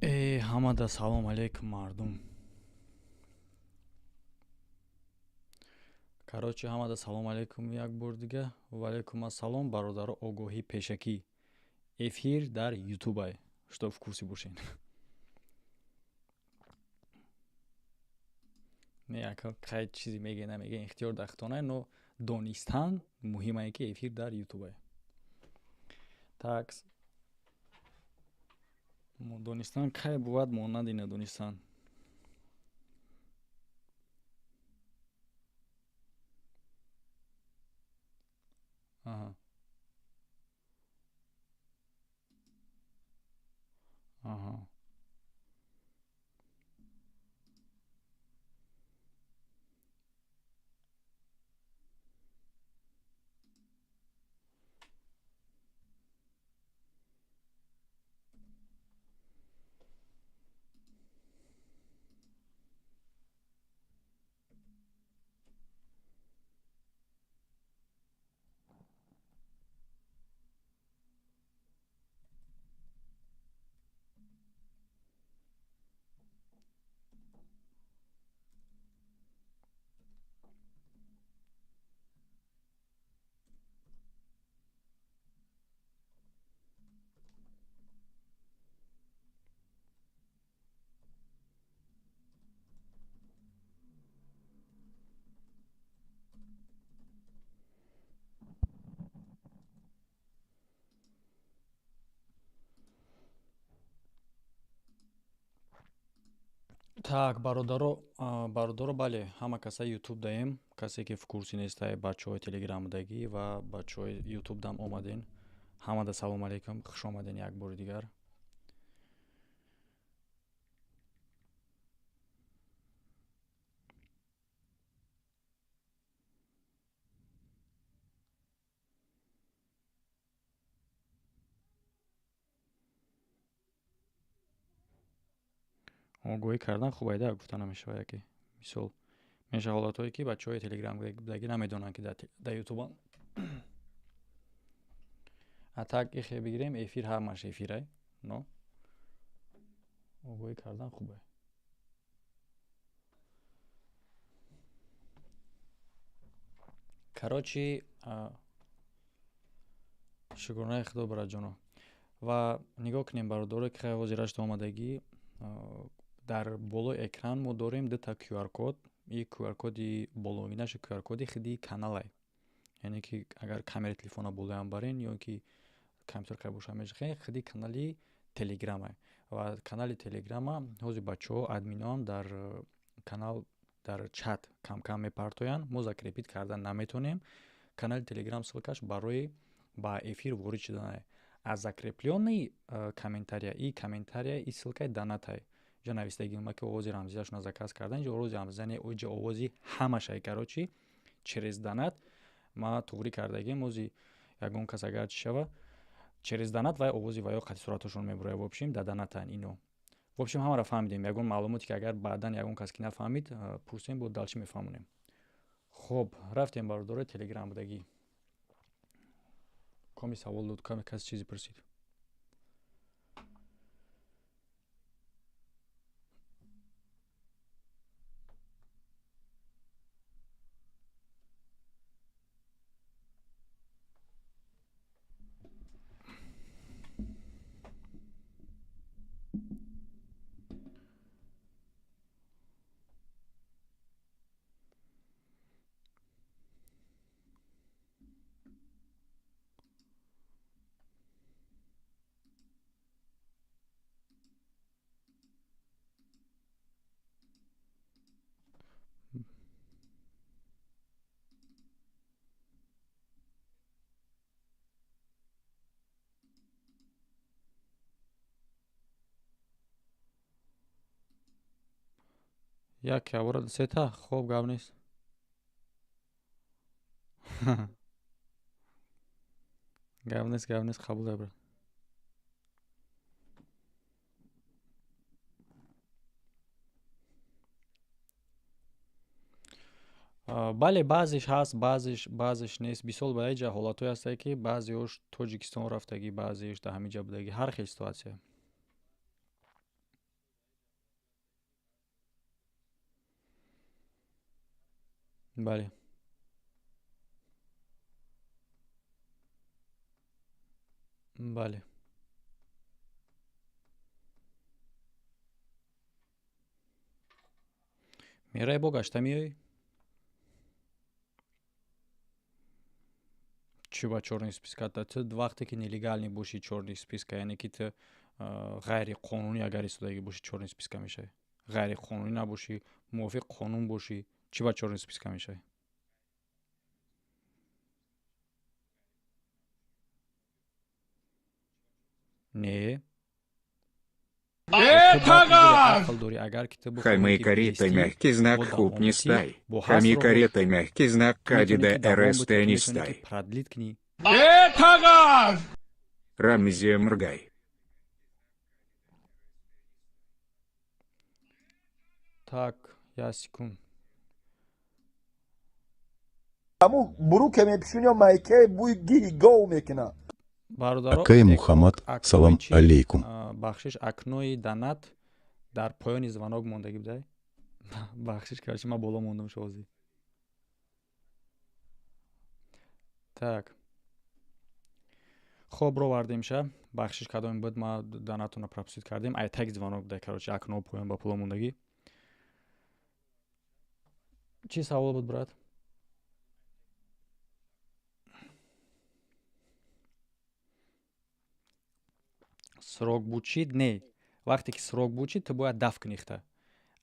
Ҳамада салом алейкум мардум. Короче, ҳамада салом алейкум як бор дига. Ва алейкум ассалом, бародаро огоҳӣ пешакӣ. Эфир дар ютубай. Што в курсе бошен. Не яка қай чизи меге намеге ихтиёр дахтонай, но донистан муҳимае ки эфир дар ютубай. Такс. Донистан қай бувад монанди надонистан. Аҳа. Аҳа. Так, бародаро, бале, ҳама каса ютуб даем, касе ки в курси нестай, бачаҳои телеграм дагӣ ва бачаҳои ютуб дам омаден. Ҳамада салом алейкум, хуш омаден як бори дигар. огоҳӣ кардан хуб айда гуфта намешавад, яке мисол меша ҳолатҳое ки бачаҳои телеграм дагӣ намедонанд ки дар ютубан. А так ихе бигирем, эфир ҳамаш эфирай, но огоҳӣ кардан хубе. Короче, шукронаи худо браҷоно. Ва нигоҳ кунем бародаро ки ҳозир ашт омадагӣ. Дар болои экран мо дорем дута QR-код. И QR-коди болоинаши QR-коди хиди каналай. Яъне ки агар камераи телефона болоям барен ё ки компютер кай боша мешахе хиди канали телеграма. Ва канали телеграма ҳозир бачаҳо админоам дар канал дар чат кам-кам мепартоянд. Мо закрепит кардан наметонем. Канали телеграм ссилкаш барои ба эфир ворид шуданае. Аз закрепленный комментария и комментария и ссылкаи донатай. Ҷа навистагӣ ма ки овози рамзияшона заказ кардан ҷо овози рамзияне оҷа овози ҳамашай короче через донат ма туғри кардагим ози ягон кас агар чи шава через донат вай овози ваё қати сураташон мебурая. В общем да донатан ино. В общем ҳамаро фаҳмидем. Ягон маълумоте ки агар баъдан ягон кас ки нафаҳмид пурсем бо далчи мефаҳмонем. Хоб, рафтем бародарои телеграм будагӣ. Коми савол дод, каме кас чизе пурсид. Як авора сета хоб гап нест. Гап нест қабулай брат. бале баъзеш ҳаст, баъзеш нест. Бисол ба ҷа ҳолатҳое ҳастае ки баъзеҳош Тоҷикистон рафтагӣ, баъзеаш да ҳамин ҷа будагӣ. Ҳар хел ситуатсия. бале. бале. мераи бо гашта меоӣ? чӣ ба чорни списката? Ту вақте ки нелегальни боши чорни списка, яъне ки ту ғайриқонунӣ агар истодагӣ боши чорни списка мешавӣ. Ғайриқонунӣ набошӣ, мувофиқ қонун бошӣ, чӣ ба чорни списка мешавӣ? Не. ақл дорӣ. Агар ки ту Хами карета мягкий знак хуп не стай. Хами карета мягкий знак кадида РСТ не стай. продлит кунӣ. Рамзия мргай. Так, я секунд. Аму буру ке мепишунё майке буй гири гов мекуна. бародаро, Акай Мухаммад, салом алейкум. бахшиш акнои данат дар поёни звонок мондагӣ будай. бахшиш карчи ман боло мондам шози. Так. хоб ровардем ша. бахшиш кадоми буд ма данатуна пропустит кардем. Ай так звонок будай карочи акно поён ба пуло мондагӣ. чӣ савол буд брат? срок бучид не. вақте ки срок бучид ту бояд даф кунихта.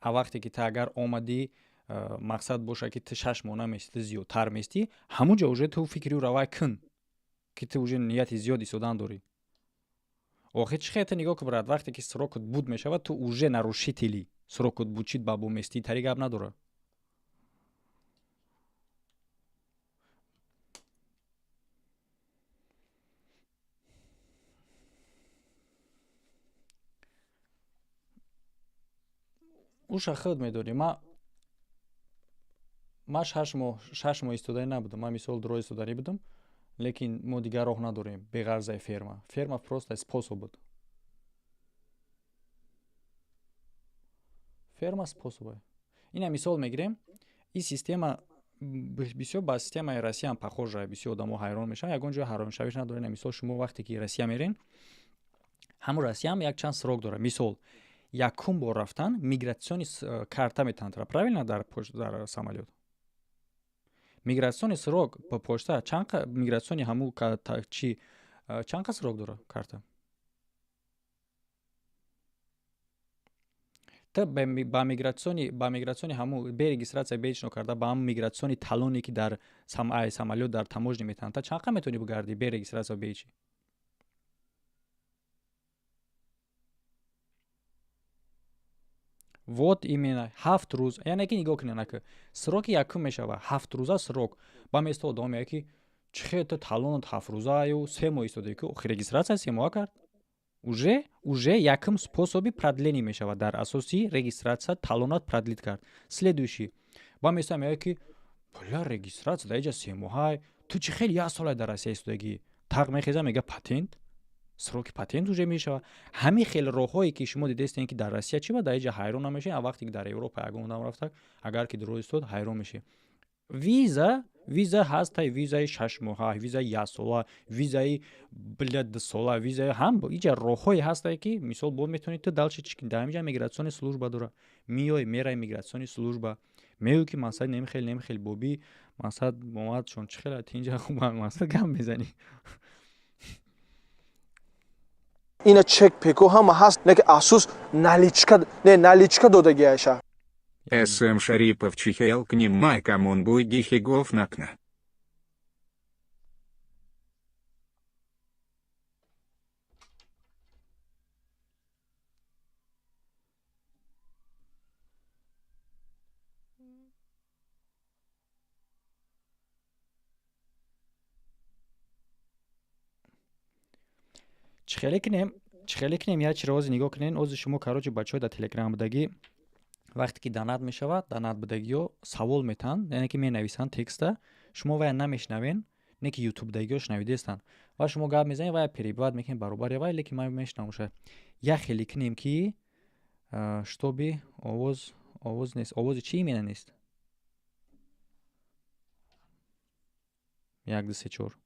а вақте ки ту агар омадӣ мақсад боша ки ту 6 моҳна мести, ту зиёдтар мести, ҳамунҷо уже ту фикри равай кун ки ту уже нияти зиёд истодан дорӣ. охир чӣ хел ту нигоҳ кун брат, вақте ки срокут буд мешавад, ту уже нарушители. срокут бучид ба бо мести тари гап надорад. уша худ медонӣ, ман 6 моҳ истоданӣ набудам. ман мисол дуроз истоданӣ будам, лекин мо дигар роҳ надорем беғарзаи ферма. Ферма просто способ буд. ферма способе. ина мисол мегирем, ин система бисёр ба системаи Россия ҳам похожа. бисёр одамо ҳайрон мешаванд. ягон ҷои ҳайроншавиш надорад. ина мисол шумо вақте ки Россия мерен, ҳамун Россия ҳам як чанд срок дорад. мисол якум бор рафтан мигратсиони карта метавонад, правилно, дар самолёт. мигратсиони срок ба почта чанка мигратсиони ҳамун чи чанка срок дорад карта. та ба мигратсиони ҳамун берегистратсия бечно карда ба ҳамун мигратсиони талоне ки дар самолёт дар таможня метавонад, та чанка метавонӣ бугардӣ берегистратсия бечи. вот именно 7 рӯз. яъне ки нигоҳ кунед, ака сроки якум мешава, 7 рӯза срок. ба место одам мега ки чӣ хел ту талонат 7 рӯза ё 3 моҳ истодаӣ ки охир регистратсия 3 моҳа кард. уже якум способи продление мешавад. дар асоси регистратсия талонат продлит кард. следующий ба место мега ки бля регистратсия дар инҷа 3 моҳа, ту чӣ хел 1 сола дар Россия истодагӣ. тақ мехеза мега патент. сроки патент уже мешавад. ҳамин хел роҳҳое ки шумо дидестен ки дар Россия чӣ ба дар инҷа ҳайрон намешед, а вақте ки дар Европа ягон одам рафта, агар ки дуроз истод ҳайрон мешед. виза ҳастай, визаи 6 моҳа, визаи 1 сола, визаи 2 сола, визаи ҳам инҷа роҳҳое ҳастае ки мисол бо метавонед ту далчи чикин дар инҷа мигратсиони служба дора. миёй мераи мигратсиони служба мею ки масад немихел боби масад омад шон чӣ хел ту инҷа хуб масад гам мезанӣ. ина чек пеку ҳама ҳаст, неки асус наличка додагиаша. СМ Шарипов чихел к ним майкам он буй гихигов накна. чӣ хеле кунем я чиро ози нигоҳ кунен. ози шумо карочи бачаҳо дар телеграм будагӣ вақте ки данат мешавад, данат будагиҳо савол метаҳанд, яъне ки менависанд текста, шумо вая намешнавен, не ки ютуб будагиҳо шнавидестанд. ва шумо гап мезанед, вая перебивад мекунед баробари вай, лекин ман мешунавам ша. як хеле кунем ки штоби овоз нест. овози чӣ именно нест? 1 2 3 4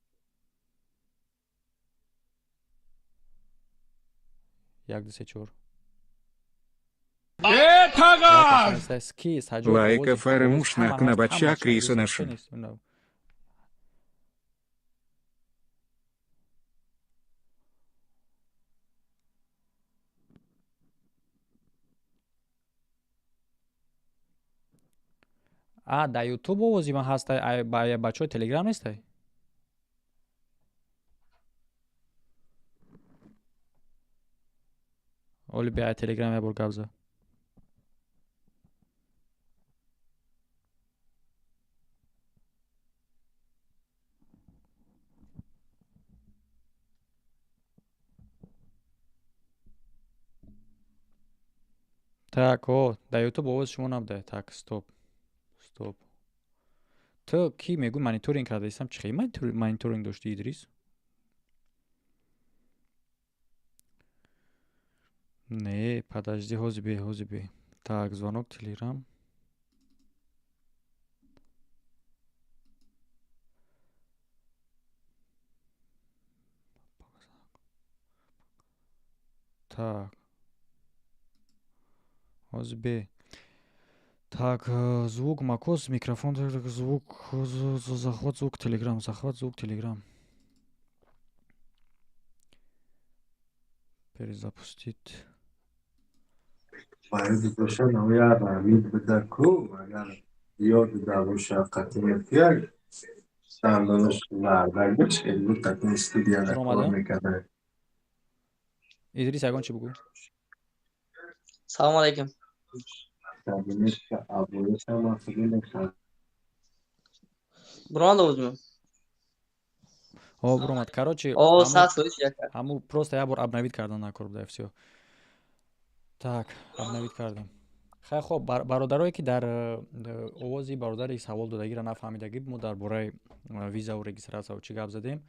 1 2 3 4 ки саҷод Лайка овози фарамуш ҳама ҳаст, накна ҳамааш бача Криса ягдиса нашим. ченест уна. Да ютуб овози ман ҳастай, ба бачаҳои телеграм нестай? оли бия телеграм я бор гап зад. Так, дар ютуб овози шумо набудай. Так, стоп. Ту ки мегӯ мониторинг карда истам, чӣ хеле мониторинг дошти Идрис? Не, подожди, ҳозибе. Так, звонок телеграм. Так. ҳозибе. Так, звук макос, микрофон, звук, захват звук телеграм. Перезапустить. باید باشه نویا رمید بده کو اگر یاد داروش قطعیت سامانش لازم باشه اینو تکن استودیا چرا کار اومده؟ میکنه. Идрис ягон чӣ бигӯ? Салому алейкум. سامانش آبروش هم اصلی نمیشه. Буран овузм. Буромад. Короче, Саат соиш яка. ҳаму просто як бор обновит кардан накор буда, всё. Так, обновит кардем. Хай хоб, бародарое ки дар овози бародари савол додагиро нафаҳмидаги мо дар бораи визаву регистратсияу чӣ гап задем.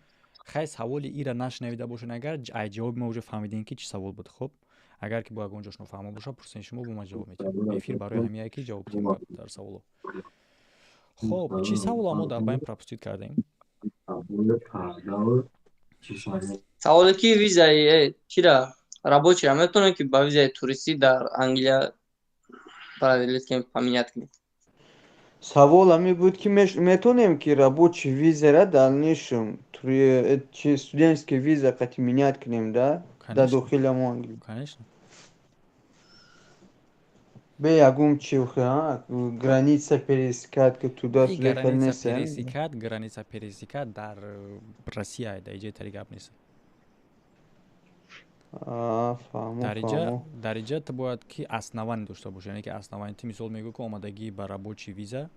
Хай саволи ира нашнавида бошен, агар ай ҷавоби мо уже фаҳмидем ки чӣ савол буд. Хоб, агар ки бо ягон ҷош нофаҳмо боша, пурсени шумо бо ма ҷавоб медиҳем. Эфир барои ҳамияе ки ҷавоб диҳем дар саволо. Хоб, чӣ саволо мо дар баин пропустит кардем? Саволе ки визаи чира рабочая метавонем ки ба визаи туристӣ дар Англия продлить кунем, поменять кунем. Савол ами буд ки метавонем ки рабочий визаро в дальнейшем студентский виза қати менять кунем, да? До дохили Англии. Конечно. Бе ягон чиха граница пересекать ки туда ехал несем. Граница пересекать дар Россия да иҷаи тари гап нест. Фаҳмо. Дар иҷа ту бояд ки основание дошта бошӣ, яъне ки основание ти мисол мегӯ ки омадагӣ ба рабочий виза.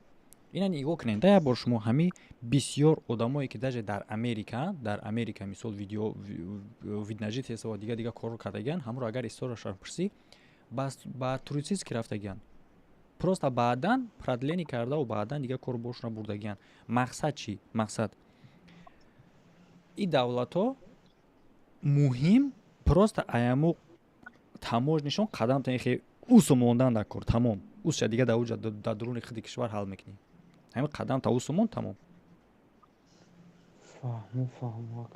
Ина нигоҳ кунед, да як бор шумо ҳами бисёр одамое ки даже дар Америка мисол видножительство ва дига корро кардагиан, ҳамро агар историяшро пурсӣ, ба туристически рафтагиан. Просто баъдан продление кардаву баъдан дига кор бошро бурдагиан. Мақсад чӣ? Мақсад и давлатҳо муҳим просто аяму таможнишон қадам танихе усу мондан дар кор тамом. Усша дига дар дуруни худи кишвар ҳал мекунӣ. Ҳамин қадам та усу мон тамом. Фаҳмо.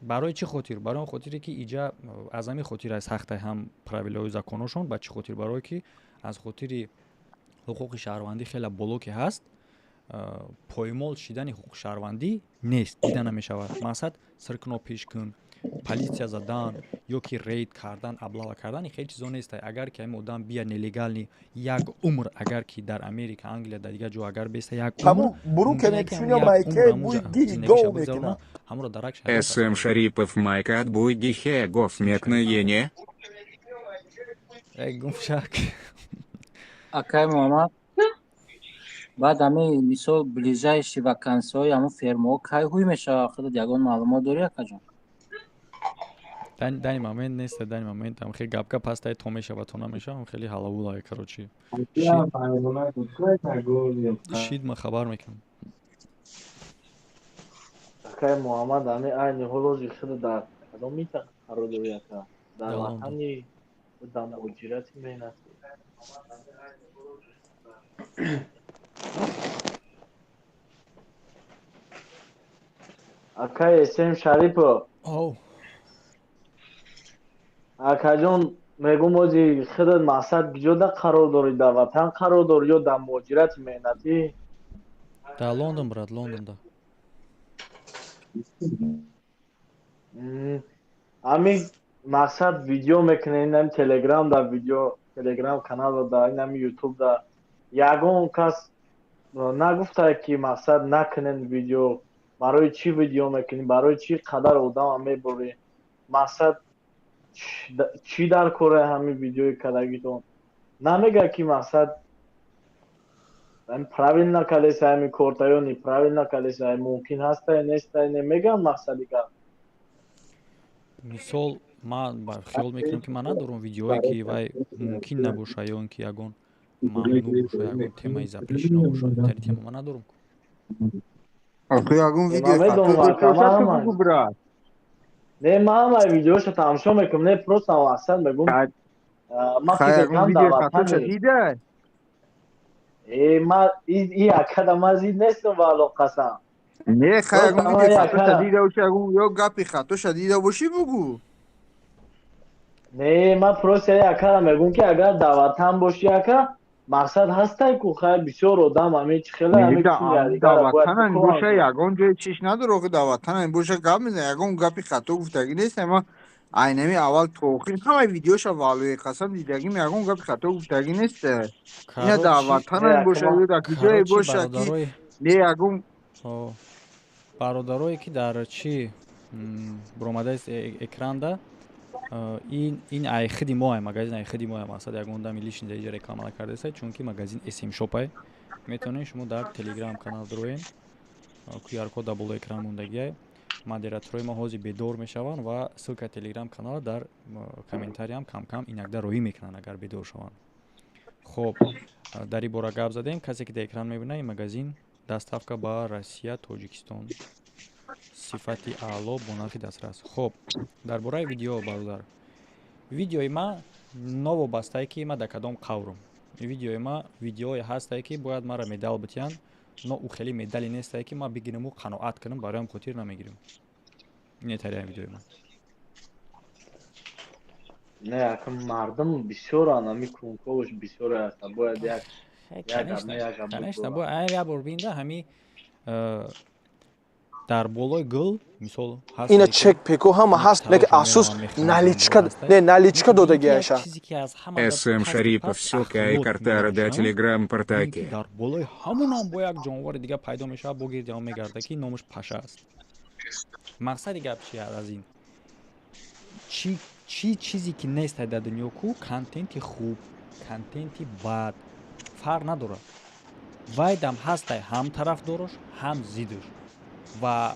барои чӣ хотир? Барои он хотире ки иҷа аз ҳамин хотир аз сахтай ҳам правилаҳои законошон. Ба чӣ хотир? Барое ки аз хотири ҳуқуқи шаҳрвандӣ хеле боло ки ҳаст, поймол шидани ҳуқуқи шаҳрвандӣ нест, дида намешавад. Мақсад сиркно пеш кун, полисия задан ё ки рейд кардан, аблава кардан, хеле чизо нестай. Агар ки ҳамин одам бия нелегални як умр, агар ки дар Америка, Англия, дар дигар ҷо агар беста як умр, ҳамро дарак СМ Шарипов Майкат Буйгихе Гофмекнаене. гумшак. Акай Муҳаммад, баъд ҳамин мисол ближайши вакансияҳои ҳамун фермаҳо кай ҳуй мешавад? Худат ягон маълумот дорӣ акаҷон? Дани момент нест, дани момент ҳам хеле гап ҳастай, то мешавад, то намешавад, хеле ҳалавулае, короче. Шид ма хабар мекунам. Акай Муҳаммад ами айни ҳол ҳозир шуда дар кадом минтақа қарор дорӣ ака? Дар ватани дар муҳоҷирати меҳнат. Ака Эсем Шарипов. Оу. Акаҷон мегум ози худат мақсад биҷода қарор дорӣ, дар ватан қарор дорӣ ё дар муҳоҷирати меҳнатӣ? Дар Лондон брат, Лондонда. Ҳамин мақсад видео мекунем ин ҳами телеграм дар видео телеграм канал дар ин ҳами ютуб дар ягон кас нагуфтае ки мақсад накунем видео. Барои чӣ видео мекунӣ? Барои чӣ қадар одамро мебурӣ? Мақсад чӣ дар кори ҳамин видеои кардагитон? Намегӯяд ки мақсад правилно калеса ҳамин корта ё неправилно калеса, мумкин ҳастае нестае, намегӯяд мақсади гап. Мисол ман хиёл мекунам ки ман надорам видеое ки вай мумкин набоша ё ин ки ягон мамнӯъ боша, ягон темаи запрещено боша. Тари тема ман надорам. Ахи ягон видео хатто бугу брат. Не, ман ҳамаи видеошо тамошо мекунам, не просто мақсад мегум ман фикр кардам дар ватани дида. ман ин акада ман зид нестам валло қасам. Не, хай ягон видео хатто дида боши, ягон ё гапи хатто дида боши бугу. Не, ман просто акада мегум ки агар дар ватан боши ака мақсад ҳастае ку хай бисёр одам ҳамин чӣ хела ҳамин чӣ даватанан боша ягон ҷои чиш надоро ки даватанан боша гап мезан ягон гапи хато гуфтагӣ нест. Ма айнами аввал то охир ҳамаи видеоша валои қасам дидагим ягон гапи хато гуфтагӣ нест. Ина даватанан боша ё дар куҷое боша ки не ягон бародарое ки дар чӣ баромадааст экранда ин айхиди моҳе, магазин айхиди моҳе. Мақсад ягон дами лишни ҷа реклама накардаста, чунки магазин SM Shop метавонед шумо дар телеграм канал дороем. QR-код дар болои экран мондагиае. Модераторои мо ҳозир бедор мешаванд ва ссилка телеграм канала дар комментариям кам-кам инакда роҳӣ мекунанд агар бедор шаванд. Хоб, дар ин бора гап задем. Касе ки дар экран мебинад, ин магазин доставка ба Россия, Тоҷикистон. Сифати аъло бо нархи дастрас. Хоб, дар бораи видео бародар. Видеои ма новобастае ки ма дар кадом қаврам. Видеои ма видеое ҳастае ки бояд мара медал битиҳанд, но у хеле медали нестае ки ма бигирему қаноат кунам, бароям хотир намегирам. Не тарияи видеои ма. Не, ака мардум бисёранд, ҳамин кунковош бисёре ҳастанд. Бояд як конечно, бояд як бор бинда ҳами дар болои гул мисол ҳаст. Ина чек пеку ҳама ҳаст, лекин афсус наличка додагиаша. SM Шарипов, ссылка и картара да телеграм портаки. Дар болои ҳамунам бо як ҷонвори дига пайдо мешавад, бо гирди ҳам мегарда ки номаш Паша аст. Мақсади гап чи аз ин? Чӣ чизе ки нестае дар дунё ку контенти хуб, контенти бад фарқ надорад. Вай дам ҳастае ҳам тарафдорош, ҳам зиддош. Ва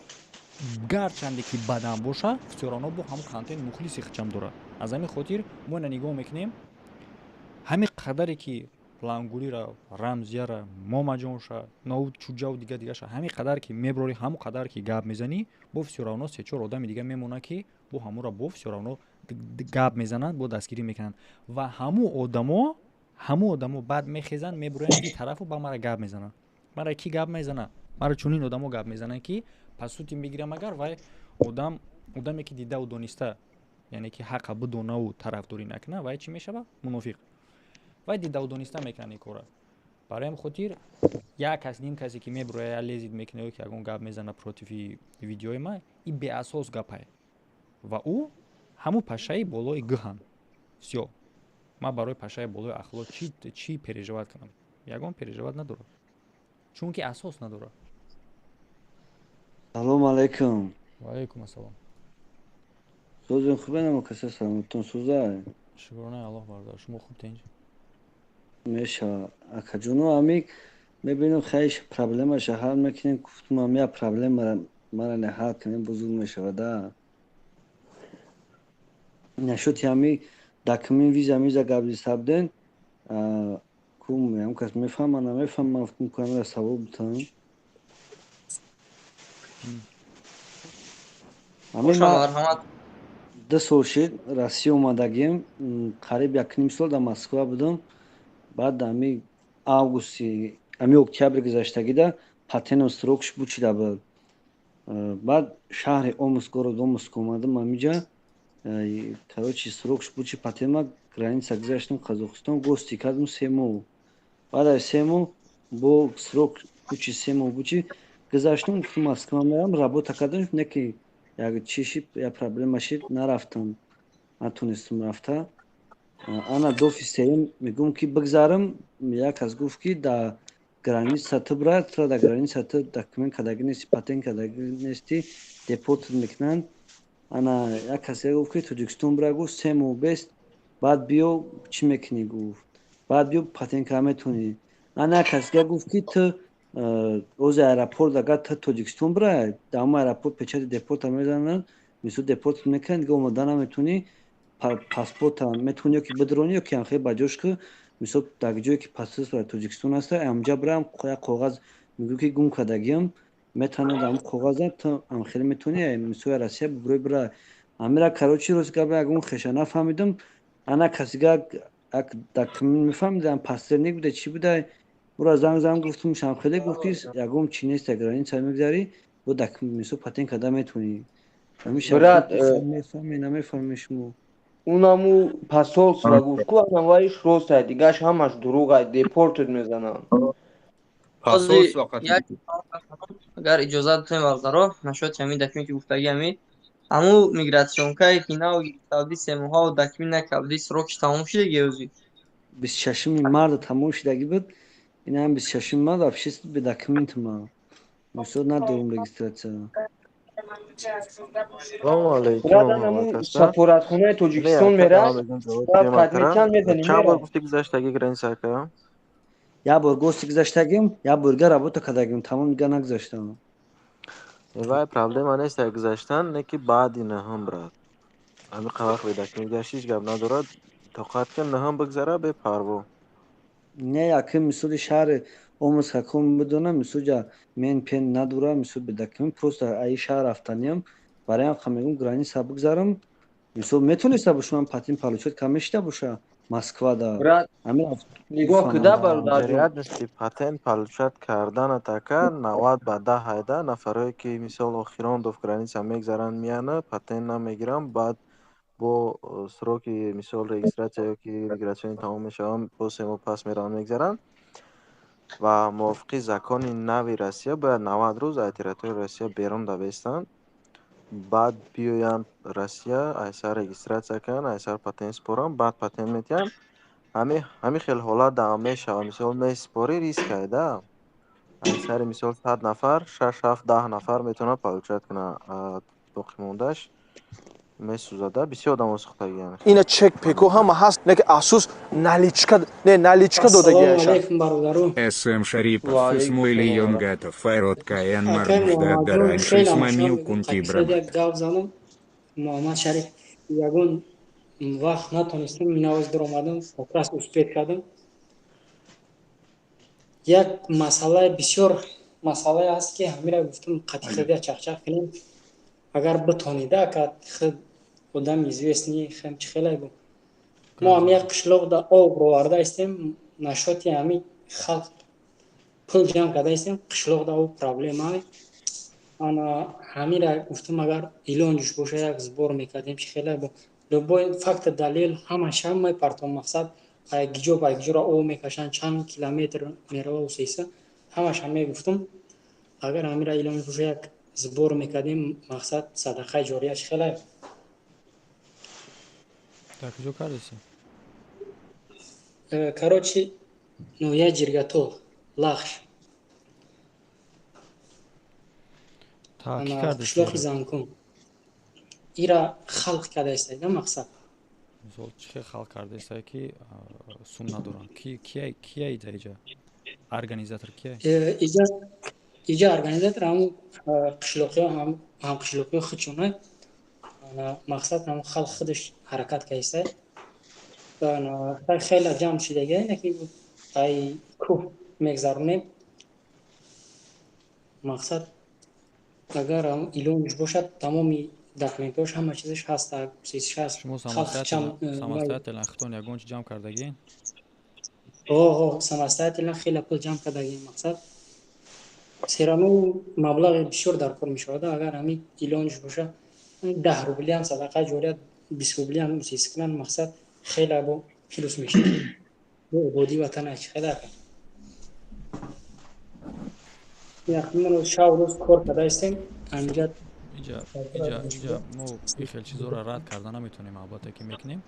гарчанде ки бадам боша, всё-равно бо ҳамон контент мухлиси хичам дорад. Аз ҳамин хотир мо ина нигоҳ мекунем, ҳамин қадаре ки лангулира, рамзияра, момаҷонша, навуд чуҷаву дигаша, ҳамин қадар ки меброри, ҳамон қадар ки гап мезанӣ, бо всё-равно 3-4 одами дига мемонад ки бо ҳамонро бо всё-равно гап мезананд, бо дастгирӣ мекунанд. Ва ҳамон одамо баъд мехезанд, мебуранд ин тарафу ба мара гап мезананд. Мара ки гап мезанад? Мара чунин одамо гап мезананд ки пас сути мегирам агар вай одаме ки дидаву дониста, яъне ки ҳаққа бидонаву тарафдорӣ накунад, вай чӣ мешавад? Мунофиқ. Вай дидаву дониста мекунад ин кора. Барои ҳамин хотир як кас ним касе ки мебурояд я лезид мекунад ки ягон гап мезанад против видеои ма, ин беасос гапае. Ва ӯ ҳамун пашаи болои гӯҳан. Всё. Ман барои пашаи болои ахлоқ чӣ переживат кунам? Ягон переживат надорад. Чунки асос надорад. Салом алейкум. Ва алейкум ассалом. Сӯзин хубенам касе саломатон сӯзае. Шукронаи Аллоҳ бародар, шумо хубтен? Мешава. Акаҷону ами мебинем хейш проблемаша ҳал мекунем, гуфтум ам як проблема мара не ҳал кунем бузург мешава да. Нашуд ами документ виза габли сабден кум ям кас мефҳама намефҳама гуфтум камера савол бутам. марҳамат. 2 сол шид Россия омадагим, қариб 1.5 сол дар Москва будам. Баъд ами августи ами октябр гузаштагида патентам срокш бучида буд. بعد شهر Омск город Омск омадам амиҷа короче срокш бучи патема граница гузаштам Қазоқистон гости кардам 3 моҳ баъд аз 3 моҳ бо срок бучи 3 моҳ бучи гузаштам гуфтам Москва мерам работа кардам не ки як чиши я проблема шид нарафтам натунистам рафта ана до офисерим мегӯям ки бигзарам як кас гуфт ки да граница ты брат то да граница ты документ кадаги нести патент кадаги нести депорт мекунанд ана як касе гуфт ки Тоҷикистон бира гуфт 3 моҳ бест баъд биё чӣ мекунӣ гуфт баъд биё патент ка метавонӣ ана як касга гуфт ки ту ози аэропорт агар ту Тоҷикистон бира дар ҳамон аэропорт печати депорта мезананд мисол депорт мекунанд дига омода наметавонӣ паспорта метавонӣ ё ки бидуронӣ ё ки анхеле ба ҷош ки мисол дар ҷое ки паспорт Тоҷикистон аст амҷа бирам як коғаз мегӯ ки гум кардагиам метавонад ам коғаза ту анхеле метавонӣ мисол Россия бубурӣ бира амира короче рӯз габа ягон хеша нафаҳмидам ана касига як документ мефаҳмидам паспорт небуда чӣ буда ура занг гуфтам шамхеле гуфт ки ягон чӣ нест граница мегузарӣ бо документ мисол патент карда метавонӣ брат мефаҳмӣ намефаҳмӣ шумо унаму пасолс ва гуфтку анаваиш ростае дигаш ҳамаш дурӯғай депортед мезананд пасолс вақат агар иҷозат додем вардаро нашод ҳами документи гуфтаги ҳами ҳаму мигратсионкае ки нав гирифтавди 3 моҳа документ накавди срокиш тамом шидаги ӯзи 26 март тамом шидаги буд инам 26 март вообще бе документ ма мисол надорум регистратсия салому алейкум сафоратхонаи Тоҷикистон мерад кадметан мезанӣ чанд бор гуфти гузаштаги границака як бор гости гузаштагим як борга работа кардагим тамом дига нагузаштам вай проблема нест як гузаштан не ки баъди наҳам брат ами қавақ бе документ гашиш гап надорад тоқат ки наҳам бигзара бе парво не яки мисоли шаҳри Омск ҳаком бидонам мисол ҷа мен пен надора мисол бе документ просто аи шаҳр рафтаниям бароям хамегум граница бигзарам мисол метавониста боша ман патент получат камешида боша Москва да нигоҳ куда бародарҷон патент получат кардана така 90 ба 10 ҳайда нафарое ки мисол охирон дов граница мегзаранд мияна патент намегирам баъд бо сроки мисол регистратсия ё ки мигратсиони тамом мешавам бо 3 моҳ пас мераванд мегзаранд ва мувофиқи закони нави Россия бояд 90 рӯз аз территорияи Россия берун давестанд баъд биёянд Россия айсар регистратсия кунанд айсар патент споранд баъд патент метиҳанд ҳамин хел ҳолат давом мешавад мисол месипорӣ рискайда айсари мисол 100 нафар 6-7-10 нафар метавонад получат кунад боқӣ мондааш месӯзада бисёр одамон сӯхтагиам ина чек пеку ҳама ҳаст не ки афсус наличка додагиаша СМ Шарипов, Исмоил Йонгатов, Файрод Каян, Мармуштад Даранши, Исмамил Кунтибрам. Муҳаммад Шариф ягон вақт натонистам минавоз даромадам окрас успех кардам як масъалаи бисёр масъалае ҳаст ки ҳамира гуфтам қатиқида чахчах кунем агар битонида кад одам известни хем чи хеле бу мо ҳам як қишлоқда об роварда истем нашоти ҳами халқ пул ҷамъ карда истем қишлоқда об проблемае ана ҳамира гуфтам агар илонҷуш боша як сбор мекардем чи хеле бу любой фактор далел ҳамаш ҳамаи партон мақсад гиҷо ба гиҷора об мекашанд чанд километр мерава усеса ҳамаш ҳам мегуфтам агар ҳамира илонҷуш боша як сбор мекардем мақсад садақаи ҷория чи хеле дар куҷо кардеси короче ноҳияи ҷиргатол лахш қишлоқи занкун ира халқ кардаистаида мақсад мисол чӣ хел халқ кардаистае ки сум надоранд кия иҷа организатор кия иҷа организатор ҳаму қишлоқиҳо ҳам қишлоқиҳо худшона мақсад ҳам халқ худаш ҳаракат кардистае хеле ҷамъ шидагия ина ки ай кӯҳ мегзаронем мақсад агар илониш бошад тамоми документош ҳама чизаш ҳаст сисиш ҳаст шумо самостоятелен худтон ягон чи ҷамъ кардагин самостоятелен хеле пул ҷамъ кардагин мақсад سیرانو مبلغ بسیار در کار می شود. اگر همین ایلانش باشه 10 روبلی هم صدقه جاریه 20 روبلی هم موسیقی کنن مقصد خیلی با فلوس میشه به عبودی وطن اچ خیلی کن یخمون شاو روز کار کرده استیم انجا اینجا ما این خیلی چیزا رو رد کردن نمیتونیم البته که میکنیم،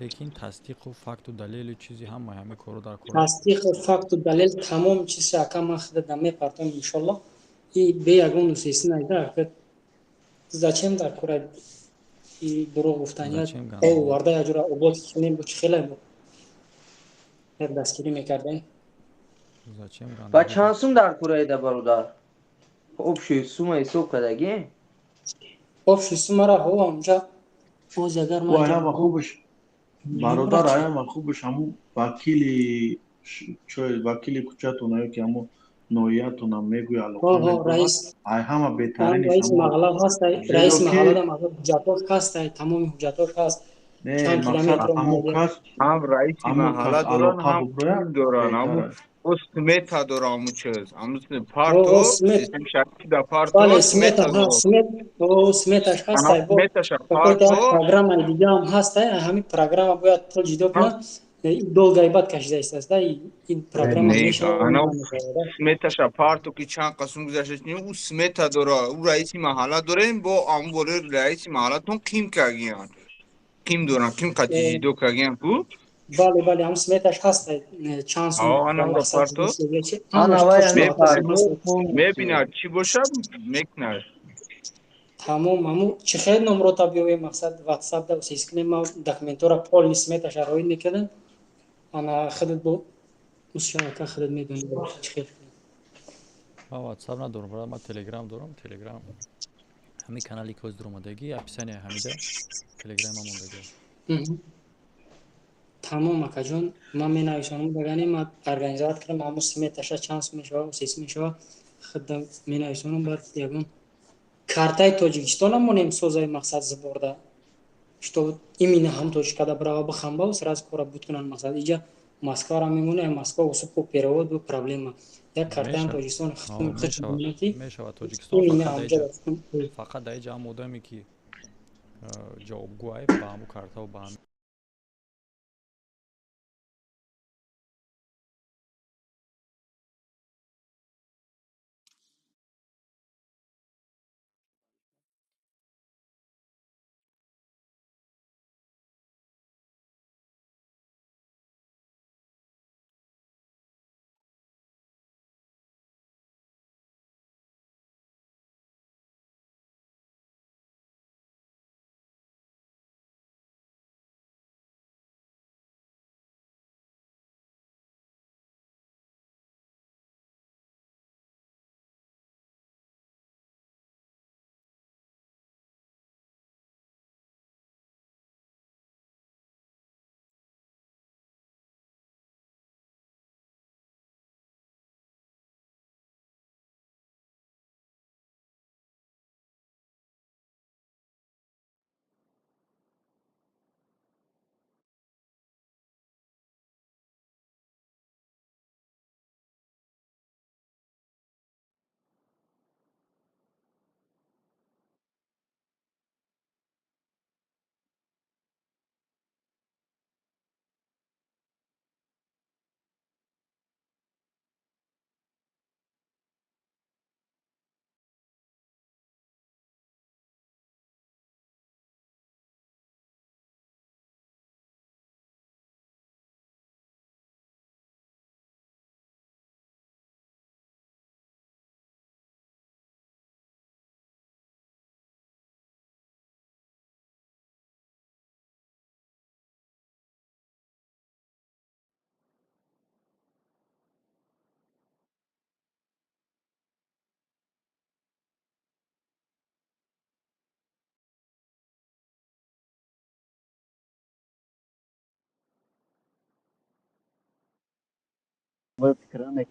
لیکن تصدیق و فکت و دلیل و چیزی همه کارو در کار تصدیق فکت و دلیل تمام چیزی که ما خود دمه پرتم انشالله این به یگون نوسیسی نیده که زچم در کار دروغ گفتنیت او ورده یا جورا عبود کنیم بچ خیلی بود هر دستگیری میکردن و چند سوم در کره ده برادر خوب شوی سوم حساب کردگی خوب شوی سوم را هو اونجا فوز اگر ما هم خوبش برادر هم خوبش همون وکیل کوچه‌تون که همون نویتون هم میگوی علاقه رئیس همه بهترین رئیس محله هست رئیس محله هم حجتاش هست تمام حجتاش هست چند کیلومتر هم رئیس محله دارن هم تیم دارن هم سمت دارن همون چیز همون پارتو سیستم شرکی در پارتو سمت سمتش هست پروگرام دیگه هم هست همین پروگرام باید تو جدا کنه دو غیبت کشیده است این پروگرام میشه سمتش پارتو که چند قسم گذاشته او سمت داره او رئیس محله داره با همون بوله رئیس محله تون کیم کردن کیم دارن کیم قطعی دو کردن کو بله هم سمتش هست چند سو آنم را پارتو میبینه چی باشه میکنه تمام همون چه خیلی نمرات بیوی مقصد واتساپ دا سیسکنه ما دکمنتورا پول سمتش روی میکردن انا خدت بو مشارکه خدت میدونی چه خیلی ما واتساپ ندارم برای ما تلگرام دارم تلگرام همین کانالی که از درآمدگی اپیسانی همیده تلگرام هم موندگی تمام اکجون ما می نویسانم بگنیم ما ارگانیزات کردم همون سمتش چانس میشه و سیس میشه خدم می نویسانم بعد یگون کارتای توجیکستان هم مونیم سوزای مقصد زبورده что именно هم توش کده برای بخم با سراز کورا بود کنن مقصد اینجا مسکو را میمونه مسکو وسو по перевод دو پرابلم یک کارت هم توجیکستان ختم میشه توجیکستان فقط در اینجا مودمی که جوابگوی با همون کارتا و با هم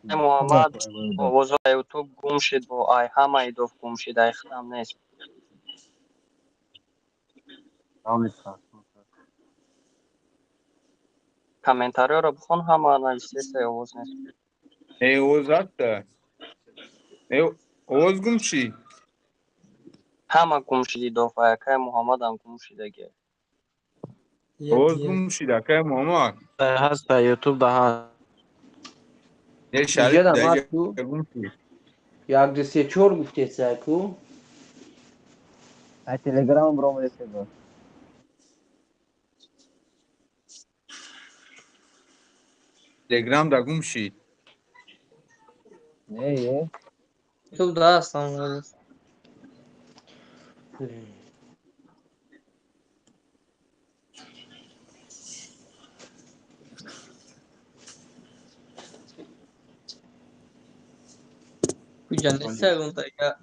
محمد آواز یوتیوب گم شد با ای همه ایداف گم شد ای ختم نیست کامنتاری رو بخون همه نوشته آواز نیست آواز هست اوز گم چی؟ همه گم شدی دافعه که محمد هم گم شده گه اوز گم شده که محمد هست در یوتیوب ده هست. یه اینجا شریف دم دیگه هست تو گم شی. یک دو سه چهار گفته سرکو تلگرام برام رسید تلگرام دا گم شی. نه تو دست هم کجا نیسته اون تایگه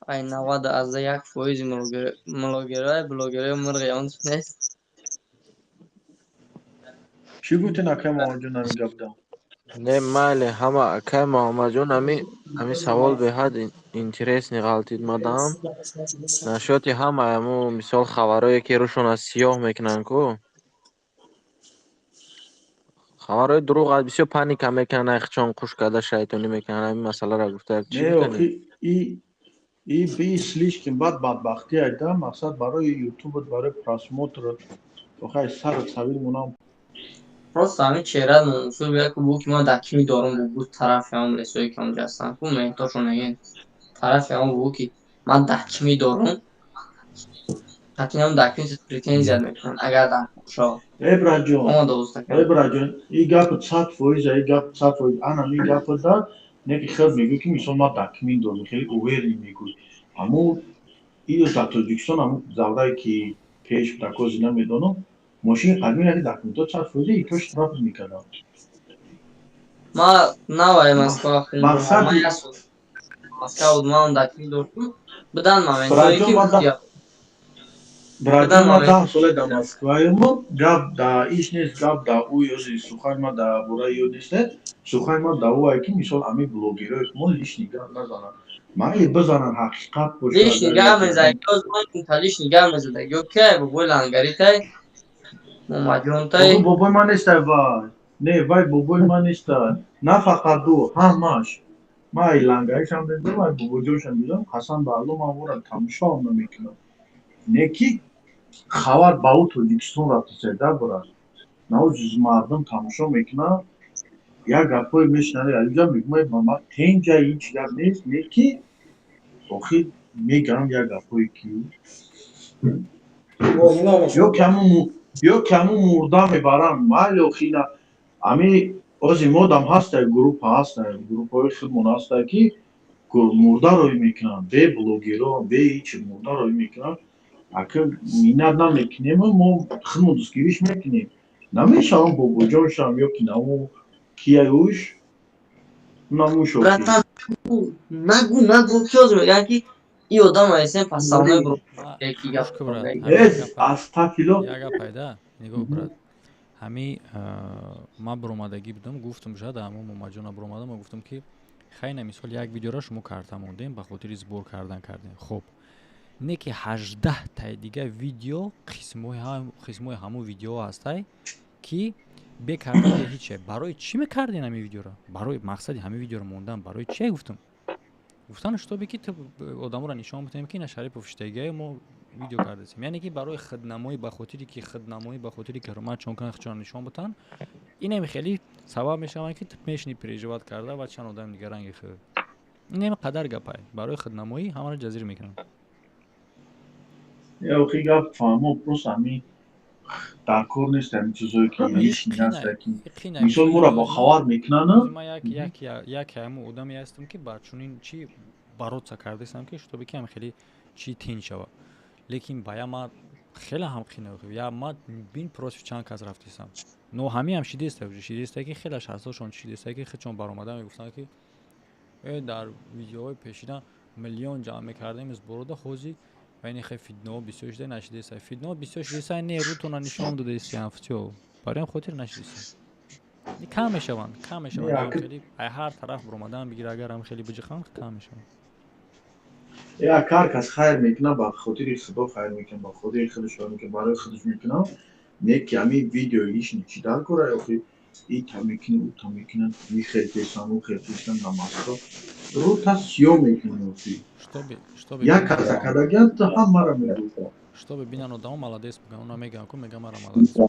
ای 90 از 1% بلوگرای مرغ یانس نیست چی گوتی نکه محمد جون همین گپ ده نه ماله همه اکای محمد جون همی سوال به حد اینترس نغالتید مادام نشاتی همه همو مثال خبرایی که روشون از سیاه میکنن کو خبرهای دروغ از بسیار پنیک هم میکنن اخچان خوش کده شیطانی میکنن همین مسئله را گفته چی نه میکنی؟ آخی ای بی سلیش که بعد بدبختی ایده مقصد برای یوتیوب برای پراسموتر آخه سر سویل مونام راست همین چهره منصور بیا که بو که ما دکمی دارم بو طرف هم رسوی که اونجا هستن بو مهتاشون نگین طرف هم بو که من دکمی دارم حتی هم دکمی پریتین زیاد میکنن اگر دکم شا ابرا جون اما دوست دکم ابرا جون ای گپ 100% ای گپ 100% انا می گپ دا نه که خیلی میگه که مثلا ما دکمی دارم خیلی اووری میگه اما ایو تاتوجیکسون هم زاویه که پیش تاکوز نمیدونم ماشین قدیمی نگه دکمی تو 100% ای توش تراپ میکنه ما نوای مسکو خیلی مقصد ما یاسو مسکو بود ما دکمی دارم بدن ما من جایی که گفتی برادر ما 10 ساله در مسکو ما گپ دا ایش نیست گپ دا او یوزی سخن ما دا برای یو نیست سخن ما دا او که مثال امی بلوگرای ما لیش نگاه نزنن ما ای بزنن حقیقت باشه لیش نگاه میزد یاز من لیش نگاه میزد یو که بگو لنگری تای مماجون تای بابای من نیست وای نه وای بابای من نیست نه فقط دو همش ما ای لنگریش هم دیدم وای بابای جوش هم دیدم حسن بعلو ما ورا تماشا هم نمیکنم نکی خبر با او توجیکستان رفته سیده برد نه جز مردم تماشا میکنم یک گپای میشنوه اینجا میگم ما تنجا هیچ گپ نیست نکی آخی میگم یک گپای کی یا کمو مرده میبرن مال آخی نه امی از مودم هست گروپ هست گروپ های خودمون هست که مرده روی میکنن به بلوگیرها به هیچ مرده روی میکنن اگر مینت نمیکنیم ما خودمون دستگیریش میکنیم نمیشه هم بابا جانش هم یا که نمو کیه اوش نموش آخی نگو چیز میگن که این آدم هستن پس سالمه برو یکی گفت از تفیلو یگا پیدا نگاه برات همی ما برآمدگی بودم گفتم شاید همون مماجونا برآمدم و گفتم که خیلی مثال یک ویدیو را شما کارتا موندیم به خاطر زبور کردن خب نه که 18 تا دیگه ویدیو قسمای همون ویدیو هستای که بکردن هیچه برای چی میکردین همین ویدیو را برای مقصدی همین ویدیو رو موندم برای چی گفتن شتو بگی تو آدمو را نشون بدیم که نشری پوشتگی ما ویدیو کردیم یعنی که برای خدمتنمایی به خاطری که خدمتنمایی به خاطری که ما چون کنه خچان نشون بدن این خیلی سبب میشه که تو میشنی پریژوات کرده و چند آدم دیگه رنگ خیر این قدر گپای برای خدمتنمایی همه رو جزیر میکنن یا اخی گپ فهمو پروس همی در کور نیست همی چیزایی که هیچ نیست که میشون مورا با خوار میکنن ما یک همو آدمی هستم که بچونین چی برات کردستم که شتو بگم خیلی چی تین شوا لیکن بایا ما خیلی هم خینه یا ما بین پروس چند کس رفتیم نو همی هم شیدیسته که خیلی شخصاشون شیدیسته که خودشون برآمدن میگفتن که در ویدیوهای پیشیدن میلیون جمع کردیم از بروده خوزی و این خیلی فیدنو 28 نشیدیسته فیدنو 28 نه روتون نشون داده استیافتیو برای خاطر نشیدیسته کم میشوند خیلی هر طرف برآمدن بگیر اگر هم خیلی بجخان کم میشوند یا کار کس خیر میکنه با خاطر خدا خیر میکنه با خاطر خودش که برای خودش میکنه نه که همین ویدیو هیچ نیچی در کره اخی ایتا میکنه اوتا میکنه میخیتیستان و خیتیستان نمازکو رو تا سیو میکنه اوتی یک کتا کدگیان تا هم مرا میگوتا Чтобы бинано да молодец бга, она мега ку мега мара молодец бга.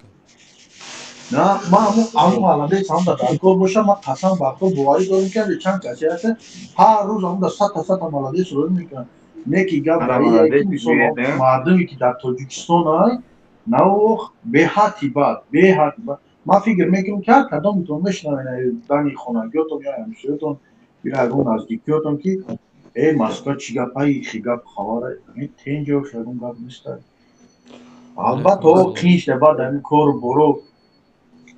نه ما همون молодец هم در کار باشه ما قسم بخور بواری داریم که چند کسی هست هر روز هم در 100 تا молодец رو میکنن نکی گپ برای یکی مثال مردمی که در تاجیکستان های نو به حدی بعد ما فکر میکنم که کدامتون میشنوین دانی خانگیاتون یا همسایتون یا اون نزدیکیاتون که ای مسکو چی گپای خی گپ خبره این تنجو خیلی گپ نیست البته او قینش بعد این کار برو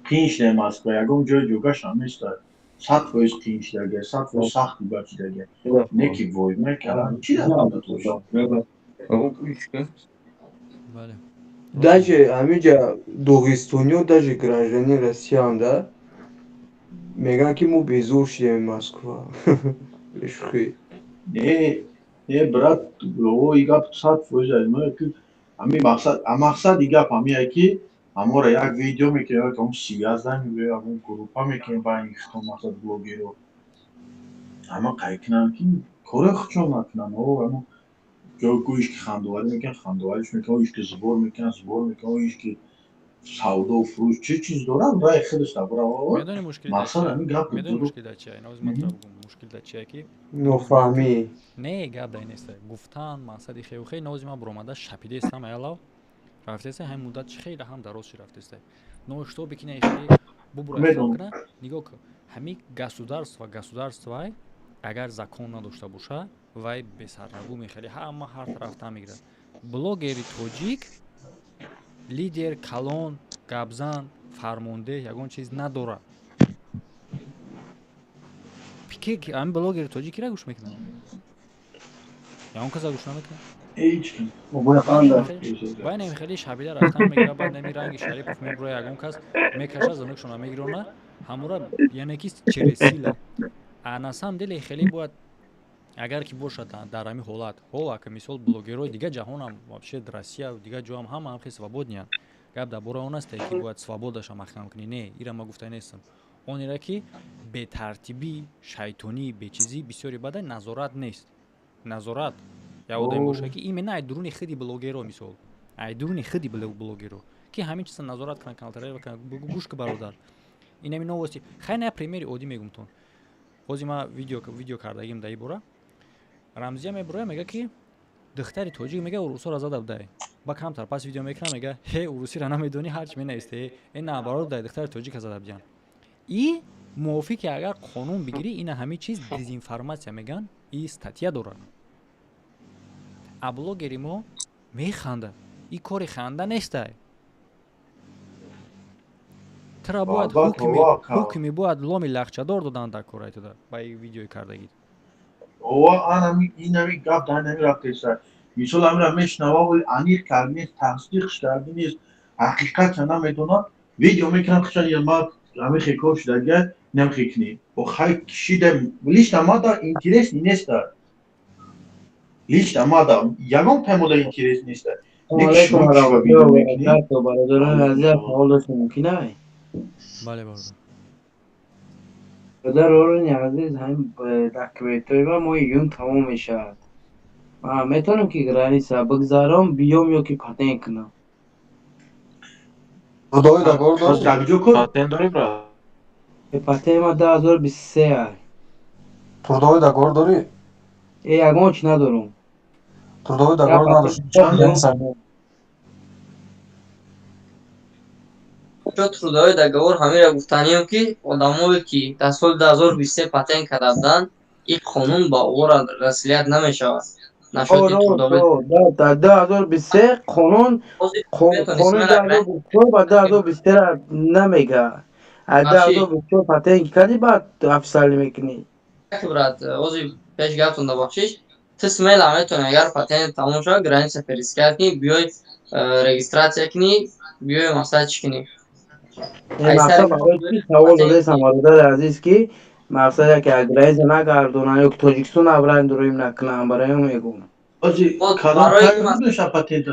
قینش مسکو یگم جای جوگاش هم نیست 100% قینش دیگه 100% سخت گپ دیگه نکی وای میکنن چی دادم تو Бale. Даже همینجا داغستانیا даже граждане России هم да میگن که ما بیزور شدیم مسکو عشقی نه برات او ایگا 100% ما که همین مقصد ایگا همیه که همورا یک ویدیو میکنه که اون 13 میگه اون گروپا میکنه با این خود مقصد بلوگیرو اما قایکنن که کار خودشون نکنن او اما گویش که خندواری میکن خندواریش میکن اویش که زبور میکن اویش که سودا و فروش چه چیز دارن رای خودش دارن میدونی مشکل در چیه اینا از من بگم مشکل در چیه که نفهمی نه گپ در نیست گفتن مقصدی خیلی نوزی ما برآمده شپیده استم ایلا رفته است همین مدت خیلی هم دراز شد رفته است نوشتو بکنه خیلی ببره فکر نگاه کن همین государство اگر закон نداشته باشه وای به سرنگو میخری همه هر طرف تا میگیره بلوگری توجیک لیدر کلون گابزان فرمانده یگون چیز نداره پیکی ام بلوگر توجیکی را گوش میکنه یا اون کسا گوش نمیکنه هیچ وای نمیخیلی شبیه رفتن میگیره بعد نمی رنگ شریف میبره یگون کس میکشه زنکشون میگیرونه همورا یعنی کی چرسیله اناسام دلی خیلی بود اگر کی باشه در همین حالت هوا که مثال بلوگرای دیگه جهان هم вообще Россия دیگه جو هم خیلی свободнее گپ در باره اون است که باید свободаша مخدم کنی نه ایران ما گفته نیستم اون ایرا که به ترتیبی شیطانی به چیزی بسیاری بده نظارت نیست نظارت یا آدم باشه که این نه درون خودی بلوگرو مثال ای درون خودی بلوگرو که همین چیزا نظارت کنن کانتر گوش که برادر این همین نوستی خیلی نه پریمیر اودی میگم تون خوزی ما ویدیو کردیم دایی برا رمزی میبره میگه که دختری توجیه میگه روسا را زده بده با کمتر پس ویدیو میکنه میگه هی روسی را نمیدونی هرچی می نیسته این نبارو ده دختر توجیه که زده بیان این موافقه که اگر قانون بگیری این همه چیز دیزینفورماسیا میگن این استاتیا داره ابلوگری ما میخنده این کاری خنده نیسته ترا باید حکمی باید لومی لخچه دار دادن در کارای تو با این ویدیوی کردگید او این نمی گپ در نمی رفته است مثال امر میشنوا و انیق کلمه تصدیق کرده نیست حقیقت نمیدونه ویدیو میکنن خشن یا ما همه خیکار شده نمیخکنی و خیلی کشیده لیست ما دا اینترس نیست لیست ما دا یگان تیمو دا اینترس نیست علیکم شما ویدیو میکنی تو برادران عزیز حال داشت ممکنه بله برادر برادران عزیز هم دکویتوی و ما یون تمام میشه میتونم که گرانیسا بگذارم بیام یا که پتن کنم خدای دکار داشت تکجو کن پتن داری برا پتن ما 2023 خدای دکار داری ای اگونچ ندارم خدای دکار نداشت چند سنه شد трудовой договор ҳамира гуфтанем ки одамое ки дар соли 2023 патент карда буданд ин қонун ба олора расилият намешавад нашоди трудовой 2023 қонун 2023 ба 2023 намега 2023 патент кардӣ баъд афсалӣ мекунӣ брат ози пеш гаптонда бахшиш ти смела метавонӣ агар патент тамом шавад граница пересекат кунӣ биёй регистратсия кунӣ биёй масъала чӣ кунӣ مقصد برای چی سوال داده برادر عزیز که مقصد که اگرایز نگردونن یا که تاجیکستان ابراهیم درویم نکنن برای اون میگم آجی کدام تایی بودش پتنت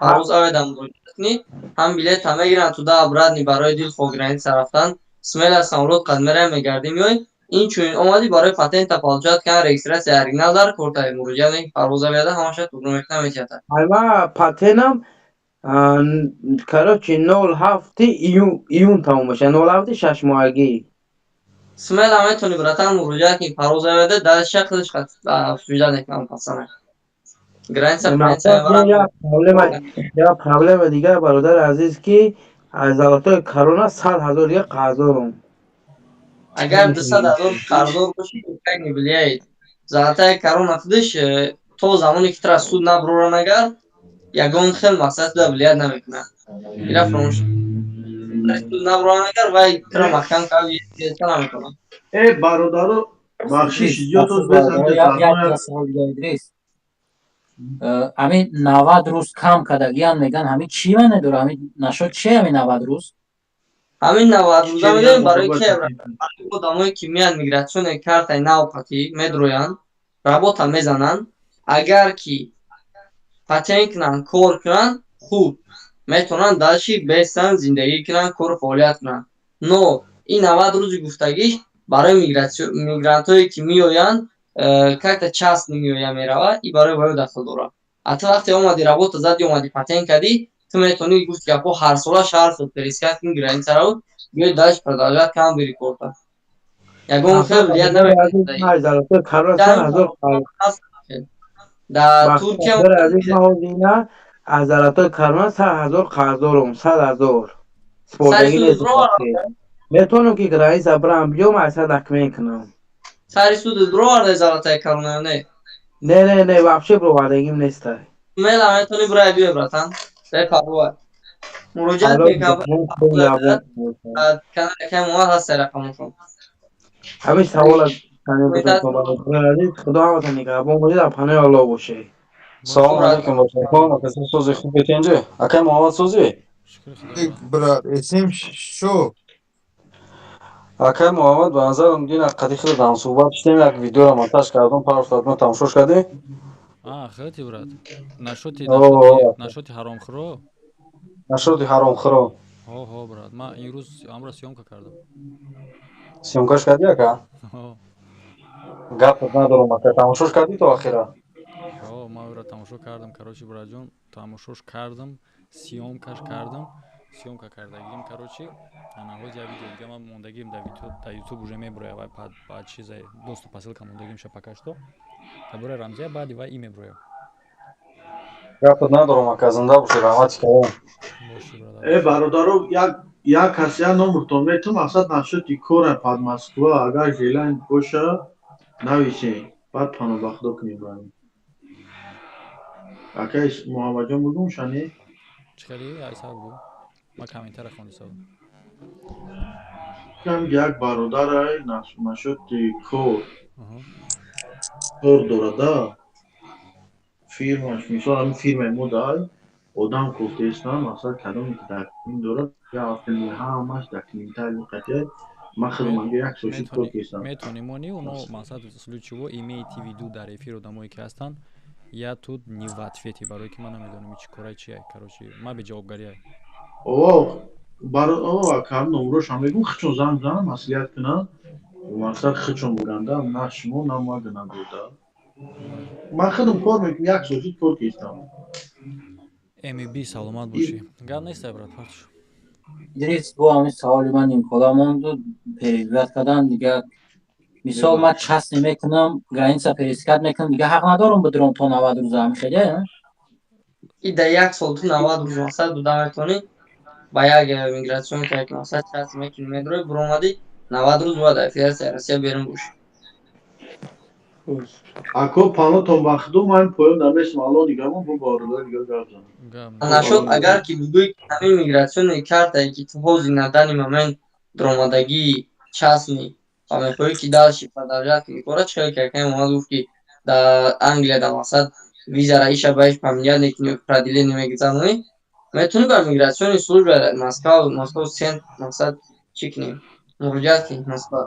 парвоз аведам муроҷиат ҳам билета мегиранд ту да обратни барои дилхогранитса рафтан смела самолот қад мераи мегардӣ меои инчунин омадӣ барои патента получат кан регистратсия оригинал дар кортаи муроҷиат парвоз аведа ҳамаша тугро мекунам метията айва патенам короче 07 июн тамом меша 07 6 моҳагӣ смела метони братан муроҷиат ки парвоз аведа дар шақлиш обсуждат мекунам пасана граница я проблема дигар бародари азиз ки аз золотои корона 100,000 дига қарздорам агар 200,000 қарздор бошӣ как не влияет золотаи корона худиш то замоне ки тра суд наброран агар ягон хел мақсад да влият намекунад ира фромӯш суд наброран агар вай тра маҳкам кави намекунад бародаро бахшиш идиотос Идрис ҳамин 90 рӯз кам кардагиян меган ҳамин чӣ маъне дорад ҳамин нашод чӣ ҳамин 90 рӯз ҳамин 90 рӯза медонем барои ки одамое ки меянд мигратсиони картаи навқатӣ медроянд работа мезананд агар ки патент кунанд кор кунанд хуб метавонанд дальши бестан зиндагӣ кунанд кору фаъолият кунанд но ин 90 рӯзи гуфтагиш барои мигрантое ки меоянд как-то частно меоя мерава и барои ваё дахл дорад а ту вақте омади работа зади омади патент кардӣ ту метавонӣ гуфт гапҳо ҳар сола шаҳр худ перескат кунӣ границаро биёи дальше продолжать кам бери корта ягон хел влият дар Туркия аз золотои корона 100,000 қарздорам 100,000 спордагӣ нест метавонам ки граница бирам биём айсадак мекунам сари суд бировардаи золотаи корона не вообще бировардагим нестай мела метавонӣ бирай биёй братан бепарвоа муроҷиат мекунам каналакай моҳаммад ҳастай рақамошон ҳамин савола худо ҳаматон нигаҳбон кунед дар паноҳи Аллоҳ бошед салом алейкум бошед сози хуб бетенҷи акай муҳаммад сози брат эсим шо акай муҳаммад ба назарам дина қади хеле дан суҳбат диштем як видеоро монтаж кардам парофтадмо тамошош кардӣ хелти брат нашоти ҳаромхӯро нашоти ҳаромхӯро ҳо брат ман имрӯз амро сёмка кардам сёмкаш кардӣ ака гапот надорам ака тамошош кардӣ то ахира ман ӯро тамошо кардам короче братҷон тамошош кардам сёмкаш кардам сёмка кардагим короче анаҳоз як видео дига ман мондагим дар ютуб уже меброя вай ба чиза досту посилка мондагим шапакашто табура рамзия баъди вай и меброя гапот надорам ака зинда бошед раҳмати кардам бародаро як кас як номртон мету мақсад нашоти кора пад Москва агар желаем боша нависем баъд пано ба худо кунем бани акай муҳаммадҷон бугум шани чӣ кардӣ айса бугу ман комментара хондисам як бародарай нашоти кор дорада фирмаш мисол ҳамин фирмаи мо дай одам кофтестан мақсад кадоме ки документ дорад я автомобил ҳамаш документари қатия ман хеле манга як сол шуд кор кистам метавонем мони оно мақсад случаево имеете виду дар эфир одамое ки ҳастанд я тут не в ответе барое ки ман намедонам чӣ корай чия короче ман беҷавобгария кам номурошам мегум хичон занг занам маслиҳат кунам мақсад хичон буранда на шумо на мага набурда ман худам кор мекунам як сол шуд кор кистам мб саломат бошӣ гап нестай брат партиш Идрис бо ҳамин саволи ман нимкола монду переват кардан дига мисол ман част мекунам граница перескат мекунам дига ҳақ надорам бидирам то 90 рӯза ҳамин хеле и да як сол ту 90 рӯз мақсад буда метавонӣ ба як мигратсион ки мақсад част мекунӣ медрои биромадӣ 90 рӯз бояд федератсияи Россия берун бошӣ ако панотон ба худо ман поён намесам алло нигамон бо бародар дига гап занам нашуд агар ки бигӯй ҳамин мигратсиони картае ки ту ҳозир на дани момент даромадагии частни ва мехоҳӣ ки дальше продолжать кунӣ кора чӣ хел ки муҳаммад гуфт ки дар Англия дар мақсад визара иша баиш поменять некунӣ продление мегузаронӣ метавонӣ ба мигратсиони служба Москва сент мақсад чӣ кунем муроҷиат кунӣ Москва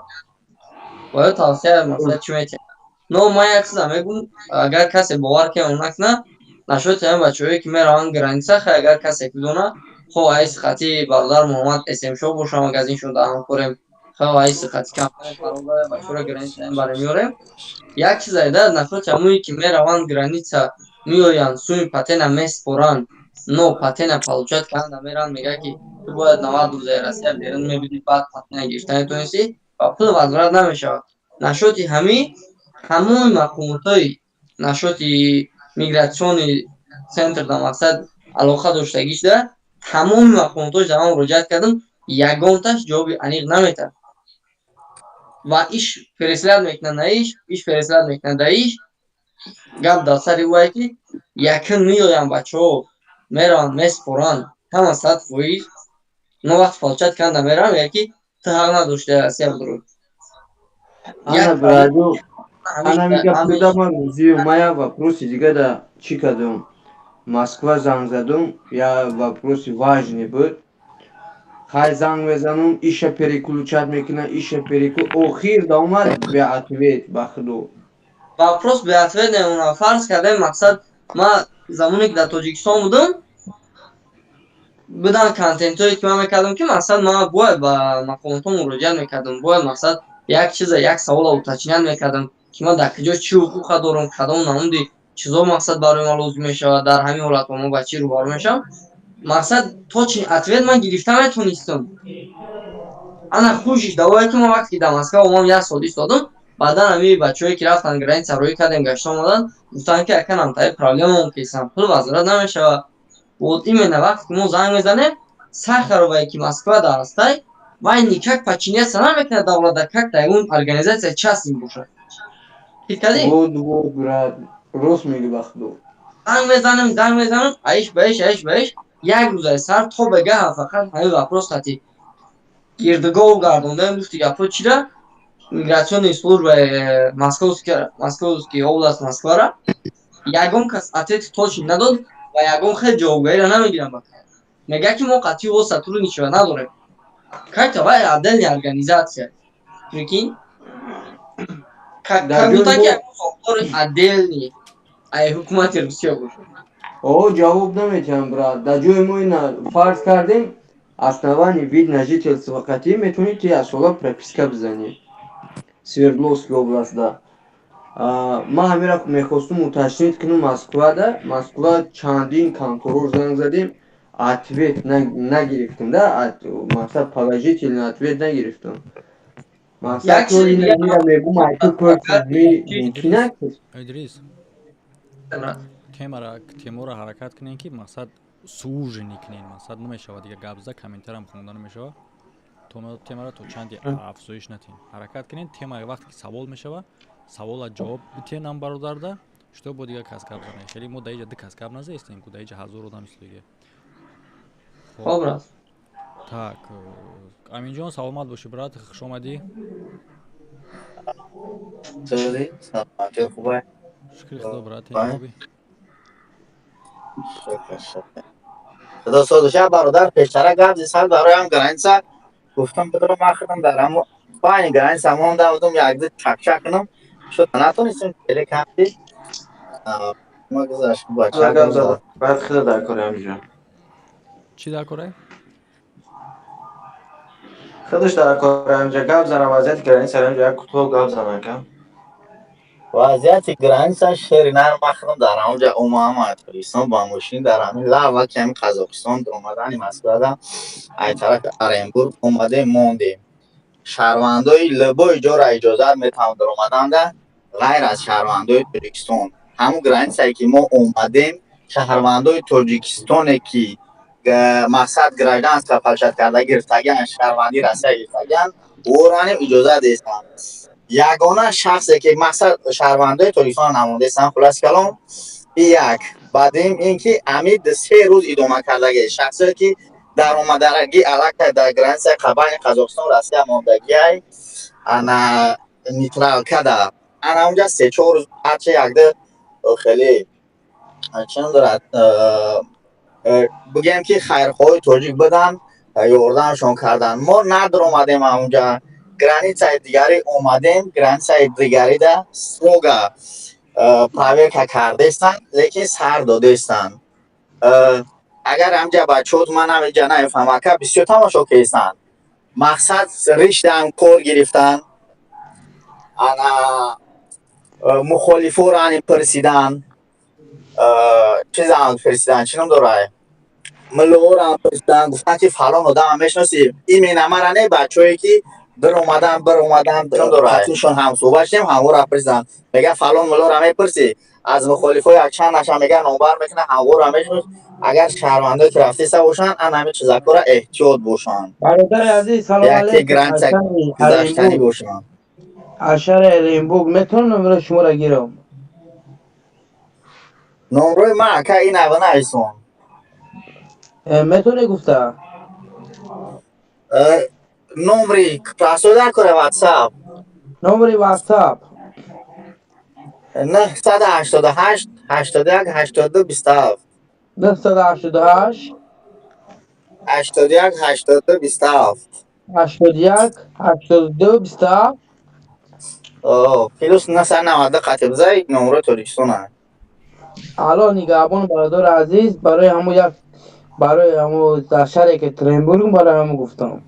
бояд тавсия мақсад чӣ метавонӣ но ман як чиза мегӯм агар касе бовар ки он накунад нашоти ҳамин бачаҳое ки мераванд граница, хай агар касе бидона хо айс хати бародар Муҳаммад СМ-шо бошам, магазиншон дар ҳамкорем, хо айс хати компания фародар бачаҳоро граница ин баре миёрем. Як чиз айда нашоти ҳамои ки мераванд граница миёянд, суи патена меспоранд, но патена получат канда меранд, мега ки ту бояд 90 рӯзаи Россия берун мебинӣ, баъд патена гирифтани тонисӣ ва пул возврат намешавад. Нашоти ҳамои мақомотҳои нашоти мигратсиони центр дар мақсад алоқа доштагӣ шуда, тамоми мақомотҳои дар ман муроҷиат кардам, ягонташ ҷавоби аниқ наметиҳад. Ва иш ферислад мекунад на иш ферислад мекунад да иш. Гап дар сари ӯае ки якин миёянд бачаҳо мераванд меспоранд, ҳама 100%, но вақти получат канда мераванд, мегӯяд ки ту ҳақ надошти Россия бидорӣ. Ана браду, ана мега будама рӯзию, ман як вопроси дига да чӣ кардам. Москва занг задам, як вопроси важный буд. Хай занг мезанам, иша переключат мекунад, иша охир да омад бе ответ ба худо. Вопрос бе ответ намонад. Фарз кардем мақсад ман замоне ки дар Тоҷикистон будам, будан контентҳое ки ман мекардам ки мақсад ман бояд ба мақомотҳо муроҷиат мекардам, бояд мақсад як чиза, як савола уточнят мекардам ки ман дар куҷо чӣ ҳуқуқа дорам, кадом намуди чизо мақсад барои ман лозим мешавад, дар ҳамин ҳолат ман ба чӣ рӯбарӯ мешавам. Мақсад то чин ответ ман гирифта метонистам. Ана хушиш давое ки ман вақте ки дар Москва омадам, як сол истодам, баъдан ҳамин бачаҳое ки рафтан граница роӣ кардем, гашта омаданд, гуфтанд ки аканам таи проблемаон кисан, пул возврат намешавад. Вот именно вақте ки мо занг мезанем, Сахаровае ки Москва да ҳастай, вай никак подчиняться намекунад давлата, как да ягон организация частный бошад. Фикр Вот, брат, рост меги ба худо. Занг мезанем, аиш ба иш, як рӯзаи сар то ба гаҳа фақат ҳамин вопрос хати гирдгоҳ гардондем, гуфти гапҳо чира, мигратсиони службаи Московский област Москвара ягон кас ответи точно надод ва ягон хел ҷавобгариро намегирам ба кар. Мега ки мо қатъи о сотрудничество надорем. Как-то вай отдельная организация. Прикинь? Как будто ки ягон соҳбдори отдельный ай ҳукумати Русия бошад. ҷавоб наметиҳам, брат. Дар ҷои мо ина фарз кардем, основани вид на жительство қатъӣ метавонӣ ту як сола прописка бизанӣ. Свердловская областда. Ман ҳамира мехостум уточнит кунам Москва чандин контрол занг задем, ответ нагирифтем, да, мақсад положительный ответ нагирифтем. Мақсад то ина мегум айту мумкина Идрис, темора ҳаракат кунем ки мақсад сужени кунем, мақсад намешавад дига гап зада комментарам хонда намешавад. темара то чанди афзоиш натем. Ҳаракат кунем, тема вақте ки савол мешава, савола ҷавоб битенам бародарда, што бо дига кас гап занем. Хеле мо даиҷа ду кас гап назаистем, ку даиҷа ҳазор одам истодига. Хоб брат. Так, Аминҷон, саломат боши брат, хуш омадӣ. Чӯри? Саломати хубай? Шукри худо брат, ҷаноби. Худо содуша бародар пештара гап зисад бароям граница гуфтам бидро ман худам дар ҳамон байни граница монда будам, як ду чакчак кунам, шуд натонистем хеле камти. Ма гузашт бача гап зад. Баъд худа дар кори Аминҷон. Чӣ дар кори? Худаш дар кори Аминҷон гап зана вазъияти граница дар як кӯтоҳ гап зана кам. Вазъияти граница шери нар ман худам дар ҳамонҷа омадам Тоҷикистон ба мошин дар ҳамин лаҳва ки ҳамин Қазоқистон омадани Москвада ай тарафи Оренбург омадем мондем. Шаҳрвандои любой ҷора иҷозат метавонанд омаданда, ғайр аз шаҳрвандои Тоҷикистон. Ҳамун границае ки мо омадем, шаҳрвандои Тоҷикистоне ки мақсад гражданство получат карда гирифтагиан, шаҳрвандии Россия гирифтагиан, оро ҳам иҷозат дестанд. Ягона шахсе ки мақсад шаҳрвандои Тоҷикистон намонда истанд, хулоси калом як. Баъдин ин ки амид 3 рӯз идома кардаги шахсе ки даромадаги аллакай дар границаи байни Қазоқистон Россия мондагиай ана нейтрал када. Ана онҷа 3-4 рӯз ҳарчи якда хеле чӣ надорад бигем ки хайрхоҳи тоҷик буданд, ёрдамшон карданд. Мо надоромадем онҷа. Границаи дигари омадем, границаи дигарида строго پراویرکا کردستن لیکن سر دادستن. اگر همجا بچه‌ها من هم اینجا نمیفهمم که بسیار تماشا کردن. مقصد ریشتن کور گرفتن. انا مخالفو را پرسیدن. چیز هم پرسیدن چنم داره؟ ملو را پرسیدن گفتن که فلان آدم هم میشناسیم. این نمره نه بچه‌ای که بر اومدن چنم داره؟ خطیشون هم صحبت شدیم همو را پرسیدن. میگه فلان ملو را میپرسی. از مخالفای چند نشان میگه نمبر میکنه همو را میشناس. اگر شهرونده که رفته سه باشن ان همه چیزا را احتیاط باشن. برادر عزیز سلام علیکم. یکی گرانت گذاشتنی باشن. اشار الینبوگ میتونم نمره شما را گیرم. نمره ما که این اول نیستم. میتونه گفته؟ نمره پرسوده کنه واتساپ. نمره واتساپ 988 81 82 27 988 81 82 27 81 82 27 پیلوس نسر 90 قطب زای نمره توریستونه. الان نگهبان برادر عزیز برای همو در شهری که ترینبورگ برای همو گفتم.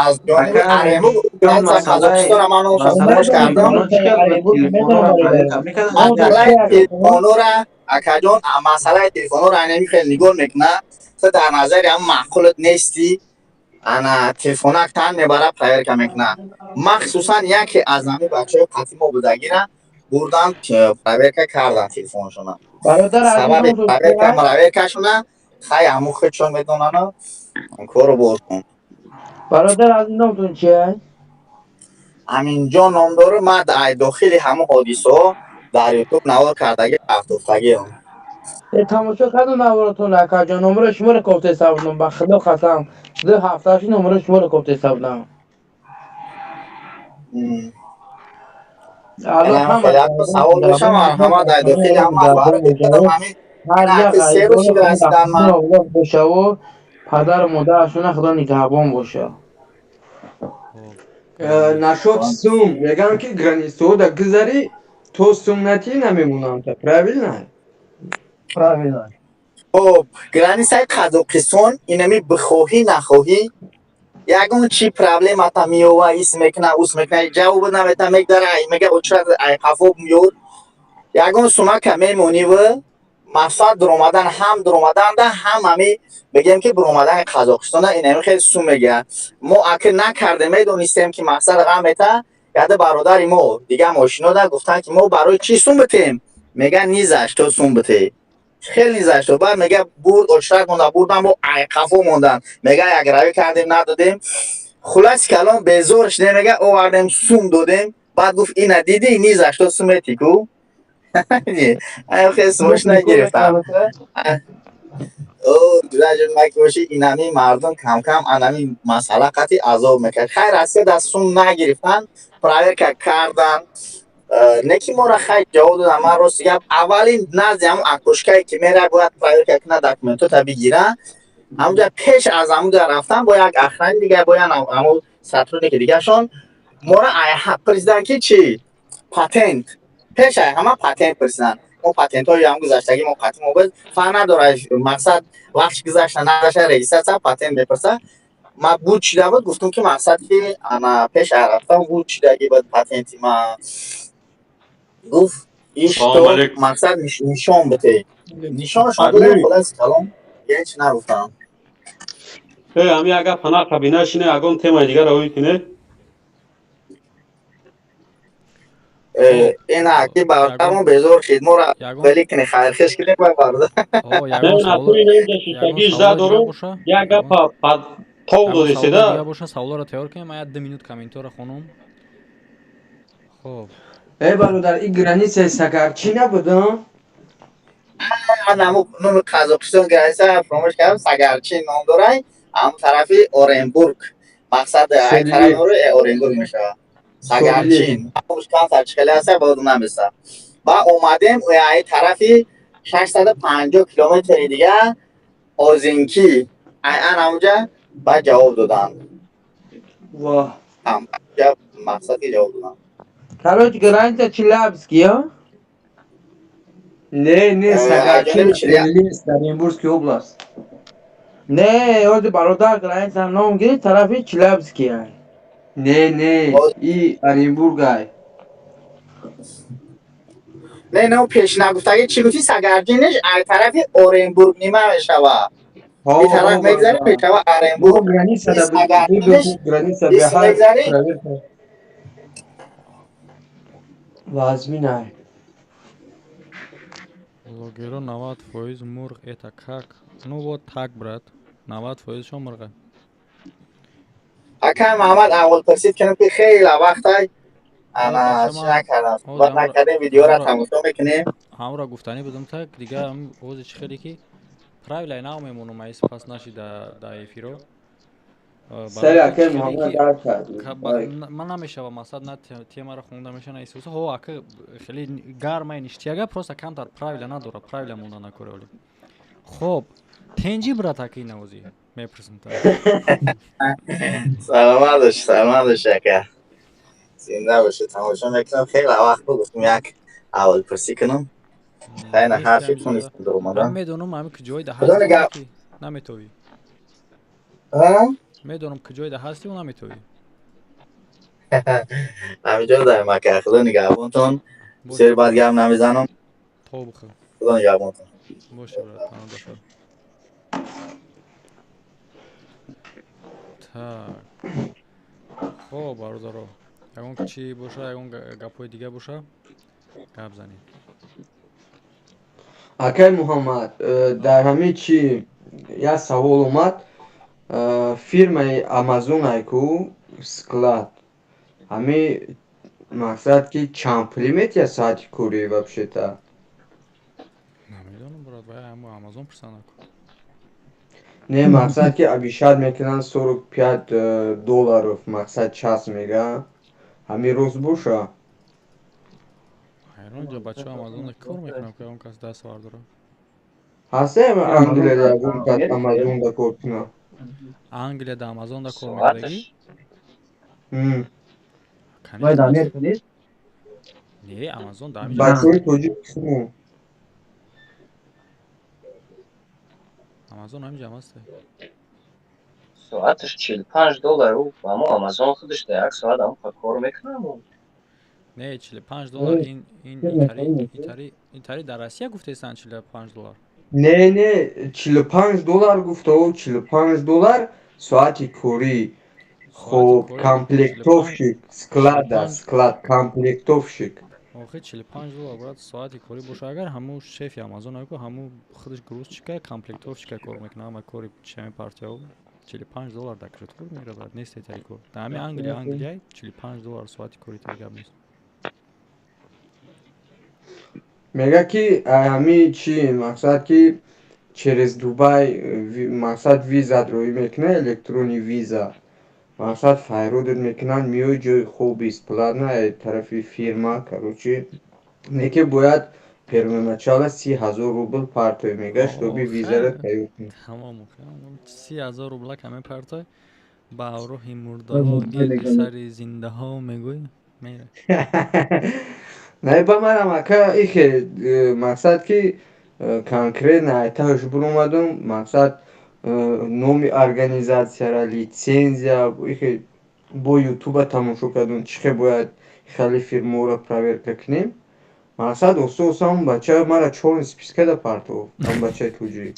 از جانب ارمو قزاقستان منو فراموش کردم. مسئله تلفنو را اکجان مسئله تلفنو را نمیخواد نگاه میکنه. تو در نظر هم معقولت نیستی. انا تلفنک تن میبره پرایر میکنه. مخصوصا یکی از همین بچه قطیمو بودگی را بردن پرایر کردن تلفنشون. سبب پرایر کشونه خیلی همو خودشون میدونن کارو بردن. برادر از این نامتون چیه؟ همینجا نام داره. من در داخل همه حادثه ها در یوتیوب نوار کردگی رفت افتگی هم. تماشا کردم نوارتون اکا جان نمره شما رو کفته سبودم به خدا قسم 2 هفتهش نمره شما رو کفته سبودم. الان خیلی سوال باشم همه در داخل همه برای بکنم همین این سه رو شده رسیدن من باشه و پدر و مادرشون خدا نگهبان باشه. نشاف سوم میگم که گرانیستو دا گذاری تو سنتی نمیمونم تا پراویل نه. خب گرانیستای قزاقستان اینمی بخواهی نخواهی یکون چی پرابلم اتا میوه ایس میکنه اوس میکنه جواب نمیده میگذاره میگه اوچرد ای خفوب میور یکون سوما که میمونی و مقصد در اومدن ده هم همی بگیم که بر اومدن قزاقستان اینمی خیلی سوم میگه. ما اگه نکرده میدونستیم که مقصد غمته یاد برادری ما دیگه ماشینا ده گفتن که ما برای چی سوم بتیم میگه نیزش تو سوم بتی خیلی نیزش تو بعد میگه برد اوچرد مونده بردن با ای خفوب موندن میگه یک روی کردیم ندادیم خلاص کلام به زورش نمیگه آوردیم سوم دادیم بعد گفت اینا دیدی نیزش تو سوم تیکو خیلی سومش نگرفتم. درجه مکوشی اینمی مردم کم کم انمی مسئله قطعی عذاب میکرد. خیر از که دستون نگرفتن پرایر که کردن نکی ما را خیلی جواب دادن. من راست گفت اولین نزد همون اکوشکایی که میره باید پرایر که کنه داکومنتو تا بگیرن همونجا پیش از همون در رفتن با یک اخرین دیگه باید همون سطرونی که دیگه شون ما را پرسیدن که چی؟ پاتنت پیش همه پاتنت پرسیدن. ما پاتنت های هم گذاشتگی ما پاتنت موبایل فرق نداره مقصد وقتی گذاشته نداشته رئیسه پاتنت بپرسه. ما بود چیده بود گفتم که مقصد که انا پیش رفتم بود چیدگی بود پاتنتی ما گفت ایش تو مقصد نشان بده نشانش بده خلاص کلام یعنی چی نگفتم. همی اگر پناه قبینه شینه اگه تیمای دیگر روی کنه این حقی برادرمون به زور خدمو را ولی کنی خیرخش کنی باید برادر نه توی اینجا شیشتگی جدا دارو یک گفت تاو داده سیده باشه سوالا را تیار کنیم من 2 مینوت کامنتو را خونم. خب ای برادر این گرانیسه سگرچی نبودم؟ نمو قزاقستان گرانیسه فراموش کردم سگرچی نام داره هم طرفی اورنبورگ مقصد ای طرف رو اورنبورگ میشه سگرچین مشکل سرچخلی هسته باید نمیسته با اومدیم ای طرفی 650 کیلومتر دیگه آزینکی این همونجا بعد جواب دادن. واه هم جواب مقصد که جواب دادن. Короче, граница Челябинский, а? Не, Сагачин, Лист, Оренбургская область. Не, вот бародар граница нам говорит, тарафи Челябинский, а? Не, и Оренбургай. نه پیش نگفتگی چی گفتی سگرجینش از طرف اورنبورگ نیمه میشوه این طرف میگذاری میشوه اورنبورگ گرانیسا میگذاری وازمین های لوگیرو 90% مرغ ایتا کک نو با تک برد 90% شو مرغه اکا محمد اول پرسید کنم که خیلی وقت انا چی نکردم با نکردیم ویدیو را تماشا میکنیم همون را گفتنی بدم تک دیگه هم اوزش خیلی که پرایولی ناو میمونم ایس پس نشی دا ایفیرو سری اکر محمد درد کرد من نمیشه مقصد نه تیما را خونده میشه نه ایسوسه هو اکر خیلی گرمه نیشتیگه پروستا کم در پرایولی نداره پرایولی مونده نکره ولی خب تنجی برات اکی نوزی میپرسم تا سلامت داشت اکر زنده باشه تماشا میکنم خیلی وقت بود گفتم یک اول پرسی کنم خیلی هر چی تونستم در اومدم من میدونم همه که جای ده هستی نمیتوی میدونم که جای ده هستی و نمیتوی همینجا در مکه خدا نگهبانتون بسیاری باید گرم نمیزنم تو بخیر خدا نگهبانتون باشه برات پناه داشت так خب برادرو یکون چی باشه یکون گپای دیگه باشه گپ زنیم اکر محمد در همه چی یک سوال اومد фирмаи Амазонайку склад ҳами мақсад ки чанд пули метия соати кӯрӣ вообще-то намедонам брат бая ҳамо Амазон пурсанак не мақсад ки абишад мекунанд $45 мақсад час мега ҳами рост боша ҳайрон ҷо бачаҳо Амазон кор мекунам ки он кас даст вардора ҳастаем англияда ягон кас Амазонда кор кунад англияда Амазонда кор мекунадагӣ باید امیر کنید؟ не Амазон да бачаҳои тоҷикистон Амазон ҳаминҷа ҳам аст соаташ $45 аммо Амазон худаш да як соат ам кор мекунам не $45 ин тари дар Россия гуфтесан $45 не $45 гуфтао $45 соати кӯрӣ خب комплектовщик склад аст склад комплектовщик охи $45 брат соати кори боша агар ҳамун шефи Амазон ако ҳамун худаш грузчика комплектовщика кор мекунад ама кори чами партияо $45 да кредитор мегирад брат нест тари кор да ҳами англияй $45 соати кори тари гап нест мега ки ҳами чи мақсад ки через Дубай мақсад визат роӣ мекунад электронни виза мақсад файродат мекунанд миёи ҷои хуб бесплатно тарафи фирма короче неки бояд первоначально 30,000 рубл партой мега штоби визаро тайёр кунад тамом 30,000 рубла каме партой ба роҳи мурдаҳо гирди сари зиндаҳо мегӯй мера не ба манам ака ихе мақсад ки конкретно айташ буромадам мақсад номи организатсияра литсензия ихе бо ютуба тамошо кардам чӣ хел бояд хеле фирмаҳоро проверка кунем мақсад ососан бача мара чорни спискада партов ам бачаи тоҷик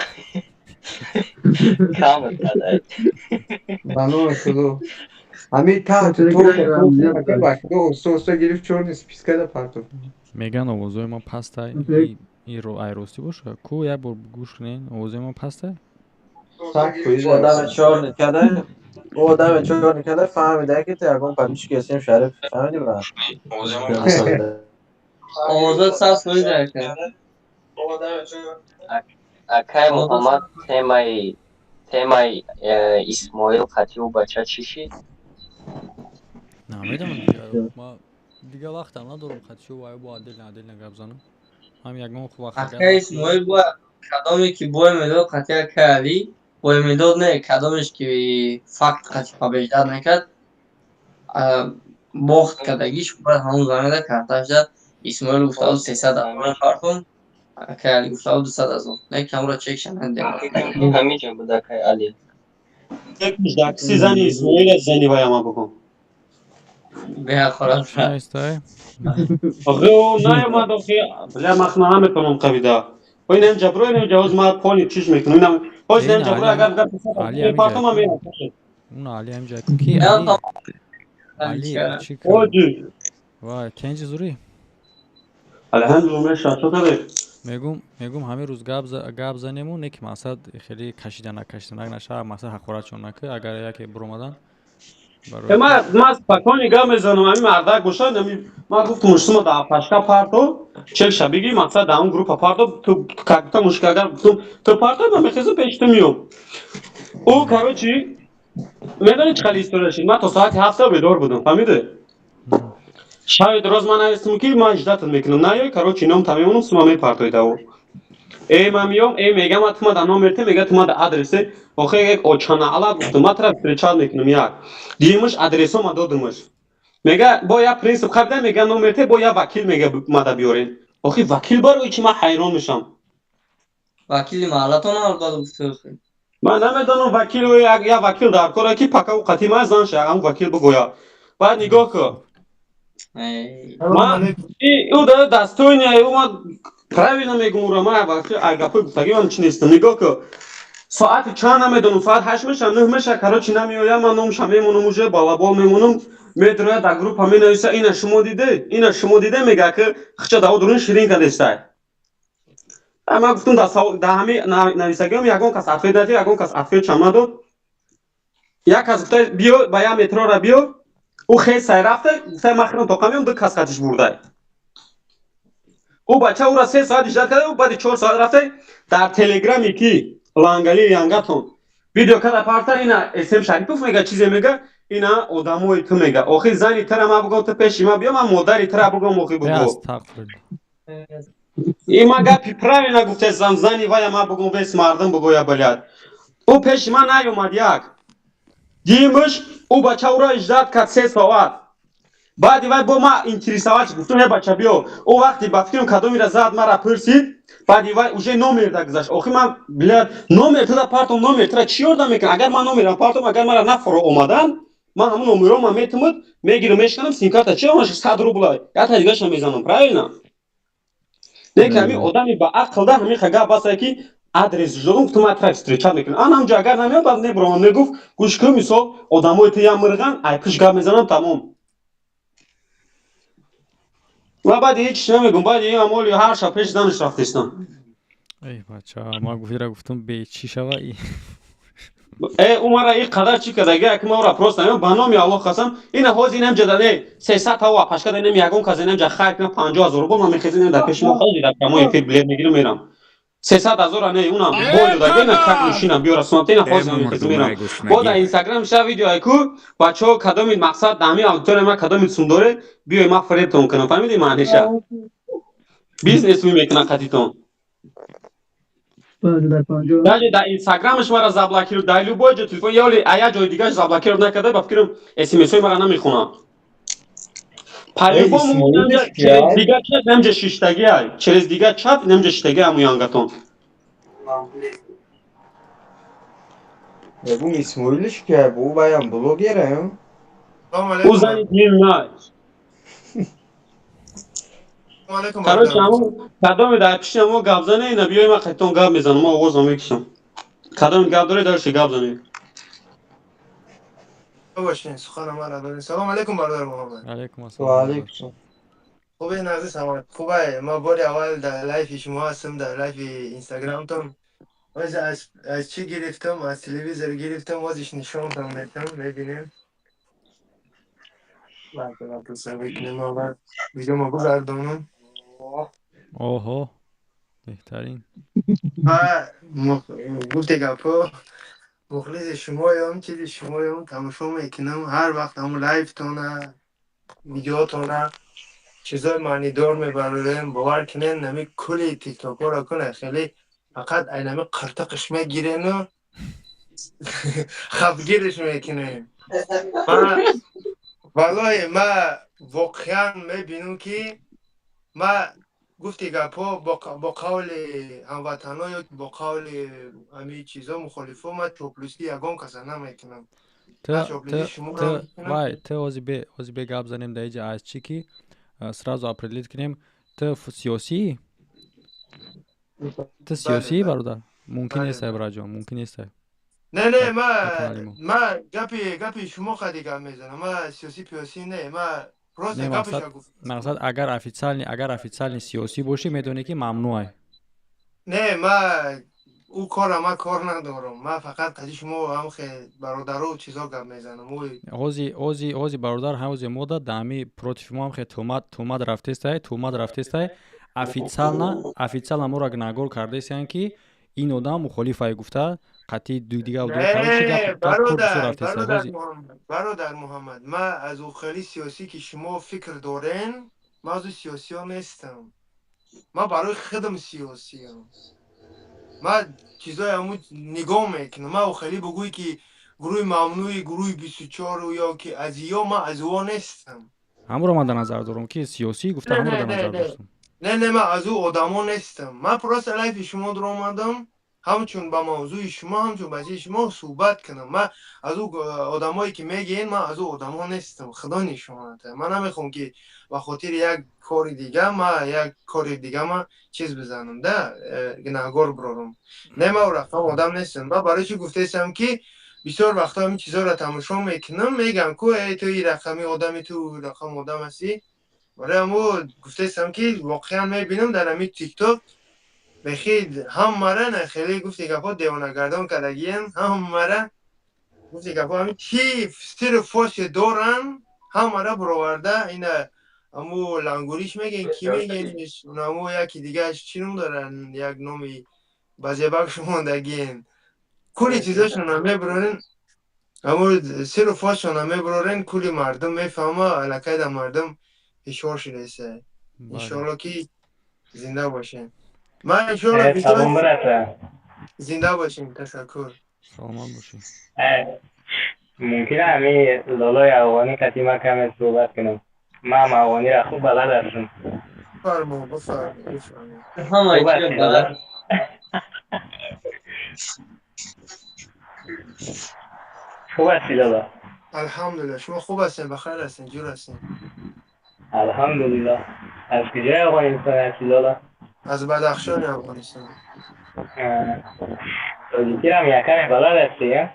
банон шудо ҳами ососа гирифт чорни спискада партов меган овозои мо пастай иро айростӣ боша ку як бор гӯш кунен овозои мо пастай одаме чор никарда фаҳмида ки ту ягон подписчик ҳастем шариф фаҳмиди брат овозот сабз кунид акай муҳаммад темаи исмоил қатиёв бача чӣ шид намедонам дига вақтам надорам қатиёв ай бо адилна гап занам ҳам ягон вақт акай исмоил бо кадоме ки бой медод қатия кали وای میداد نه کدامش که فقط خطیفه بیشتر نکرد باخت کدگیش باید همون زمین ده کارتاش ده اسماعیل گفته بود 300 افغان کارتون که علی گفته بود 200 هزار نه کم را چک شنن این همینجا بوده که علی یک داکسی زنی اسماعیل زنی باید ما بکن به خلاص آخه او نیامد آخه بله مخنا نمیکنم قویده و اینم جبرو اینم جواز ما پانی چیش میکنم اینم باش اینم جبرو اگر پارتو ما میرم اون علی همجا کی علی چی وای کنج زوری الحمدلله شاتو داره میگم همه روز گاب زنیمون یک مقصد خیلی کشیدن نشه مقصد حقورت چون نکه اگر یکی برومدن ما پاکانی گام میزنم همین مردا گوشا ما گفتم مشتم دا پاشکا پارتو چل شبیگی مقصد اون گروپ پارتو تو کاکتا مشکل تو پارتو ما میخوام پیشتم میام او کارو چی میدونی چه خالی استورشی ما تو ساعت 7 بیدار بودم فهمیده شاید روز من هستم که ما اجدات میکنم نه کارو چی نام تمامون سومی پارتو داو ای ما میام ای میگم اتما دا نمرته میگه اتما دا آدرس آخه یک اوچانا علا گفتم ما طرف پرچال میکنم یک دیمش آدرسو ما دادمش میگه با یا پرینسیپ خرده میگه نمرته با یا وکیل میگه ما دا بیارین آخه وکیل برای چی ما حیران میشم وکیل محلتون داد گفته من نمیدونم وکیل و یا وکیل در کاره کی پکا و قطیمه زنش هم وکیل بگویا بعد نگاه که من او دا دستوی نیه او ما правильно میگم رو ما وقتی اگپوی گفتگی من چی نیستم نگاه که ساعت چند نمیدونم ساعت 8 میشه 9 میشه کارو چی نمیایم من نمشم میمونم اونجا بالابال میمونم میدره در گروپ همین نویسه اینا شما دیده میگه که خچه داو درون شیرین کدسته اما گفتم در همین نویسگی هم یکون کس افید دادی یکون کس افید چما داد یک کس گفته بیو بایا مترو را بیو او خیلی سای رفته گفته مخیرم تا کمیون دو کس خطش برده او بچه او را 3 ساعت اجداد کرده و بعد 4 ساعت رفته در تلگرام یکی لانگلی ینگتون ویدیو کده پارتا اینا اسم شریفوف میگه چیزی میگه اینا آدموی تو میگه آخی زنی تر ما بگم تو پیش ما بیا من مادری تر بگم آخی بگو این ما گپی پراوی نگفته زنی وای ما بگم ویس مردم بگویا بلید او پیش ما نیومد یک دیمش او بچه او را اجداد کرد 3 ساعت بعدی وای با ما اینتری سوال گفتم هی بچه بیا او وقتی با فکرم کدومی را زد مرا پرسید بعدی وای اوجه نمر دا گذاشت آخه من بلد نمر تا پارتم نمر تا چی یاد میکنم اگر من نمر پارتم اگر مرا نفر اومدن من همون نمرم ما میتمد میگیرم میشکنم سیم کارت چه اونش 100 روبل یا تا دیگه شم میزنم پراینا نه کمی آدمی با عقل ده همین خگا باسه کی آدرس جلوم تو ما ترکستری چات میکنه آن هم جاگر نمیاد بعد نبرم نگفت گوش کن مثال آدمای تو یا مرغن ایپش گام میزنم تمام و بعد هیچ نمیگم بعد این عمولی هر شب پیش دانش رفتستم ای بچه ما گفتم به چی شوی عمر این قدر چی کداگه که ما را پروست نمیم بنامی الله قسم این حوز اینم جدانه 300 تا و پشکد اینم یگون کازینم جا خیر کنم 50000 روبل من میخزینم در پیش ما خیلی در کمای فیر بلد میگیرم میرم 300,000 نه اونم بول داگه نه تک میشینم بیار سنت این حوز میخزم میرم بعد اینستاگرام شا ویدیو ایکو بچو کدام این مقصد دامی اکتور ما کدام این سندوره بیو ما فرید تون کنم فهمیدی معنیشه بیزنس میکنه قطیتون даже در اینستاگرامش مرا زبلاکی رو دایلو باجه تلفن یا ولی ایا جای دیگه زبلاکی رو نکرده با فکرم اس ام اس مرا نمیخونه پایبو مونجا دیگه چت نمیشه شیشتگی چرز دیگه چت نمیشه شیشتگی امو یانگاتون بو اسماعیلش که بو بایم بلوگره او زنی دیم نه کاروش همون کدام در پیش همون گاب زنه اینا بیای من خیتون گاب میزنم ما آواز هم میکشم کدام گاب داره دارشی گاب زنه باشین سخن ما را دارین سلام علیکم برادر محمد علیکم و السلام علیکم خوبه نازی سلام خوبه ما باری اول در لایف شما هستم در لایف اینستاگرام تون از چی گرفتم از تلویزیون گرفتم وازش نشون میتم ببینیم بعد تصویر کنیم اول ویدیو ما بگردونم اوه بهترین گفته گپو مخلص شما هم چیز شما هم تماشا میکنم هر وقت همون لایف تونه ویدیو تونه چیزای معنی دار میبرم باور کنین نمی کلی تیک تاک ها را کنه خیلی فقط اینمی قرطقش میگیرن و خفگیرش میکنه. ما والله ما واقعا میبینم که ما گفتی گپا با قول هموطنا یا با قول همه چیزا مخالفه ما چاپلوسی یگان کسا نمیکنم. Ты озибе гап занем да иҷа аз чӣ ки сразу определит кинем ты сиёсӣ? Ты сиёсӣ бародар? Мумкин нестай браҷон, мумкин нестай. نه ما گپی شما خیلی گپ میزنم. ما سیاسی پیاسی نه. ما راست گپش گفت. مقصد اگر официальный сиёсӣ бошӣ медонӣ ки мамнуъ. نه ما او کار ما کار ندارم. ما فقط قضیه شما هم خیلی برادرها و چیزا گپ میزنم. ҳози бародар ҳаузи мода дами против мо ҳам хе тӯҳмат рафтестай официална моро гунаҳгор кардесиян ки ин одам мухолифае гуфта қатъи дигар برادر محمد ما از او خیلی سیاسی که شما فکر دارین ما از او سیاسی ها نیستم. ما برای خودم سیاسی هم. ما چیزای همون نگاه میکنم. ما خیلی بگوی که گروه ممنوعی گروه 24 یا که از یا ما از او نیستم. همون رو من در نظر دارم که سیاسی گفته همون رو در نظر داشتم. نه ما از او آدم ها نیستم. من پراست لایف شما در آمدم همچون با موضوع شما همچون بچه شما صحبت کنم. من از او آدمایی که میگین من از او آدم ها نیستم. خدا نشانت. من نمیخوام که به خاطر یک کار دیگه ما چیز بزنم ده گناهگار برارم. نه ما رفتم آدم نیستم. من برای چی گفتم که بسیار وقتا همین چیزا را تماشا میکنم میگم که تو این رقمی آدمی تو رقم آدم هستی. برای همو گفتم که واقعا میبینم در همین تیک توک بخید هم مرن خیلی گفتی گپا دیوانه گردان کردگین هم مرن گفتی گپا همین چی سر فاش دارن هم مرن برآورده این همو لنگوریش میگن کی میگنش همو یکی دیگه چی نم دارن یک نامی بزیبک ماندگین کلی چیزاشون هم میبرن همو سر فاشون هم میبرن کلی مردم میفهمه علاقه در مردم اشوار شده سه انشاءالله که زنده باشین. من انشاءالله سلام برسه زنده باشین. تشکر. سلام باشین. ممکنه همین لالای افغانی کتی من کم صحبت کنم. من هم افغانی را خوب بلد هستم. بفرمایید. همه چی بلد. خوب هستی لالا؟ الحمدلله. شما خوب هستین؟ بخیر هستین؟ جور هستین؟ الحمدلله. از کجای افغانستان هستی لالا؟ از بدخشان افغانستان. تاجیکی هم یکم بلد هستی؟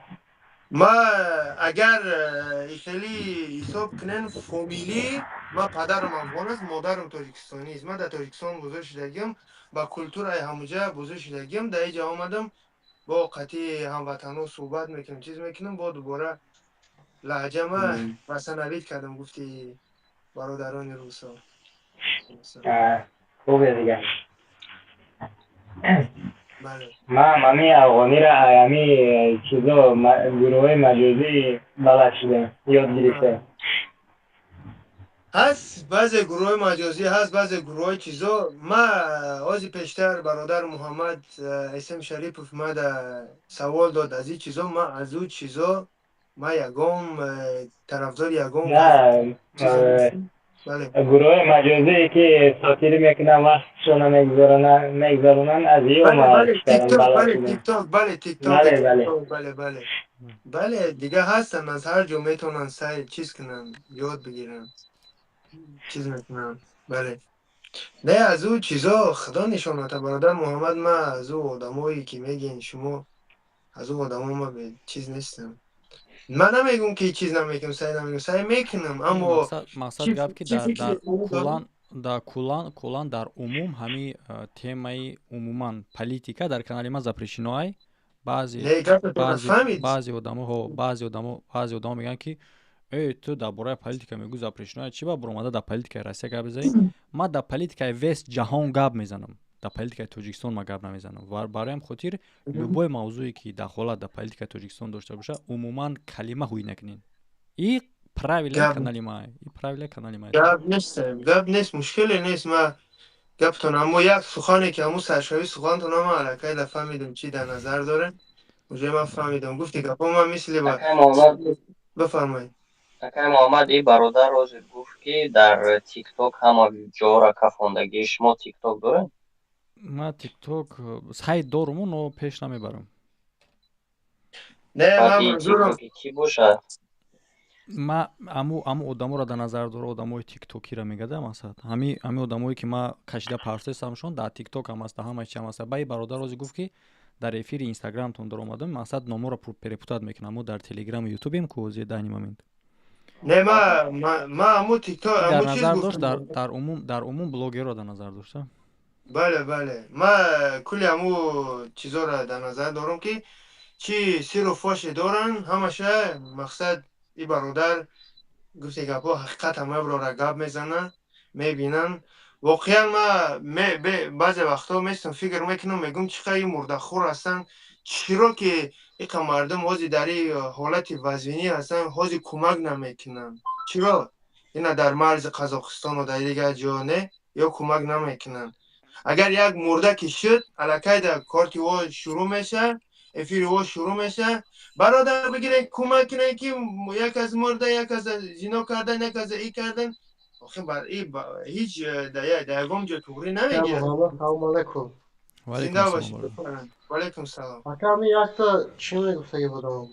ما اگر خیلی حساب کنن فامیلی ما پدرم افغان است مادرم تاجیکستانی است. من در تاجیکستان بزرگ شدگیم با کلتور هموجه بزرگ شدگیم. در اینجا آمدم با قطعی هموطنا صحبت میکنم چیز میکنم با دوباره لهجه ما رسنوید کردم گفتی برادران روسا. خوبه دیگه. من همی افغانی را همی چیزا گروه مجازی بلد شده یاد گرفته. هست بعضی گروه مجازی هست بعضی گروه چیزا. ما آزی پیشتر برادر محمد اسم شریف ما سوال داد از این چیزا. ما از اون چیزا ما یگام طرفدار یگام گروه مجازی که ساتیری میکنن وقتشون میگذارونن از این تیک توک بله دیگه هستن از هر جا میتونن سعی چیز کنن یاد بگیرن چیز میکنن. بله نه از او چیزا خدا نشاناته برادر محمد. ما از او آدمایی که میگین شما از او آدم ما به چیز نیستم. من نمیگم که چیز نمیگم سعی میکنم اما مقصد گپ که در کلان در عموم همین تمای عموما پلیتیکا در کانال ما запрещено. بعضی آدما میگن که ای تو درباره پلیتیکا میگو запрещено چی با برآمده در پلیتیکای روسیه گپ بزنی. ما در پلیتیکای وست جهان گپ میزنم. در پلیتیکای تاجیکستان ما گپ نمیزنم. و برایم خاطر любой موضوعی که دخالت در پلیتیکای تاجیکستان داشته باشه عموما کلمه هوی نکنین. این правила کانال ما. گپ نیست مشکلی نیست. ما گپتون اما یک سخانی که همون سرشاوی سخانتون هم علاقه دفعه میدم چی در نظر داره. уже من فهمیدم گفتی که من مثل با акай муҳаммад بفرمایید. акай муҳаммад ин бародар ҳозир гуфт ки дар тикток ҳама ҷора кафондагии шумо тикток доред? ма тикток сайт доруму, но пеш намебарам. Не, баъд ман ин манзурам тиктоки кӣ бошад? ма аму одаморо дар назар дора, одамои тиктокиро мегадам асад. Ҳами одамое ки ма кашида парсесамшон дар тикток ҳам аста, ҳамаи чӣ ҳам аста. Баи бародар ҳозир гуфт ки дар эфири инстаграмтон дар омадам, масад номоро перепутат мекунам. Аму дар телеграму ютубем ку ҳозир дани момент. не ма аму тикток Дар аму чиз назар дошт, гуфтам. дар умум блогерро дар назар дошта. бале ма кули аму чизоро дар назар дорам ки чӣ сиру фоши доран ҳамаша мақсад и бародар гуфти гапҳо ҳақиқат ҳамаро гап мезанан, мебинан. воқеан ма баъзе вақтҳо местам фикр мекунам, мегум чиқа ин мурдахӯр ҳастан, чиро ки иқа мардум ҳозир дар ин ҳолати вазнинӣ ҳастан, ҳозир кӯмак намекунанд. чиро ина дар марзи Қазоқистону дар дигар ҷо не ё кӯмак намекунанд. агар як мурда ки шуд, аллакайда корти о шурӯъ меша, эфири о шурӯъ меша, бародар бигиред кӯмак кунед ки як аз мурда, як аз зино кардан, як аз ин кардан. охир бар ин ҳеҷ дар ягон ҷо туғрӣ намегирад. салом алейкум. зинда бошед. валейкум салом. ака ми якта чӣ мегуфтагӣ будам?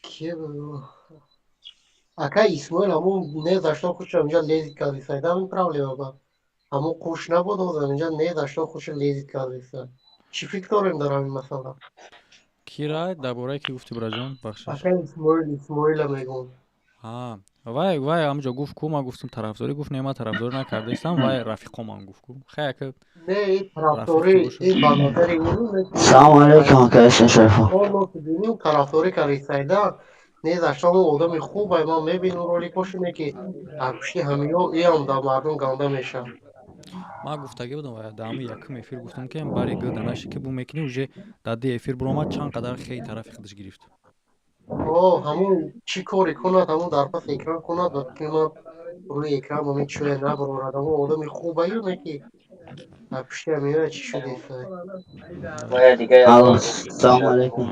ки ака исмоил ҳамун незашто худшо инҷа лезит кардиса, ҳамин проблема ба ҳамун қуш набуд ҳозир инҷа незашто худшо лезит кардиса. чӣ фикр дорем дар ҳамин масъала? Кира дар бораи ки гуфти бураҷон бахшиш? ака исмоила мегум. вай ҳамҷо гуфт ку, ман гуфтам тарафдорӣ, гуфт не, ман тарафдорӣ накардаистам, вай рафиқоман гуфт ку. Хай ака не ин тарафдорӣ ин ба назари салому алейкум ака Эҳсон Шарифов. ин тарафдорӣ карисайда незашто ҳамун одами хубай, ман мебинам роли пошине ки дар пишти ҳамино иам дар мардум ганда мешав. ман гуфтагӣ будам дар ҳамин якум эфир гуфтам ки бари гӯда наши ки бу мекунӣ уже дар ди эфир биромад чанд қадар хеле тарафи худаш гирифт. ҳамун чӣ коре кунад, ҳамун дар пас экран кунад, вақти ман рӯи экран ҳамин чӯя набарорад, ҳамун одами хубай юне ки дар пишти ҳамино чӣ шудеса. салому алейкум.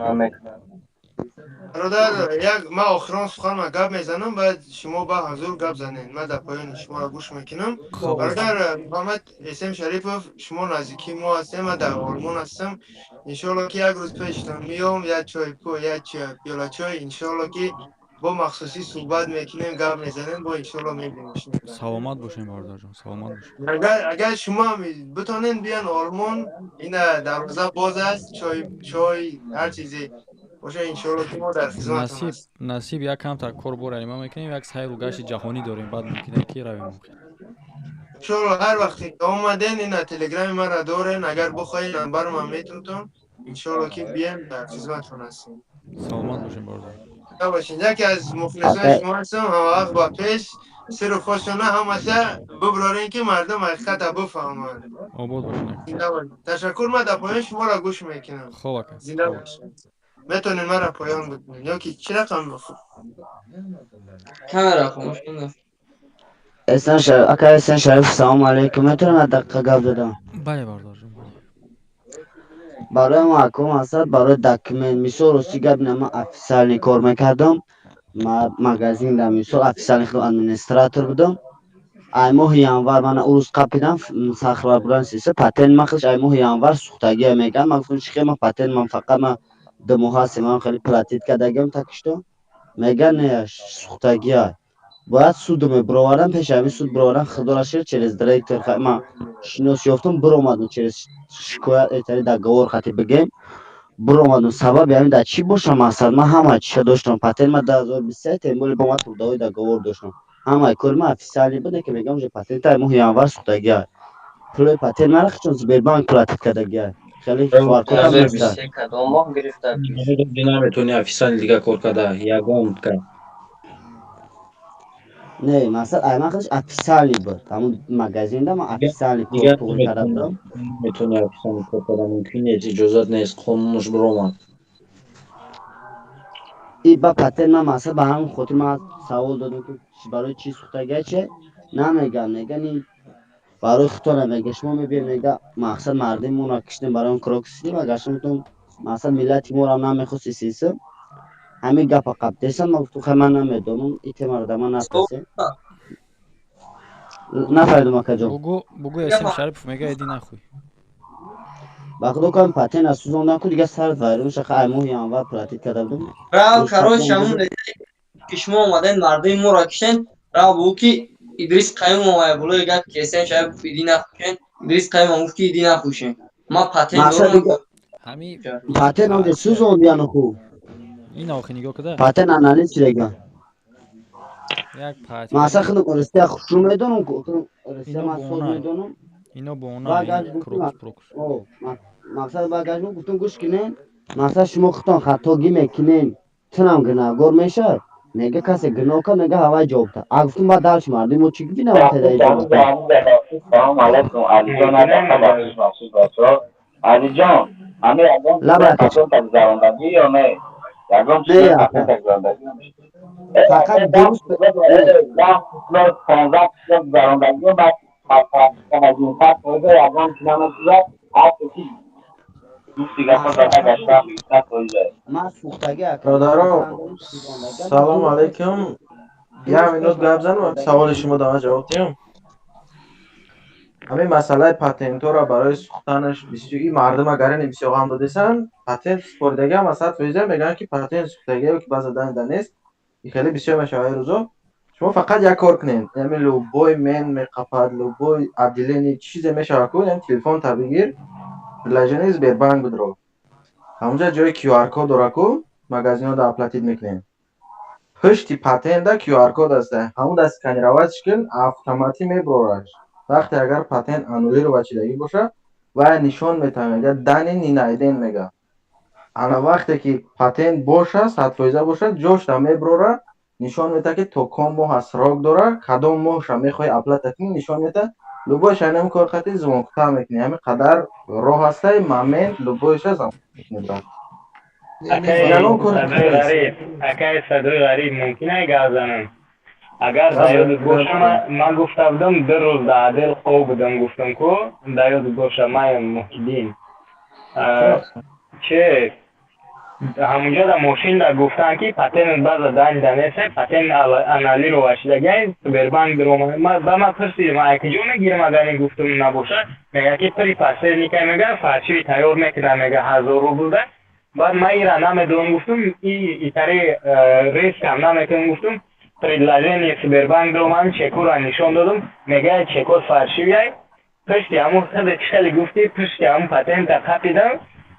бародар як ма охирон суханма гап мезанам, баъд шумо ба ҳазур гап занед. ман дар поёни шуморо гӯш мекунам. бародар муҳаммад Эҳсон Шарифов, шумо наздики мо ҳастем, ман дар Олмон ҳастам. иншоалло ки як рӯз пештон меом, як пиёла чой, иншоалло ки бо махсусӣ суҳбат мекунем, гап мезанем, бо иншоалло мебинем. саломат бошем бародарҷон, саломат бошем. агар шумо битонен биён Олмон, ина дарвоза боз аст, чой ҳар чизе боша, иншоалло ки мо дар хизматон ҳастем. насиб як камтар кор бораи ма мекунем, як сайру гашти ҷаҳонӣ дорем, баъд мумкине ки равем. иншоалло ҳар вақте ки омаден ина телеграми маро дорен, агар бихоҳед намбарам метунтон, иншоалло ки бием дар хизматон ҳастем. саломат бошем бародар. бошед. яке аз мухлисони шумо ҳастам, ҳамавақт ба пеш сиру фошона ҳамаша биброрем ки мардум ҳақиқата бифаҳманд. обод бошед. ташаккур, ман дар поён шуморо гӯш мекунам. хоб ака. зинда бошед. метонед маро поён бикунед ё ки чӣ рақам камера хомӯш кунда. ака Эҳсон Шарифов, салому алейкум. метавонам як дақиқа гап додам? бале бародарҷон. барои ма акум ҳастад, барои документ мисол рости гап бинам, ман официални кор мекардам, магазинда мисол официални администратор будам. ай моҳи январ мана урӯз қапидам сахрвар будан сиса патент махлиш, ай моҳи январ сухтагия меган. ман гуфтам чӣ хел ман патент, ман фақат ман 2 моҳ ҳастем, ман хеле платит кардагиам такишто. меган не сухтагия бояд суду мебировардам, пеши ҳамин суд бировардам, худорашир через директор ман шинос ёфтам, биромадам через шикоят эътироди договор хати бигем биромадам. сабаби ҳамин дар чӣ боша мақсад, ман ҳама чиша доштам, патент ман 2023 темболи бо ман трудовой договор доштам, ҳамаи кори ман официални буде ки мегам уже патент ай моҳи январ сухтагия пулои патент маро чун Сбербанк платит кардагия хеле фарқотам нест. наметони официални дига кор карда ягон кар. не мақсад ай ман худш официални буд, ҳамун магазинда ман официални кор пуғи карда будам. наметони официални кор карда, мумкин нест, иҷозат нест, қонунаш биромад. и ба патент ман мақсад ба ҳамин хотир ман савол додам ки барои чӣ сухтагия че намеган, меган برای خودتون میگه شما میبینید میگه مقصد مردم را کشتیم برای اون کراک کشتیم اگر شما مثلا ملت ما را نمیخواستی سیستم همین گپ قبطیسن ما تو خیلی من نمیدونم ایت مرد من نترسه نفردم اکا جان بگو یاسین شریف میگه ایدی نخوی با خدا کنم پاتین از سوزان نکن دیگه سر وایرون شخه ایمو یانور پراتیت کرده بودم راو کاروش همون که شما اومدن مردم ما را کشتن راو بگو که ادریس قیم اومده بلو گپ کسین شاید ایدی نخوشن ادریس قیم هم که ایدی نخوشن ما پاتین دارم همین پاتین هم سوزان بیانو خوب این آخه نگاه کده پاتین انالیز چیه یک پاتین مثلا خیلی قرصی خوشو میدونم قرصی اینو مسئول بونه میدونم اینو بونه این کروکس مقصد باگاج مو گفتم گوش کنین مثلا شما خودتان خطاگی میکنین تنم گناهگار میشه میگه کسی گناه کنه میگه هوای جواب ده گفتم بعد درش مردم ما چی گفتین وقت در جواب سلام علیکم علی جان بخشش مخصوص بچه علی جان همه اگم پاتون تک زراندگی یا نه یکم چیزای پاتون تک زراندگی فقط درست 15 زراندگی و بعد از این پس بوده یکم چیزا نشده هستی برادران سلام علیکم یه منوت گپ زنم سوال شما دامه جواب دیم همین مسئله پاتنت را برای سوختنش بسیاری مردم اگر نمیشه هم دادیسن پاتنت سپردگی هم از فیزر میگن که پاتنت سوختگی که باز دادن نیست خیلی بسیار مشاهیر روزو شما فقط یک کار کنین یعنی لوبوی من میقفد لوبوی عدلینی چیز میشه کنین تلفن تا بگیر لجنیز بیربنگ بدرو همونجا جای کیو آر کد راکو مگزینو دا اپلاتید میکنین پشتی پاتنت دا کیو آر کد است همون دا اسکن روایتش کن اتوماتی میبرورش وقتی اگر پاتنت انولی رو بچیدگی باشه و نشان میتونه میگه دنی نینایدین میگه انا وقتی که پاتنت باشه 100% باشه جوش دا میبروره نشان میده که تو کام ماه اسراق داره کدام ماهش میخوای اپلات کنی نشان میده لوباش اینم کار خاطی زمان کوتاه میکنی همین قدر راه هسته مامنت لوباش زمان میکنی اکای صدای غریب ممکنه گاز زنم اگر دایود گوشم من گفته بودم 2 روز در عدل خوب بودم گفتم که دایود گوشم من محیدین چه همونجا در ماشین در گفتن که پاتن باز دانی دانسته پاتن انالی رو واشیدگی بربند دروم ما پرسیدم ما که جو نگیرم اگر گفتم نباشه میگه که پری پاسه نیکه میگه فارسی تیار میکنه میگه 1000 روبل ده بعد ما ایران نمیدونم گفتم ایتاری ریسک هم نمیکنم گفتم پریدلازین بربند دروم چکور نشون دادم میگه چکور فارسی بیای پشتی همون خیلی گفتی پشتی همون پاتن تا خپیدم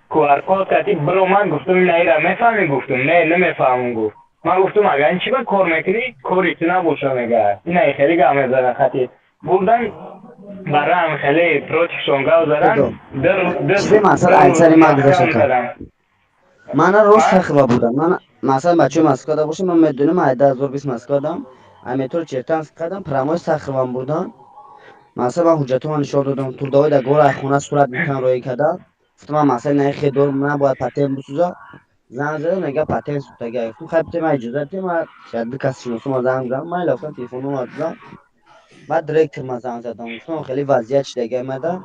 کوار کد کتی برو من گفتم نه را میفهمی گفتم نه نمیفهمم گفت من گفتم اگر این چی با کار میکنی کاری تو نباشه میگه این خیلی گامه زدن خطی بردن برای هم خیلی پروتکشن گاو زدن چیزی مثلا ایسری ما گذاشتم من روز تخریبا بودم من مثلا بچه مسکادا باشه من میدونم 10020 مسکادم امیتور چرتن کردم پرامای تخریبا بودن مثلا من حجتو من نشون دادم تو دوای در گور خونه صورت میکنم روی کردم گفتم من مثلا نه خیلی دور من باید پاتن بسوزا زنگ زدم میگه پاتن سوختگی گفتم خیلی من اجازه بدید من شاید کسی شناسم من زنگ زدم من لفتم تلفنم اومدم بعد دایرکت من زنگ زدم گفتم خیلی وضعیت شدگی اومده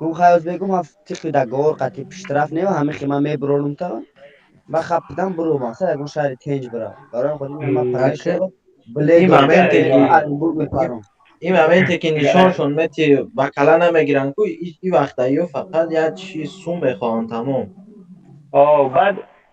اون خیلی بگم من تیخی در گور قطعی پیش طرف نیم همه خیلی من میبرونم تا با خپیدم برو مثلا اگه شهر تنج برم برای خودم من پنج این مومنتی که نشانشون میتی بکلا نمیگیرن کو این وقتایی فقط یه چی سوم بخوان تمام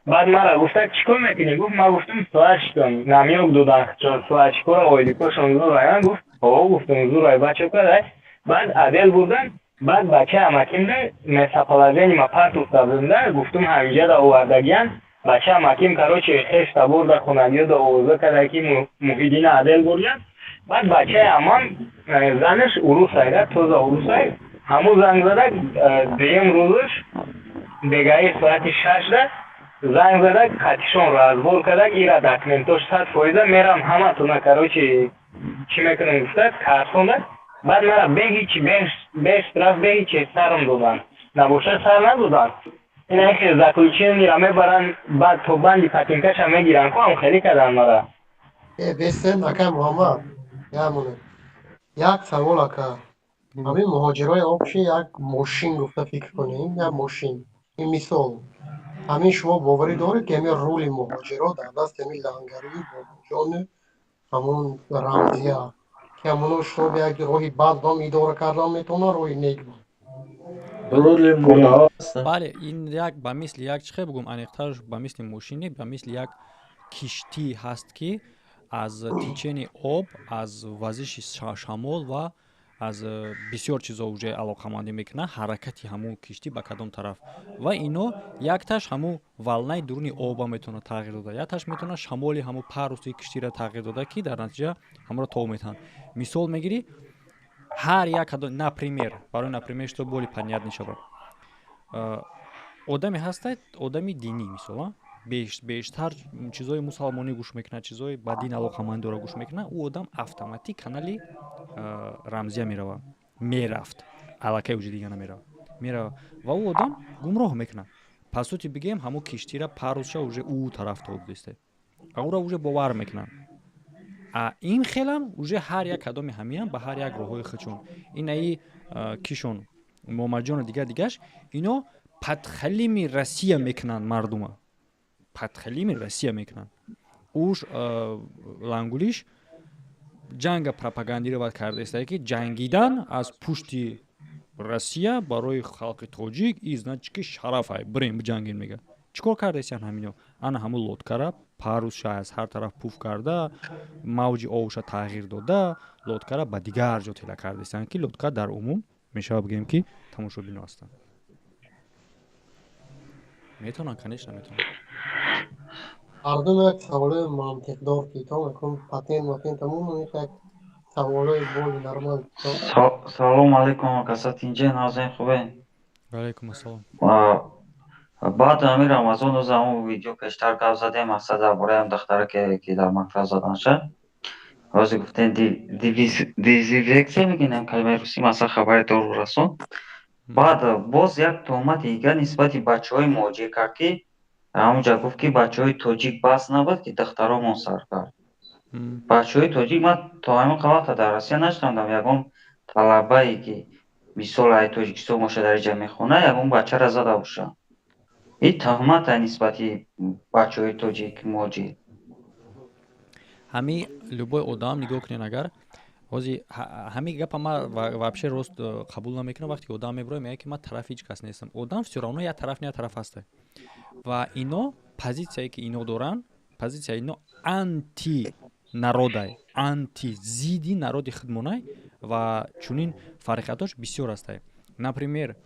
بعد مرا گفته چیکار میکنی گفت ما گفتم سوالش کن نمیام دادن چون سوالش کنم اویلیکوشون زور رایان گفت گفتم زور رای بچه کرده بعد عدل بودن بعد بچه امکیم ده مساپلازینی ما پرت افتادن ده گفتم همینجا ده اووردگیان بچه امکیم کروچی خیش تا برده خونگیو ده اووزه کده که محیدین عدل بردن بعد بچه امان زنش عروس هایده توز عروس های همون زنگ زده دیم روزش بگاهی ساعت 6 ده زنگ زده کتیشون را از بول کده ایره دکمنتوش 100% میرم همه تونه کروچی چی میکنم گفته کارسونده بعد مرا به هیچی به طرف به هیچی سرم دادن نباشه سر ندادن اینه که زکویچین میرمه برن بعد تو بندی پتینکش هم میگیرن که هم خیلی کردن مرا بسن اکا محمد یک سوال اکا همین مهاجرای آبشی یک ماشین گفته فکر کنیم یک ماشین این مثال همین شما باوری داره که همین رول مهاجرا در دست همین لنگروی با جان همون رمزیه که همونو شما به یک راهی بد هم اداره کردن میتونه روی نیک رول مدعا است. بله این یک به مثل یک چه بگم انیخترش به مثل ماشینی به مثل یک کشتی هست که از تیچن آب از وزش شمال و از بسیار چیزا اوجه علاقمندی میکنه حرکتی همون کشتی به کدام طرف و اینو یکتاش همون والنای درونی آب میتونه تغییر داده یکتاش میتونه شمالی همون پروستی کشتی را تغییر داده که در نتیجه همون را تو میتن مثال میگیری هر یک کدام например برای например что более понятно شود آدمی هسته آدمی دینی مثلا بیشتر چیزای مسلمانی گوش میکنه چیزای با دین علاقمند داره گوش میکنه او آدم اتوماتیک کانالی رمزیه میره میرفت علاقه وجود دیگه نمیره میره و او آدم گمراه میکنه پس تو بگیم همون کشتی را پروسش اوجه او طرف تو دیسته او را اوجه باور میکنن این خیلم اوجه هر یک کدام همین به هر یک راههای خودشون این کیشون مومجان دیگهش اینا подхалими Россия میکنن مردم подхалими Россия میکنن اوش لنگولیش جنگ پروپاگاندی رو کرده است که جنگیدن از پشت روسیه برای خلق تاجیک ازنچ که شرف های بریم بجنگین میگه چیکار کرده است همینو انا همون لودکارا پاروش از هر طرف پوف کرده موج آوش تغییر داده لودکارا با دیگر جا تلا کرده است که لودکا در عموم میشه بگیم که تماشا بینو هستن میتونن کنیش نمیتونن مردم یک سوال منطق دار که تا میکنم پاتین تموم میشه سوالای بولی نرمال سلام علیکم کسات اینجا نازن خوبه علیکم السلام بعد امیر رمضان روز همون ویدیو کشتر گفت زده مقصد درباره هم دختره که در مکتب زدن شد روزی گفتن دیزیوکسه میگن کلمه روسی مثلا خبر دور رسون بعد باز یک تهمت دیگه نسبت بچه های موجه کرد که همونجا گفت که بچه های توجیک بس نبود که دخترها منصر کرد بچه های توجیک من تا همین قوات در روسیه نشتندم یکم طلبه ای که مثال های توجیکستان باشه در اینجا میخونه یکم بچه را زده باشه این تهمت نسبت بچه های توجیک موجه همین любой آدم نگاه کنین اگر واسه همین گپ ما вообще راست قبول نمیکنه وقتی آدم میبره میگه که من طرف هیچ کس نیستم آدم все равно یا طرف نه طرف هسته و اینا позициایی که اینا دارن позиция اینا анти народай анти зиди народи худмонай و чунин фарқиятош бисёр аст например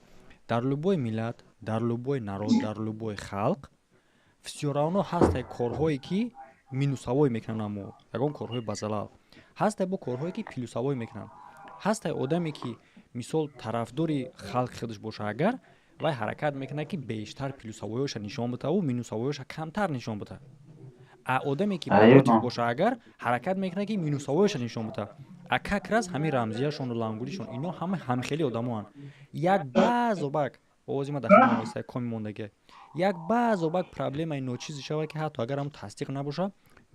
дар любой миллат дар любой народ дар любой халқ все равно ҳаст корҳое ки минусавой мекунанд аммо ягон корҳои базалал ҳаст бо корҳое ки плюсавой мекунанд ҳаст одаме ки мисол тарафдори халқи худаш боша агар вай ҳаракат мекунад ки бештар плюсавоёша нишон бутаву минусавоёша камтар нишон бутад одаме ки против боша агар ҳаракат мекунад ки минусавоёша нишон бутад как раз ҳамин рамзияшону лангулишон ино ҳама ҳамхели одамоанд як баъзобак овози ма дафтар наместа коми мондагӣ як баъзобак проблемаи ночизе шавад ки ҳатто агар ҳам тасдиқ набоша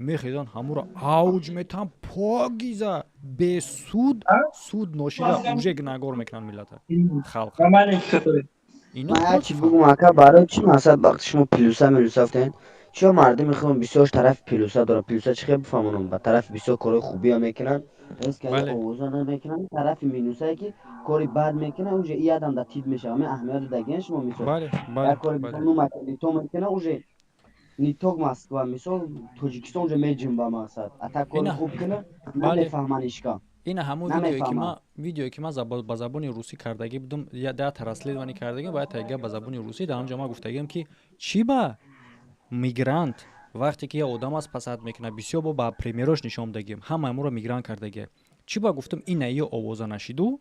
мехезан ҳамуро авҷ метан погиза бесуд суд ношида уже гуногор мекунанд миллата халқ من چی بگم اکا برای چی مثلا وقتی شما پلوسا میلوسافتین چرا مردم میخوام بسیار طرف پلوسا داره پلوسا چه خیلی بفهمونم با طرف بسیار کارهای خوبی هم میکنن از که آوازا نمیکنن طرف مینوسایی که کاری بد میکنن اونجا ای آدم دا تید میشه همه اهمیت دگین شما میسو یک کاری بکنو مکنی تو میکنه اونجا نیتوگ مسکو مثال توجیکستان اونجا میجیم با مقصد اتا کاری خوب کنه نمیفهمن اشکا این همون ویدیویی که من با زبان روسی کردگی بودم یا ترسلیدوانی کردگی باید تایگه با زبان روسی در اونجا ما گفتگیم که چی با میگرانت وقتی که یه آدم از پسند میکنه بسیار با پریمیروش نشون دگیم همه امور رو میگران کردگی چی با گفتم این ایو آوازا نشیدو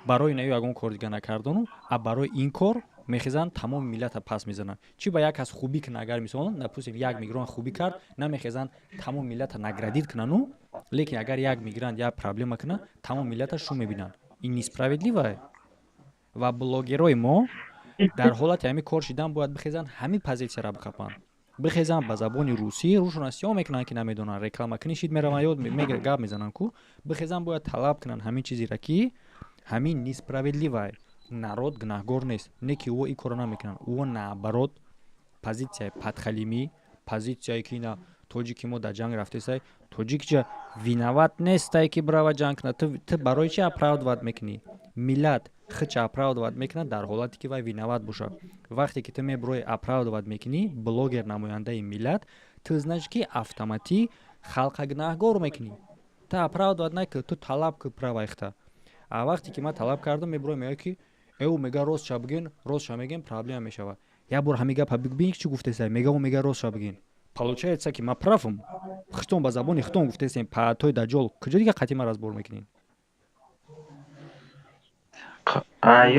برای ایو اگون کار دیگه نکردن و برای این کار میخیزن تمام ملت پس میزنن چی با یک از خوبی کنه اگر میسونن نپوسیم یک میگران خوبی کرد نمیخیزن تمام ملت نگردید کنن لیکن اگر یک میگران یا پرابلم کنه تمام ملت شو میبینن این несправедливо و بلاگرای ما در حالت همین کار شدن باید بخیزن همین پوزیسیا را بخپن بخیزن با زبان روسی روشناسی ها میکنن که نمیدونن رکلام کنیشید میرن یاد میگه گپ میزنن کو بخیزن باید طلب کنن همین چیزی را که ҳамин несправедливай народ гунаҳгор нест, не ки ӯ ин кора намекунанд, ӯ наоборот позитсияи падхалимӣ, позитсияе ки на тоҷики мо дар ҷанг рафтесай, тоҷикҷа виноват нестай ки брава ҷанг кунад, ту барои чи аправдват мекунӣ? Миллат хича аправдват мекунад дар ҳолате ки вай виноват бошад. Вақте ки ту меброи аправдват мекунӣ, блогер намояндаи миллат, ту значит ки автоматӣ халқа гунаҳгор мекунӣ. Ту аправдват накун, ту талаб кун правайхта. А вақте ки ман талаб кардам, меброи мега ки эу мега ростша бигин, ростша мегем, проблема мешава. Я бор ҳами гапа бигин чӣ гуфтесай? Мега ӯ мега ростша бигин. Получается ки ман правам. Хитон ба забони хитон гуфтесем, па той даҷол, куҷо дига қатъи ман разбор мекунин?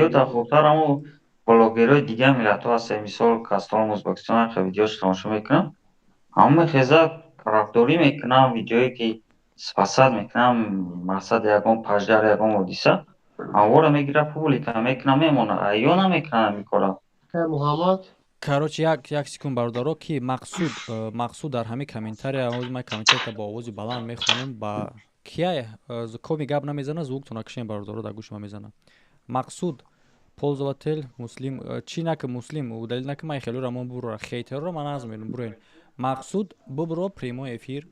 ёда хубтар ҳамун блогерҳои дига миллатҳо ҳастанд, мисол Кастон Ӯзбекистон ҳақи видеош тамошо мекунам, ҳамун мехеза тарафдорӣ мекунам, видеое ки спасад мекунам, мақсад ягон паждар ягон ҳодиса, ҳамвора мегира публика мекунам, мемона, ё намекунам ин кора. Муҳаммад Короче, як секунд бародаро ки мақсуд дар ҳамин комментария, ман комментария ба овози баланд мехонам, ба кия коми гап намезана, звуктона кишен бародаро дар гӯши ман мезана. Мақсуд пользователь муслим чи наки муслим удалил наки ман хелора мон бурора хейтерро ман аз мебинам бурен. Мақсуд бубро прямой эфир,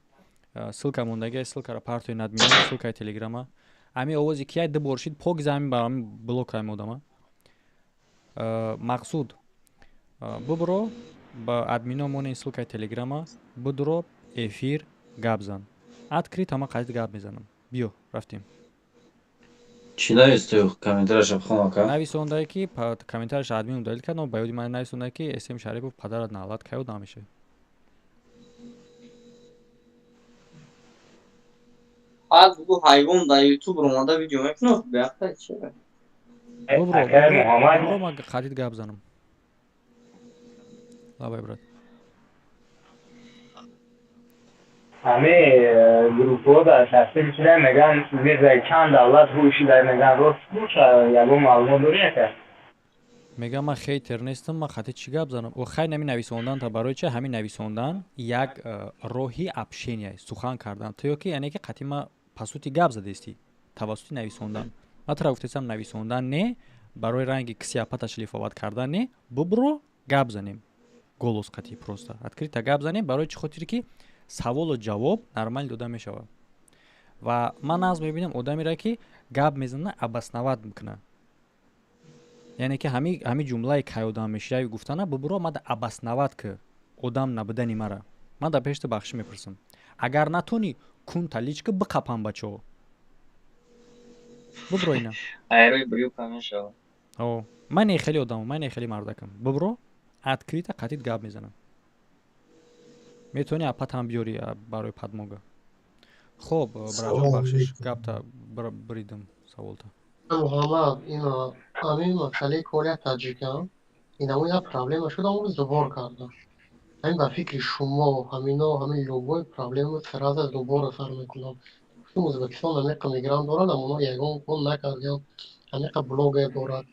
ссылка мондаги, ссылкара партои надмиён, ссылкаи телеграма. Ами овози кия ду боршид пок замин ба ами блок ай модама. Мақсуд бубро ба админо мони ссылкаи телеграма, будро эфир гап зан. Открит ама қайд гап мезанам. Биё, рафтем. Чӣ нависту комментарияша бихонам ка? Нависондае ки комментарияша админ удалил кардам, ба ёди ман нависондае ки СМ Шарипов падарат наълат кайо намеша. Аз бу ҳайвон дар YouTube омада видео мекунад, беахта чи? Бубро ман қадид гап занам. Лабай брат. ҳаме группҳо дар тасдиқ шуда меган визаи чанд давлат рӯйшида меган рост боша, ягон маълумот дорӣ яка? Мегам ман хейтер нестам, ман қати чӣ гап занам? Охай нами нависондан та барои чи ҳамин нависондан як роҳи общения, сухан кардан. То ки яъне ки қати ма пасути гап задестӣ тавассути нависондан. Ман тора гуфтесам нависондан не, барои ранги кисяпата шлифоват кардан не, бубро гап занем. Голос қати просто. Открита гап занем барои чӣ хотире ки саволу ҷавоб нормал дода мешава. Ва ман аз мебинам одамеро ки гап мезана абаснават мекуна. Яъне ки ҳами ҷумлае ки одам мешияви гуфтана бубро мада абаснават ки одам набудани мара. Ман дар пешта бахшӣ мепурсам. Агар натони кун таличка биқапам бачаҳо. Бубро ина. Айрои брюка мешава. О, ман не хеле одамам, ман не хеле мардакам. Бубро открита қатид гап мезанам. метавони апатам биёри барои падмога. Хоб, браҷон бахшиш гапта бридам саволта. Муҳаммад, ина ҳамин масъалаи кори таҷикам, инаму як проблема шуд, аммо зубор кардам. ҳамин ба фикри шумо ҳамино ҳамин лугои проблема сараза зубора сар мекунам. Гуфтум Ӯзбекистон амеқа мигрант дорад, аммо ягон кон накардем, амеқа блогер дорад.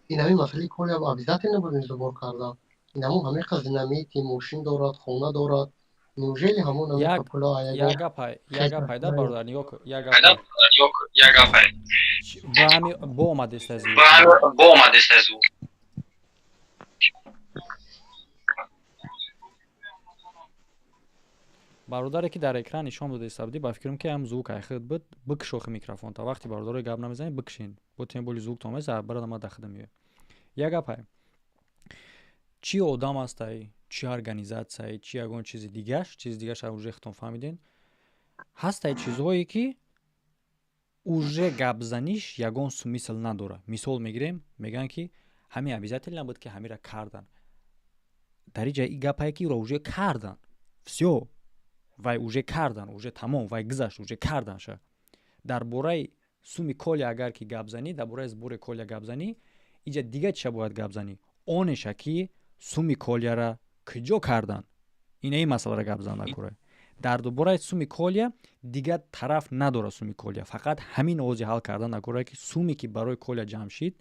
Ин ҳамин масъалаи кори обязательно будем зубор кардам. Инаму амеқа динамити мошин дорад, хона дорад. Неужели ҳамон амеқа пула як гапай да бародар нигоҳ кун, як гапай. Ба ҳами бо омадест аз ӯ. бародаре ки дар экран нишон додест абдӣ ба фикрам ки ҳам звук айхид буд бикш охи микрофонта. Вақти бародаро гап намезанед бикшин. Бо тем боли звук томеза барада ма дахида меояд. Як гапай. Чӣ одам ҳастай, чӣ организатсияи, чӣ ягон чизи дигаш уже хитон фаҳмиден. Ҳастай чизҳое ки уже гапзаниш ягон смисл надора. Мисол мегирем, меган ки ҳами обязательно буд ки ҳамира кардан. Дар иҷа и гапае ки ро уже кардан. Всё. Вай уже кардан, уже тамом, вай гузашт, уже карданша. Дар бораи суми колия агар ки гапзанӣ, дар бораи сбори колия гапзанӣ, иҷа дига чиша бояд гапзанӣ. Онеша ки суми колияра куҷо кардан. Ина ин масъалара гап зан накора. Дар бораи суми колия дига тараф надора суми колия. Фақат ҳамин овози ҳал кардан накора ки суми ки барои колия ҷамъ шид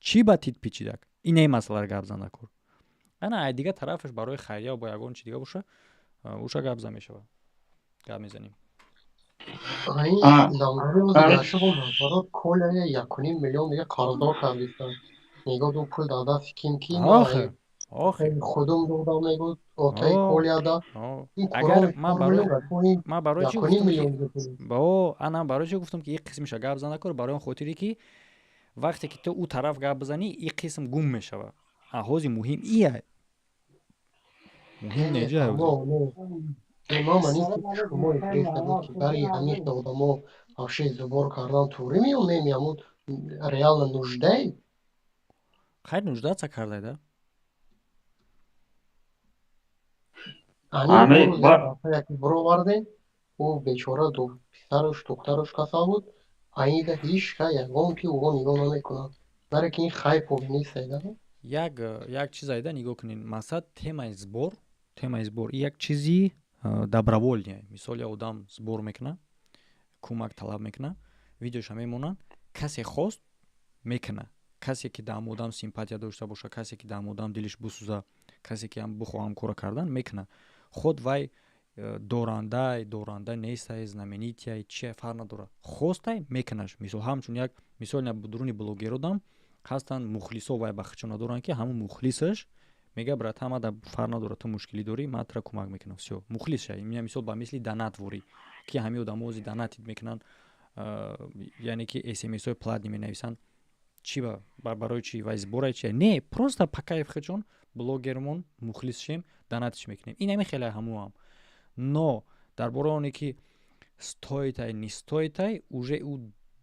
чӣ ба тит пичидак. Ина ин масъалара гап зан накор. ана ай дига тарафаш барои хайрия бо ягон чи дига боша, уша гап зан мешава. Гап мезанем. این آه. لانگاری روز آره. گشته با نظارات کل 1.5 میلیون دیگه قرضدار کردیستن. میگو دو پول داده سکیم کی ما آخه آخه خودم دو میگو اوکی آه کل یاده آه این اگر کروم 4 میلیون تو این من برای چی 1.5 گفتم که میلیون بکنی. با انا برای چی گفتم که یک قسمش گپ زنه کار برای اون خاطری که وقتی که تو او طرف گپ بزنی این قسم گم میشوه احوزی مهم ایه مهم نه نیجه اما هوزی ما منی که شما فرستادید که برای همین آدما هاشه زبار کردن توری میون نمیامود ریال 19 خیر 19 چه کرده ده همین همه روز یک دفعه یکی برو ورده او بیچاره دو پسرش دخترش کسا بود اینده هیچ که یکون که او نگاه نمیکنن برای که این خیلی خوبی نیست ایده یک چیز ایده نگاه کنین مثلا تمای збор یک چیزی добровольне мисол одам збор мекуна кӯмак талаб мекуна видеоша мемонад касе хост мекуна касе ки дар одам симпатия дошта боша касе ки дар одам дилиш бисӯза касе ки ҳам бихоҳам кора кардан мекуна худ вай доранда нестай знаменития чия фарқ надорад хостай мекунаш мисол ҳамчун як мисол дуруни блогеродам ҳастанд мухлисо вай ба хичо надоранд ки ҳамун мухлисаш мега брат ҳама да фарқ надорад ту мушкилӣ дорӣ ман тура кӯмак мекунам всё мухлис шай мия мисол ба мисли данат ворӣ ки ҳами одамози данатит мекунанд яъне ки смсои платни менависанд чӣ барои чӣ вай зборай чи не просто па кайф хичон блогермон мухлис шем данатиш мекунем ин ҳами хеле ҳамуам но дар бораи оне ки стоитай не стоитай уже у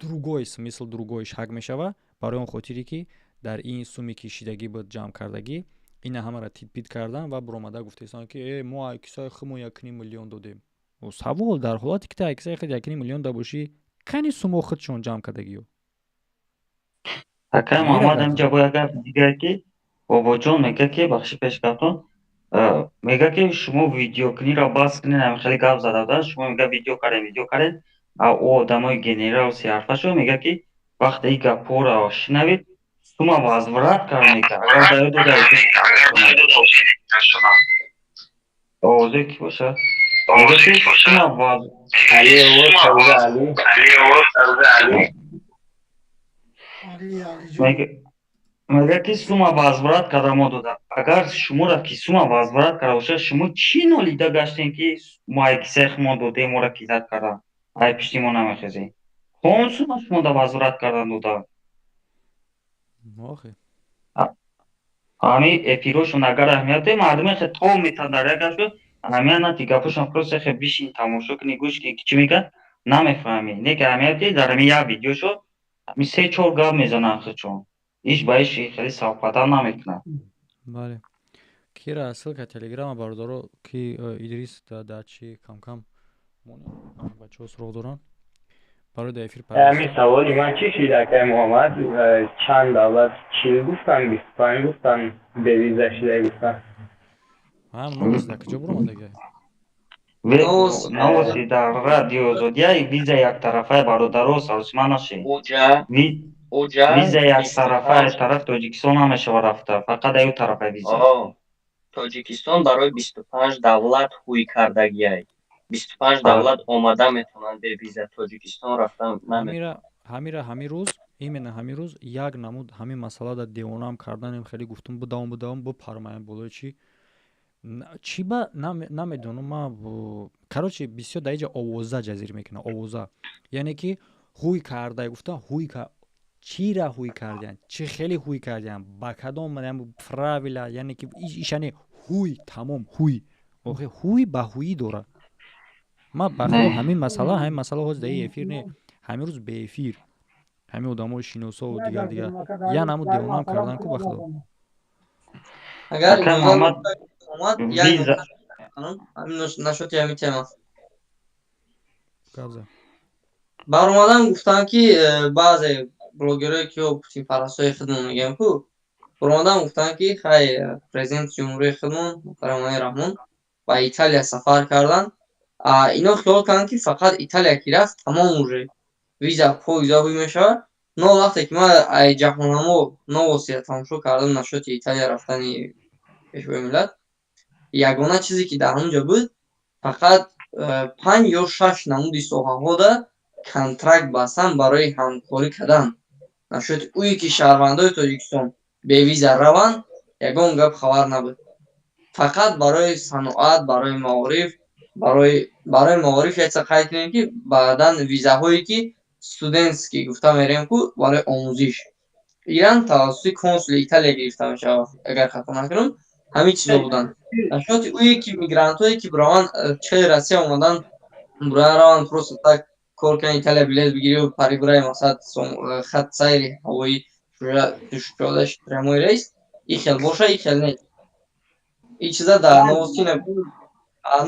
другой смысл другой шаг мешава барои он хотире ки дар ин суми кишидагӣ буд ҷамъ кардагӣ ина ҳамаро титпит кардан ва буромада гуфтаистанд ки мо кисаи химо 1 миллион додем савол дар ҳолате ки та кисаи худ 1 миллион да бошӣ кани сумо худшон ҷамъ кардагиё акай муҳаммад амҷа бо як гап дигар ки бобоҷон мега ки бахши пешкафтон мега ки шумо видеокниро бас кунед ҳами хеле гап зада буданд шумо мега видео кардем у одамои генерал сиарфашо мега ки вақте ин гапҳоро шинавед сума возврат кард мекард агар даёд дода овозе ки бошад мега ки сума мега ки сума возврат карда мо дода агар шуморо ки сума возврат карда бошад шумо чӣ нолида гаштем ки мо ай кисаи хумо додем моро кизат карда ай пишти мо намехезем он сума шумо да возврат кардан дода ҳами эфирошон агар аҳамияте мардуме хе то метан дар як гашо аҳамиянати гапошон просто хе бишин тамошо куни гӯш ки чӣ мегӯянд намефаҳмӣ не ки аҳамияте дар ҳами як видеошо ҳами 3-4 гап мезананд хичон иш ба иш хеле савқата намекунад бале кира ссилка телеграма бардоро ки идрис дар чӣ камкам бачаҳо суроғ доранд برای در افیر همین سوالی من چی شد اکای محمد چند دولت چیل گفتن 25 گفتن به ویزا شده گفتن هم نوست کجا برو مدگه نوستی در رادیو زودیا ویزا یک طرفه برادرو سالسمان نشی ویزا یک طرفه طرف تاجیکستان هم شو رفته فقط ایو طرفه ویزا تاجیکستان برای 25 دولت خوی کردگی 25 دولت اومده میتونن به ویزا تاجیکستان رفتن همین روز именно همین روز یک نمود همین مسئله در دیوانم کردن خیلی گفتم بدام بپرمایم بالای چی با نمیدونم ما کاروچی بسیار در اینجا آوازه جزیر میکنه آوازه یعنی که هوی کرده گفتم هوی چی را هوی کردن چی خیلی هوی کردن با کدام فراویلا یعنی که ایشانی هوی تمام هوی آخه هوی با هوی داره ما بخدا همین مسئله هاست در افیر نه همین روز به افیر همین آدمای شینوسا و دیگر یا نمود دیوانم کردن کو بخدا اگر محمد یک همین نشد همین تمام بر اومدن گفتن که بعضی بلوگرایی که پوتین پرستای خودمون میگن کو بر اومدن گفتن که خیلی پرزیدنت جمهوری خودمون محترم رحمان با ایتالیا سفر کردن اینا خیال کردن که فقط ایتالیا کی رفت تمام موره ویزا پویزا میشه نه وقتی که ما جهانمو نواسیه تماشا کردم نشد ایتالیا رفتن پیشوای ملت یگانه چیزی که در اونجا بود فقط 5 ё 6 намуди соҳаҳода контракт бастан барои ҳамкорӣ кардан. Нашуд уе ки шаҳрвандои Тоҷикистон бевиза раванд, ягон гап хабар набуд. Фақат барои саноат, барои маориф, барои маориф яйца қайд кунем ки баъдан визаҳое ки студентский гуфта мерем ку барои омӯзиш. Иран тавассути консули Италия гирифта мешавад, агар хато накунам. Ҳамин чизо буданд. Нашоти уе ки мигрантҳое ки бираванд чаи Россия омадан раванд просто так кор кунанд, Италия билет бигирӣ ва пари бирай масад хат сайри ҳавоӣ шуҷоаташ прямой рейс. И хел боша, и хел не. И чиза дар новости набуд.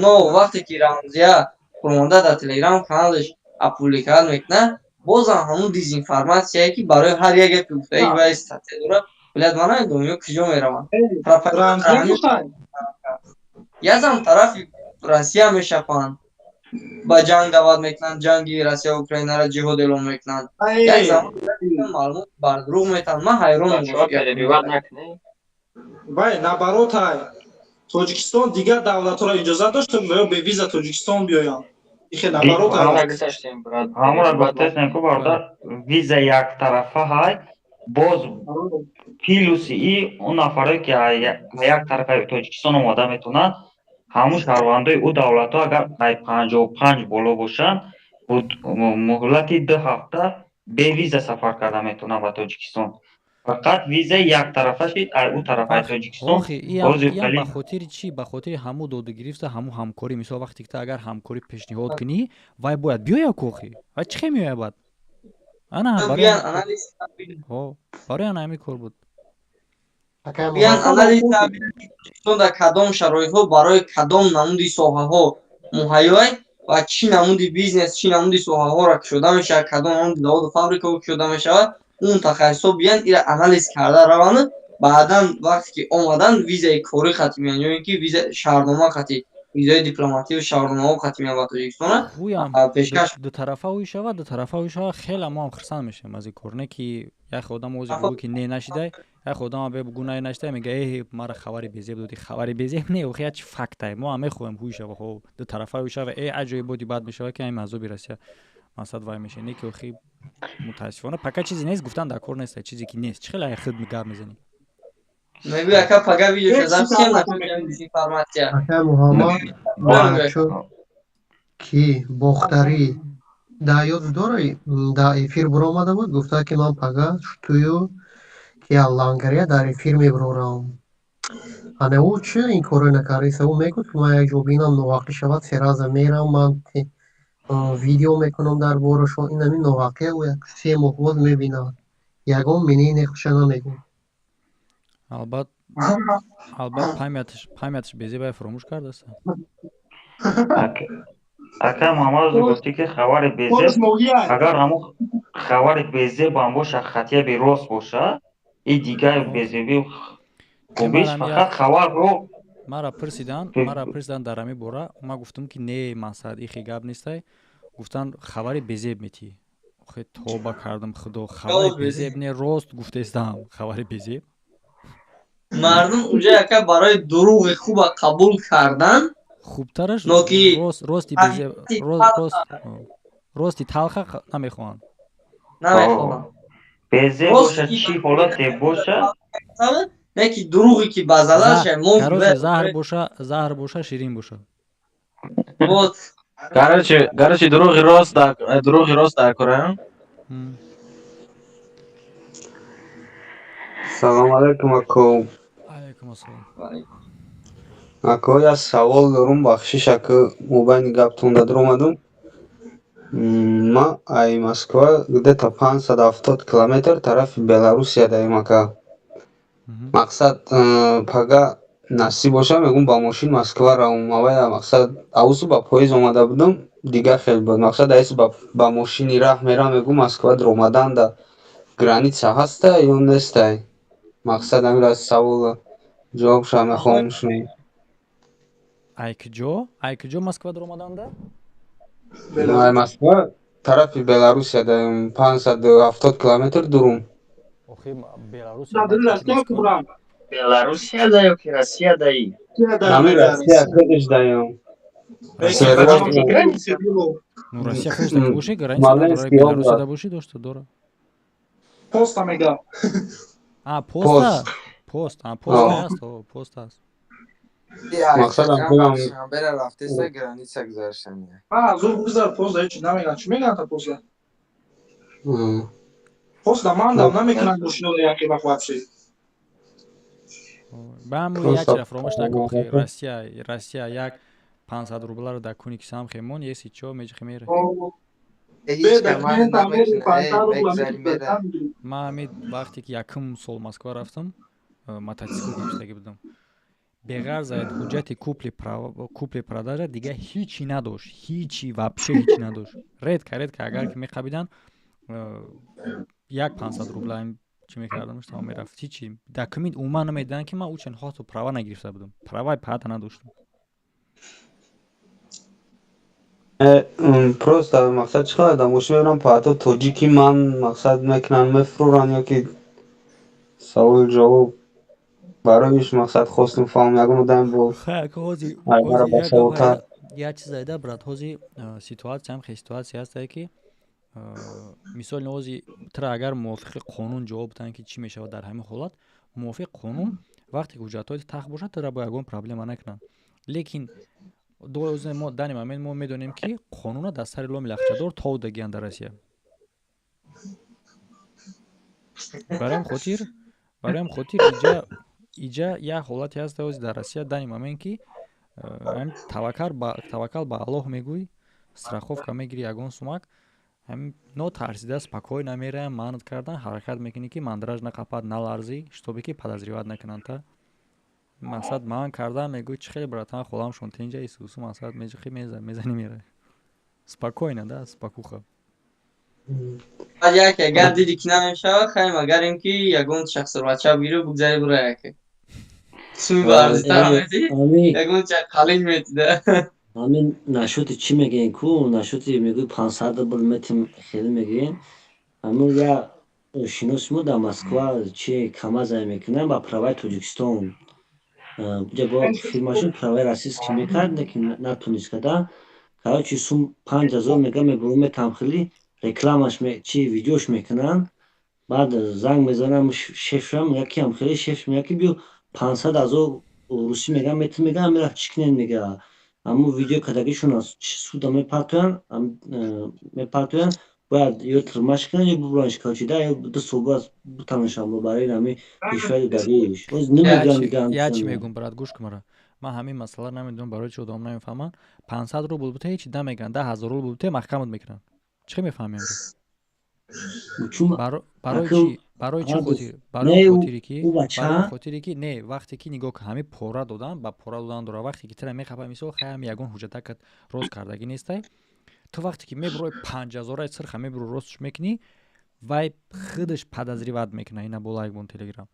Но вақте ки Рамзия пурмонда дар Телеграм каналаш опубликат мекунад, бозам ҳамун дезинформатсияе ки барои ҳар яке ки гуфтаи вай статия дорад, билад ман намедонам ё куҷо мераванд. Язам тарафи Россия мешапанд, ба ҷанг даъват мекунанд, ҷанги Россия ва Украинара ҷиҳод эълон мекунанд. Як замон маълумот бар дурӯғ метавонанд. Ман ҳайронам. Вай набаротай Тоҷикистон дигар давлатҳоро иҷозат доштем ё бе виза Тоҷикистон биёянд. Ихе набаротай ҳамонро гуфтем ку бародар виза яктарафа ҳай, боз плюси и он нафарое ки як тарафаи Тоҷикистон омода метавонанд, ҳамун шаҳрвандои ӯ давлатҳо агар 55 боло бошанд, муҳлати 2 ҳафта бевиза сафар карда метавонанд ба Тоҷикистон. Фақат визаи яктарафа шид аз ӯ тарафаи Тоҷикистон. Ба хотири чӣ? Ба хотири ҳамун доду гирифта, ҳамун ҳамкорӣ. Мисол вақте ки агар ҳамкорӣ пешниҳод кунӣ, вай бояд биёяд кохӣ. Вай чӣ хел меояд баъд? Ана барои ана ҳамин кор буд. Биан анализ Тоҷикистон дар кадом шароитҳо барои кадом намуди соҳаҳо муҳайёй ва чӣ намуди бизнес, чӣ намуди соҳаҳоро кушода мешавад, кадом намуди заводу фабрикаҳо кушода мешавад, اون متخصصا بیان این انالیز کرده روانه. بعدا وقتی که اومدن ویزای کاری ختم میان یا اینکه ویزا شهرنامه ختم، ویزای دیپلماتی و شهرنامه ختم میان با تاجیکستان. پیشکش دو طرفه ویشوا، دو طرفه ویشوا خیلی ما هم خرسان میشیم از این کارنه که یک خودم موضوع بگو که نه نشده، یک خودم به گناه نشده میگه ای مرا خبری بیزیب دادی، خبری بیزیب نه و خیلی فکتای ما هم میخوایم ویشوا خو دو طرفه ویشوا ای عجایب بودی بعد میشه که این موضوع برسه مقصد وای میشه نه که خیلی متاسفانه پکا چیزی نیست گفتن در کار نیست چیزی که نیست چه خیلی خود میگم میزنی میگه اکا پکا ویدیو شدم سیم نکنم دیزینفورماسیا اکا محمد بچو کی بختری دا یاد داره دا افیر برآمده بود گفته که من پکا تویو که لانگریا در افیر میبرورم انا او چه این کارو نکردی او میگه که من یک جوبینم نواقع شود سراز میرم من ویدیو میکنم در بارشون این همین نواقع و یک 3 ماه باز میبینم یگان منی نخوش نمیگم البته پایمیتش بیزی باید فراموش کرده است اکا محمد گفتی که خبر بیزی اگر همون خبر بیزی با هم باشه خطیه بی راست باشه این دیگه بیزی بی خوبیش فقط خبر رو مرا پرسیدن در همی باره ما گفتم که نه مسعد این گپ نیسته گفتن خبر بیزیب میتی خیلی توبه کردم خدا خبر بیزیب نه راست گفته استم خبر بیزیب مردم اونجا یکا برای دروغ خوب قبول کردن خوبترش راستی بیزیب راستی تلخه نمیخوان بیزیب باشه چی حالتی باشه نه که دروغی که بزلش کروش زهر باشه شیرین باشه Короче, дороги рост در کره. سلام علیکم اکو. علیکم السلام. اکو یا سوال دارم بخشش اکو موبایل گپتون دادر اومدم. ما ای مسکو где-то 570 کیلومتر طرف بلاروسیا داریم اکا. مقصد پگا نصیب باشه میگم با ماشین مسکو راوم اوای مقصد اوسو با پاییز اومده بودم دیگه خیلی بود مقصد ایس با ماشینی راه میرم میگم مسکو در اومدن دا گرانیتسا هست یا نیست مقصد همین از سوال جواب شما میخوام شنید ای کجا مسکو در اومدن دا؟ ای مسکو طرف بلاروسیا داریم 570 کیلومتر دورم Белоруссия да ё ки Россия да и? Ами Россия кадиш даём. Россия граница было. Ну, Россия ходишь таки буши, граница надо, Смоленский Беларусь да область. буши, дошто дора. Поста мега. А, поста? Пост. Поста аст, пост аст. Мақсад ам бера рафтеса граница гузаштания. Зур бузар поста ҳеч намеган. Чӣ меган та поста? Поста мандам намекунад мошино яке вақт вапши. Баъму як чиро фаромӯш накун хе Россия як 500 рубларо дар куни кисам хемон еси чо меҷихи мере. Ман ҳамин вақте ки якум сол Москва рафтам, мотосикл гирифтагӣ будам. Беғайр заид ҳуҷҷати купли продажа дига ҳичи надошт. Ҳичи вообще ҳичи надошт. Редка агар ки меқабидан як 500 рубла чӣ мекардам тамом мерафт. Ҳичи документ умуман намедидан ки ман учен ҳото права нагирифта будам. Праваи паҳата надоштам. Просто мақсад чӣ қадar дар мошин мебарам паҳато тоҷики ман мақсад мекунан мефурӯранд ё ки савол ҷавоб бароиш мақсад хостам фаҳмам ягон одам бо айбара басаводтар. Як чиз айда брат, ҳозир ситуатсия хеле ситуатсия ҳастае ки мисол ҳозир тра агар мувофиқи қонун ҷавоб диҳанд ки чӣ мешавад дар ҳамин ҳолат, мувофиқи қонун вақте ки ҳуҷҷатҳои тахт бошад тра бо ягон проблема накунанд. Лекин мо дани момент мо медонем ки қонуна дар сари ломи лахчадор тов дагиянд дар Россия. Барои ҳам хотир иҷа як ҳолате ҳаст ҳозир дар Россия дани момент ки таваккал ба Аллоҳ мегӯй, страховка мегири ягон сумак, нотарсида спокойно мераям, маҳнат кардан ҳаракат мекунӣ ки мандраж нақапад, наларзӣ, штобе ки подозреват накунанд та. Мақсад маҳан кардан мегӯй чӣ хеле братан холамшон тинҷа исусу мақсад меҷихи мезани мерай. Спокойно да, спокуха. Яке агар диди ки намешавад хайм агарем ки ягон шахсурвача бигири бугзари бура яке. Суми барзитар мети? Ягон чак қалин метида. Ҳамин нашути чӣ мегӯен ку? Нашути мегӯй 500 рубл метим хеле мегӯен. Ҳамин я шиноси мо дар Москва чи камаза мекунан ба праваи Тоҷикистон. Ҷаго фирмашин праваи российский мекард, лекин натунист кардан. Короче сум 5000 мега мебуру метам хели рекламаш чи видеош мекунан. Баъд занг мезанам шефам, якиам хели шеф мега ки биё 500,000 руси мега метим мега амира чикнен мега. Аммо видео кадагишон аз суда мепартоян бояд ё тирмаш кунан ё бубуранш калчида ё ду собас бутанашам барои ҳами кишвари дагиш. Оз намедонам дига. Я чӣ мегӯям брат, гӯш кун мара. Ман ҳамин масъала намедонам барои чӣ одам намефаҳманд. 500 рубл бута ҳеҷ чӣ намегӯянд, 10,000 рубл бута маҳкамат мекунанд. Чӣ мефаҳмӣ амро? Барои чӣ хотир? Барои хотире ки не вақте ки нигоҳ кун ҳамин пора додан, ба пора додан дора. Вақте ки тира мехапад мисол хаям ягон ҳуҷҷатакат рост кардагӣ нестай. Ту вақте ки мебурои 5000 сирха мебуру ростш мекунӣ, вай худаш подозреват мекунад. Ина бола ягон телеграм.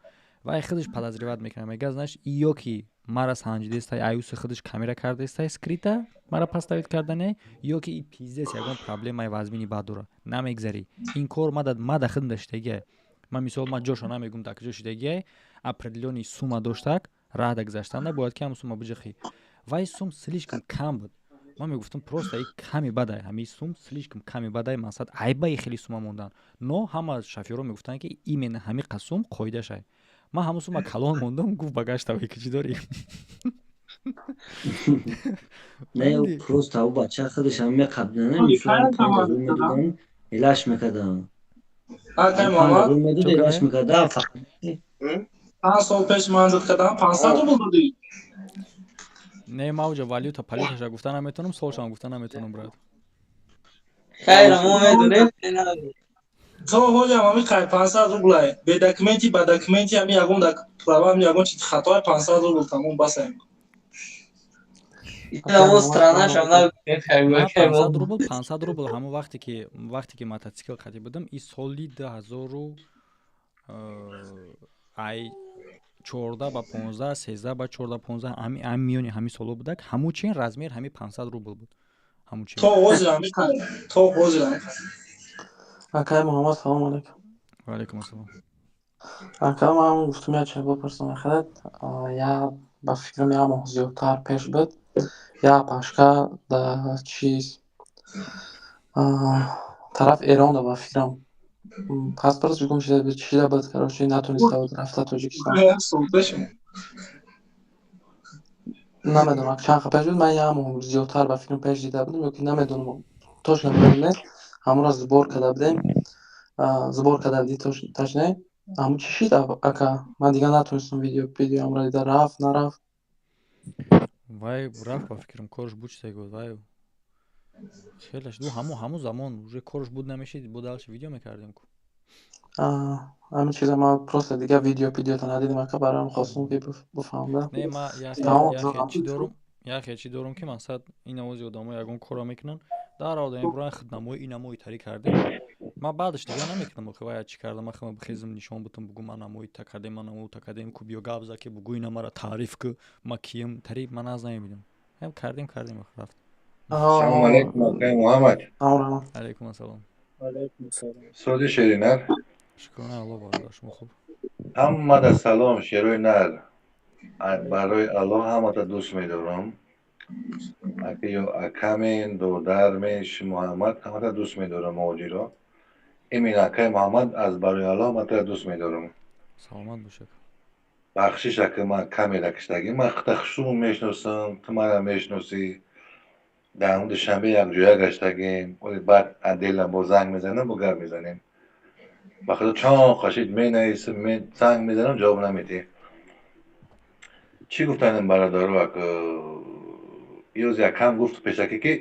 Вай худаш подозреват мекунад. Мега знаеш, ё ки мара санҷидестай, аюси худаш камера кардестай скрита, мара поставид кардане, ё ки пиздес ягон проблемаи вазмини бад дора. Намегзари. Ин кор мада худам даштагия. Ман мисол ман ҷошо намегӯям дар куҷо шудагия, определёни сума доштак, раҳда гузаштанда бояд ки ҳамин сума биҷихӣ. Вай сум слишком кам буд. Ман мегуфтам просто ин ками бадай, ҳамин сум слишком ками бадай, мақсад айбаи хеле сума мондан. Но ҳама шофёро мегуфтанд ки именно ҳамин қасум қоидашай. Ман ҳамун сума калон мондам, гуфт багаштавай ки чӣ дори? Не, просто ҳав бача худаш ҳам меқабдана, мисолан 5000 медодан, илаш мекардан. Илаш мекардан. 5 сол пеш ман зад кардам 500 рубл додӣ. Не, мавҷа валюта политаша гуфта наметонам, солшам гуфта наметонам брат. Хайр, мо медонем. То ҳоҷам ҳамин қай 500 рублай. Бе документи ба документи ҳамин ягон права ягон чи хатои 500 рубл тамом басем. Итамо странашам на 500 рубл ҳамон вақте ки мотоцикл қатӣ будам, и соли 2014 ба 15, 13 ба 14, 15 ҳамин миёни ҳамин соло будак. Ҳамун чин размер ҳамин 500 рубл буд. Ҳамун чин. То ҳозир ҳамин Акай Муҳаммад, салом алейкум. Ва алейкум ассалом. Акай ман гуфтам як чиз бипурсам. Я ба фикрам як моҳ зиёдтар пеш буд. یا پاشکا دا چیز طرف ایران دا با فکرم پاسپورت جوکم شده چی دا بود کارش نتونسته بود رفته تاجیکستان. نمیدونم چند خب پیش بود من یه همون زیادتر با فیلم پیش دیده بودم که نمیدونم توش نمیدونم نیست همون را زبور کرده بودیم زبور کرده بودی توش نه همون چی شد اکا من دیگه نتونستم ویدیو هم را دیده رفت نرفت вай рафт ба фикрам корш буд чизе гуд вай хелаш ду ҳамун замон уже корш буд намешид бо далш видео мекардем ку همین چیزا ما просто دیگه ویدیو تا ندیدیم اکا برام خواستم که بفهمم не ма яхе чӣ дорум ки мақсад ин овози одамо ягон корро мекунанд дар одами буран хиднамои ин намои тарӣ кардем ма баъдаш дига намекунам охи вай чӣ кардам ахама бихезм нишон бутам бугу ман намои та кардем ман намои та кардем ку биё гап зад ки бугу ина мара таъриф ку ма кием тариф ман аз намебинам ҳам кардем охи рафт Assalomu alaykum akay Muhammad. алайкум ассалом So'zi Sherinar. шукрона алло бародар шумо хуб Hammaga salom Sherinar. Барои Аллоҳ ҳамаата дӯст медорам. Акиё акамин, додармин, шумо ҳамат ҳамаата дӯст медорам муҳоҷиро. Имин акай Муҳаммад аз барои Аллоҳ ҳамаата дӯст медорам. саломат бошед. Бахшиш ака ман камера киштагӣ ман хита хушум мешносам, ту мана мешносӣ. дар душанбе якҷоя гаштагем, вале баъд Аделам бо занг мезанам, бо гап мезанем. ба худо чон хошид менависам, занг мезанам, ҷавоб намедӣ. Чӣ гуфтанам бародаро ака? ёз якам гуфт пешакӣ ки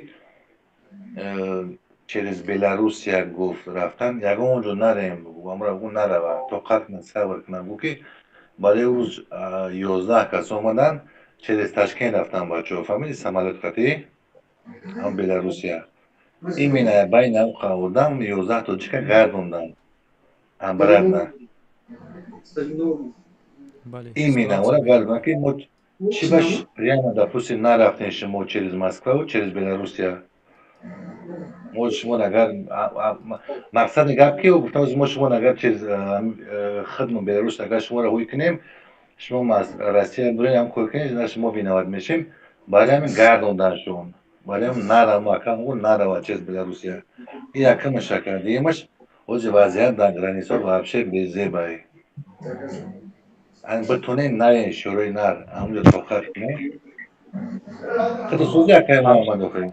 через Беларусия гуфт рафтан, ягон ҷо нарем, амра гу нарава, тоқат кунад, сабр кунад. Гу ки барои рӯз 11 кас омадан, через Ташкент рафтан бачаҳо, фаҳмидӣ самолёт қатӣ? ҳам Беларусия. Именно байни авқа одам 11 тоҷика гардондан. Амбарадна. Именно ора гардондан ки мо чӣ баш прямо допустим нарафтем шумо через Москва, через Беларусия. Мо шумо нагар мақсади гап ки гуфтам мо шумо нагар через хидмо Беларус нагар шуморо ҳуй кунем, шумо Россия бурем ҳам кор кунем, шумо виноват мешем. Барои ҳамин гардонданшон. Барои ҳамин нарава акам нарава через Беларусия. И якама шакардиимаш ҳози вазъият дар граница вообще безебай. Битонем нарем шӯрои нар ҳамҷо тоқат кунем. Худо сӯзи акай Муҳаммад охир.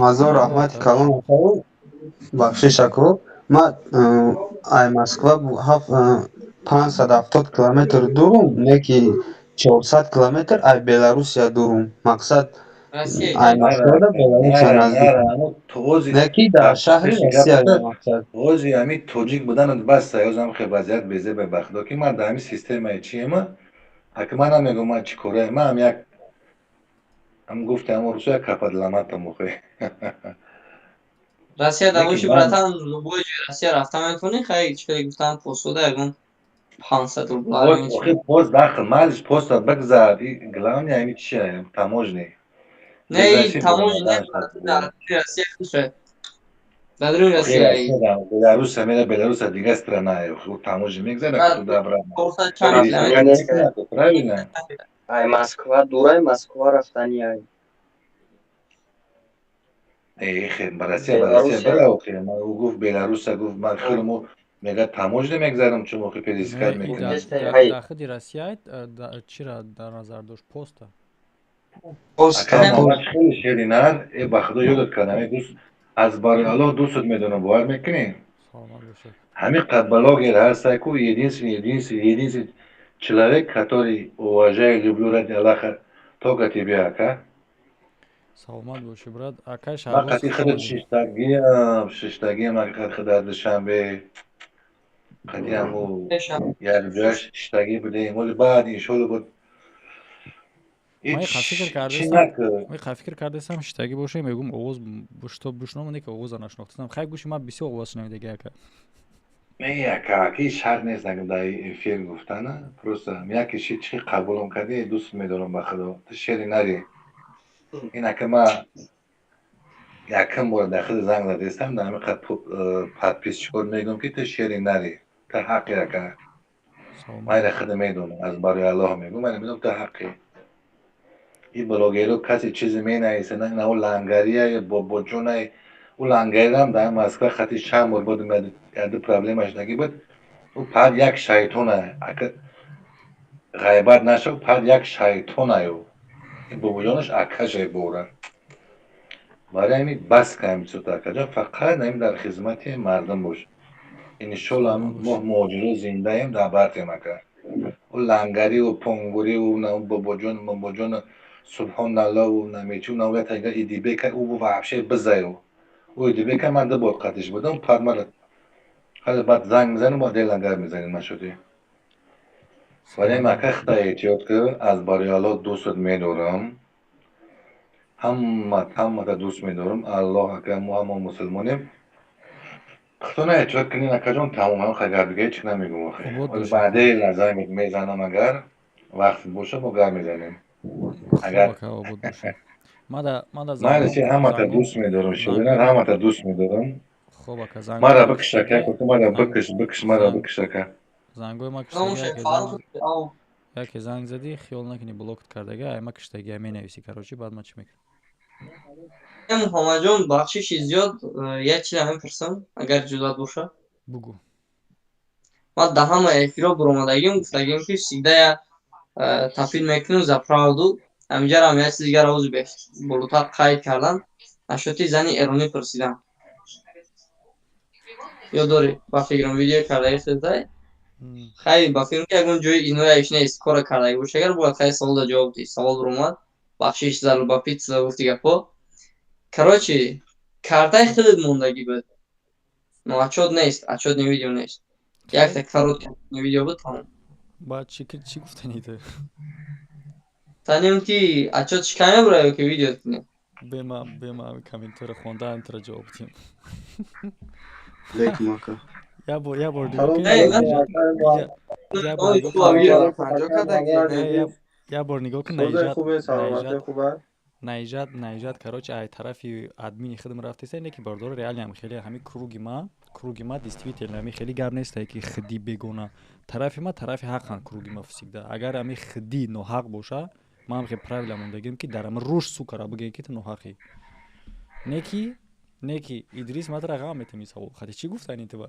Мазор раҳмати калом акаро бахшиш ако. Ман ай Москва 570 километр дурум, не ки 400 километр ай Беларусия дурум. Мақсад ай Москва да Беларусия наздик. Не ки дар шаҳри Россия мақсад. ҳози ҳамин тоҷик буданат баста, ҳози ҳам хеле вазъият безебай ба худо ки ман дар ҳамин системаи чиема, ака ман намегӯям ман чӣ кораем, ман ҳам як ҳам гуфтам русо як кападламатам охи. Россия давоши братан любой ҷои Россия рафта метавонӣ, хай чӣ гуфтам посуда ягон 500 рубла. Охи пост дахл, малиш поста бигзар, главное ҳамин чия таможни. Не, таможня дар Россия кушад. Дар Россия. Беларусь, Беларусь другая страна, таможня мегзара туда обратно. Правильно? Ай Москва, дурай Москва рафтани ай. Хе, Россия бара охи, ман гуфт Беларусь, гуфт ман хеле мо мега таможня мегзарам, чун охи перескат мекунам. Дахиди Россия чира дар назар дошт поста? Поста хеле Шеринар, ба худо ёдат кардам, дӯст аз барои Аллоҳ дӯстат медонам, бовар мекунӣ? Ҳамин блогер ҳастай ку единственный человек, который уважаю, люблю ради Аллаха, только тебя, ака. Саломат боши, брат. Акай ман қати худо шиштагиам худо душанбе қати ҳаму якҷоя шиштагӣ будем, вале баъд иншоалло буд ха фикр кардесам шиштагӣ боша, мегӯм овоз бушномаде ки овоза нашнохтам. Хай гӯши ман бисёр овоз шунавида ака. Ака ҳеҷ шарт нест дар эфир гуфтана, просто яке ши чӣ қабулам кардӣ дӯст медорам ба худо. Ту шери нари. Ин ака ман якум бора дар худ занг задестам, дар ҳамин қад подписчикор мегӯям ки ту шери нари. Ту ҳаққи ака. Ман дар худ медонам, аз барои Аллоҳ мегӯям, ман медонам ту ҳаққи. این بلاگیرو کسی چیزی می نویسه نه او لنگریه با جونه او لنگری هم در مسکو خطی چند بار بود میاد پرابلمش نگی بود او پر یک شیطونه اگه غیبت نشد پر یک شیطونه او این بابوجانش اکشه بورن برای همین بس که همین سوتا اکجا فقط همین در خدمت مردم باش انشالله هم ما موجود زنده ایم در برت مکر او لنگری و پنگوری و نه بابوجان سبحان الله و نمیچون نویت اگر ایدیبه که او وحشه بزایو او ایدیبه که من ده بود قدش بودم پرمالت خیلی بعد زنگ میزنیم با دیل لنگر میزنیم نشدی برای مکه خدا احتیاط که از باریالا دوست میدارم همه دوست میدارم الله اکبر ما هم مسلمانیم خدا نه احتیاط کنین اکجان تمام هم خیلی دیگه چی نمیگم ولی بعدی لحظه میزنم اگر وقت باشه با گر میزنیم اگر من چی همه تا دوست میدارم شبیرن همه تا دوست میدارم مرا بکشکه که مرا بکش مرا بکشکه زنگوی ما که زنگ زدی خیال نکنی بلوکت کردگی ای ما کشتگی می نویسی کروچی بعد ما چی میکنم محمد جان بخشش زیاد یک چیز همین پرسم اگر جزات باشه بگو ما ده همه افیرا برامدگیم گفتگیم که سیده تفیل میکنیم زپراودو همینجا هم یک چیز دیگر روز به بلوتر قید کردن نشوتی زنی ایرانی پرسیدم یا داری با فکرم ویدیو کرده خیلی خیلی با فکرم که اگه جوی اینو ایش نیست کار کرده باشه اگر باید خیلی سوال دا جواب دی سوال برامد بخشش زل با پیت زل گفتی گفت کراچی کارتای خودت موندگی بود نو اچود نیست اچود نی ویدیو نیست یک تکرار نی ویدیو بود تمام بعد چی گفتنی تو تانیم که اچود شکایه برای که ویدیو کنیم به ما کامنتر خونده انتر جواب دیم لیک ماکا یا بار دیگه یا بار نگاه کن نایجات کراچ ای طرفی ادمین خدم رفته سه نکی باردار ریالی هم خیلی همین کروگی ما دیستریبیوتر همین خیلی گرم نیست که خدی بگونه طرف ما طرف حقا کروگی ما فسیده اگر همین خدی نو حق باشه ما هم خیلی پرابلم موندگیم که در هم روش سوکرا بگه که تو نو حقی نکی ادریس ما در غام میتونی سوال خاطر چی گفتنی تو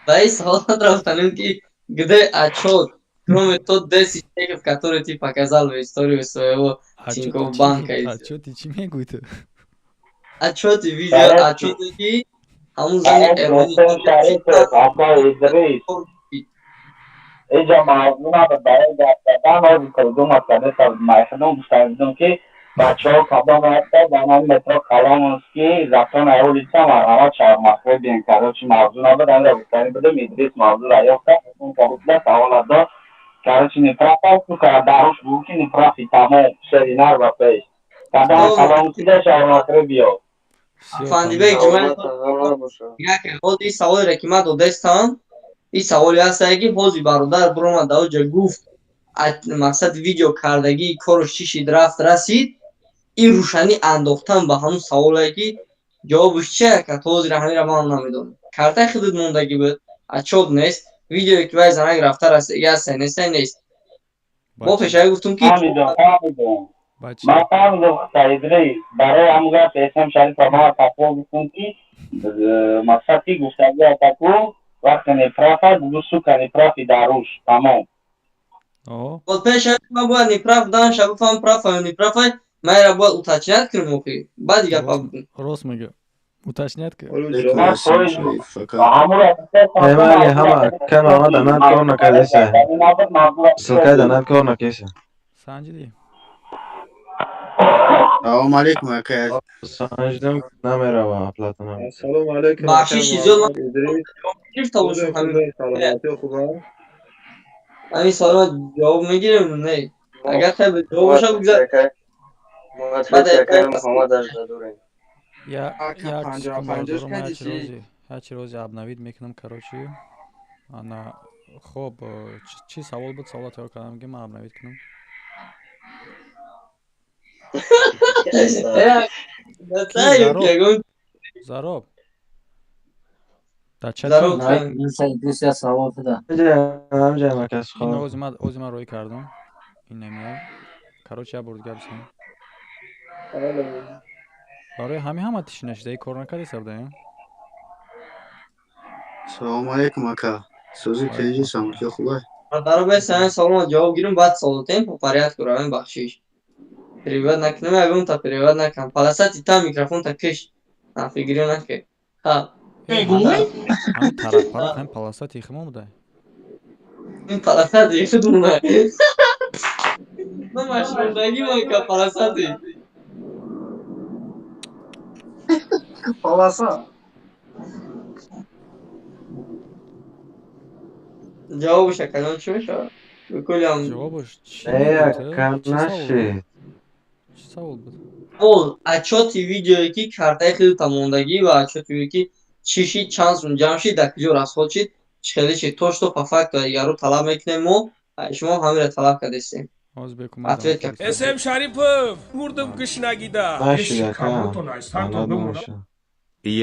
Dai salvat raftanim que gde achot, кроме тот 10 человек, которые ты показал в историю своего Тинькофф банка. Achot чим мегуйте? Achot видео, achot ки همون زن ایرانی اینجا مردم برای دستدن کردم مسئله مردم مستندم که بچه ها کدام هسته زنان مترو کلامونسکی رفتن اولیسا مرحمت شهر مصره بین کرده چی موضوع نبودن را بستانی بده میدریس موضوع را یافته اون کبوتله سوال دا کرده چی نفرف هست تو که دروش بگو که نفرفی تمام شرینر و پیش کدام کلامونسکی ده شهر مصره بیاد فاندی بیگ جمعه یک خود سوال را که ما دو دستان این سوالی هست که حوزی برادر برام دوجه گفت مقصد ویدیو کردگی کارش چی شد رفت رسید این روشنی انداختن به همون سوالی که جوابش چیه که حوزی را همین را ما هم نمیدونم کارتای خودت موندگی بود اچوب نیست ویدیوی که باید زنگ رفته رسید یا سنسته نیست با پیشایی گفتم که من فهمیدم سایدری برای همونگاه پیسم شریف ما تقوی گفتم که مقصدی گفتگی تقوی وقت نفرافت بگوستو که نفرافی داروش تمام با پیشایی ما باید نفراف دان شبه فهم پرافای نفرافای ما را باید اتاچنیت کنیم اوکی بعد دیگه پا بکن راست میگه اتاچنیت که ایمالی همه کن آنها دانت کار نکردیسه سلکه دانت کار نکیسه سنجدی سلام علیکم اکای سنجدم نمیره با پلاتنم سلام علیکم بخشی زیاد گرفته باشم همین همین سوال جواب میگیرم نه اگر خیلی جواب باشه بگذار بعد محمد از دادوریم یا هرچی روزی ابنوید میکنم کراچی انا خب چی سوال بود سوال تو کردم میگم من ابنوید کنم زارب زارب این سایت سوال بده همجای مرکز این خواه اوزی من روی کردم این نمیاد короче я бурдгар сам барои ҳама тиши нашидаи кор накарди савдаи салому алейкум ака сӯзи кенҷи самки хубай Дарабай сани салом ҷавоб гирем баъд солотем по порядку равем бахшиш перевод накунем ягон та перевод накам полосати там микрофон та пеш нафигирӣ наке ха ҳамин тарафбара ҳамин полосати химо будай ин полосати худмуна на машрундагӣ манка полосати полоса ҷавобуш акалон чӣ мешавад бикулям ак нашид чӣ савол буд ол отчёти видеое ки картаи худтан мондагӣ ва отчёти видеое ки чӣ шид чанд сум ҷамъ шид дар куҷо расход шид чӣ хеле шид то что по факту дигарро талаб мекунем мо шумо ҳамира талаб кардестем ответ как эсэм шарипов мурдам гушнагида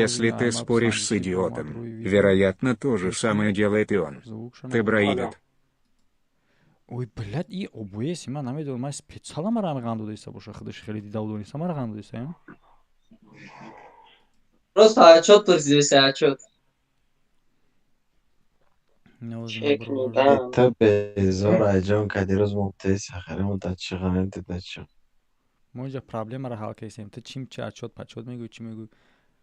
Если ты споришь с идиотом, вероятно, то же самое делает и он. Ты браидет. ой блядь и обоеси ман намедонам ман специала мара гам додаиста боша худаш хеле дида дониста мара гам додаиста просто отчёт пурсидеста отчёт та безор айҷон ка дирӯз муттаҳи сахариму дар чиғанем дида чӣ мо инҷа проблемаро ҳал кардем ты чим чи отчёт пачёт мегӯй чӣ мегӯй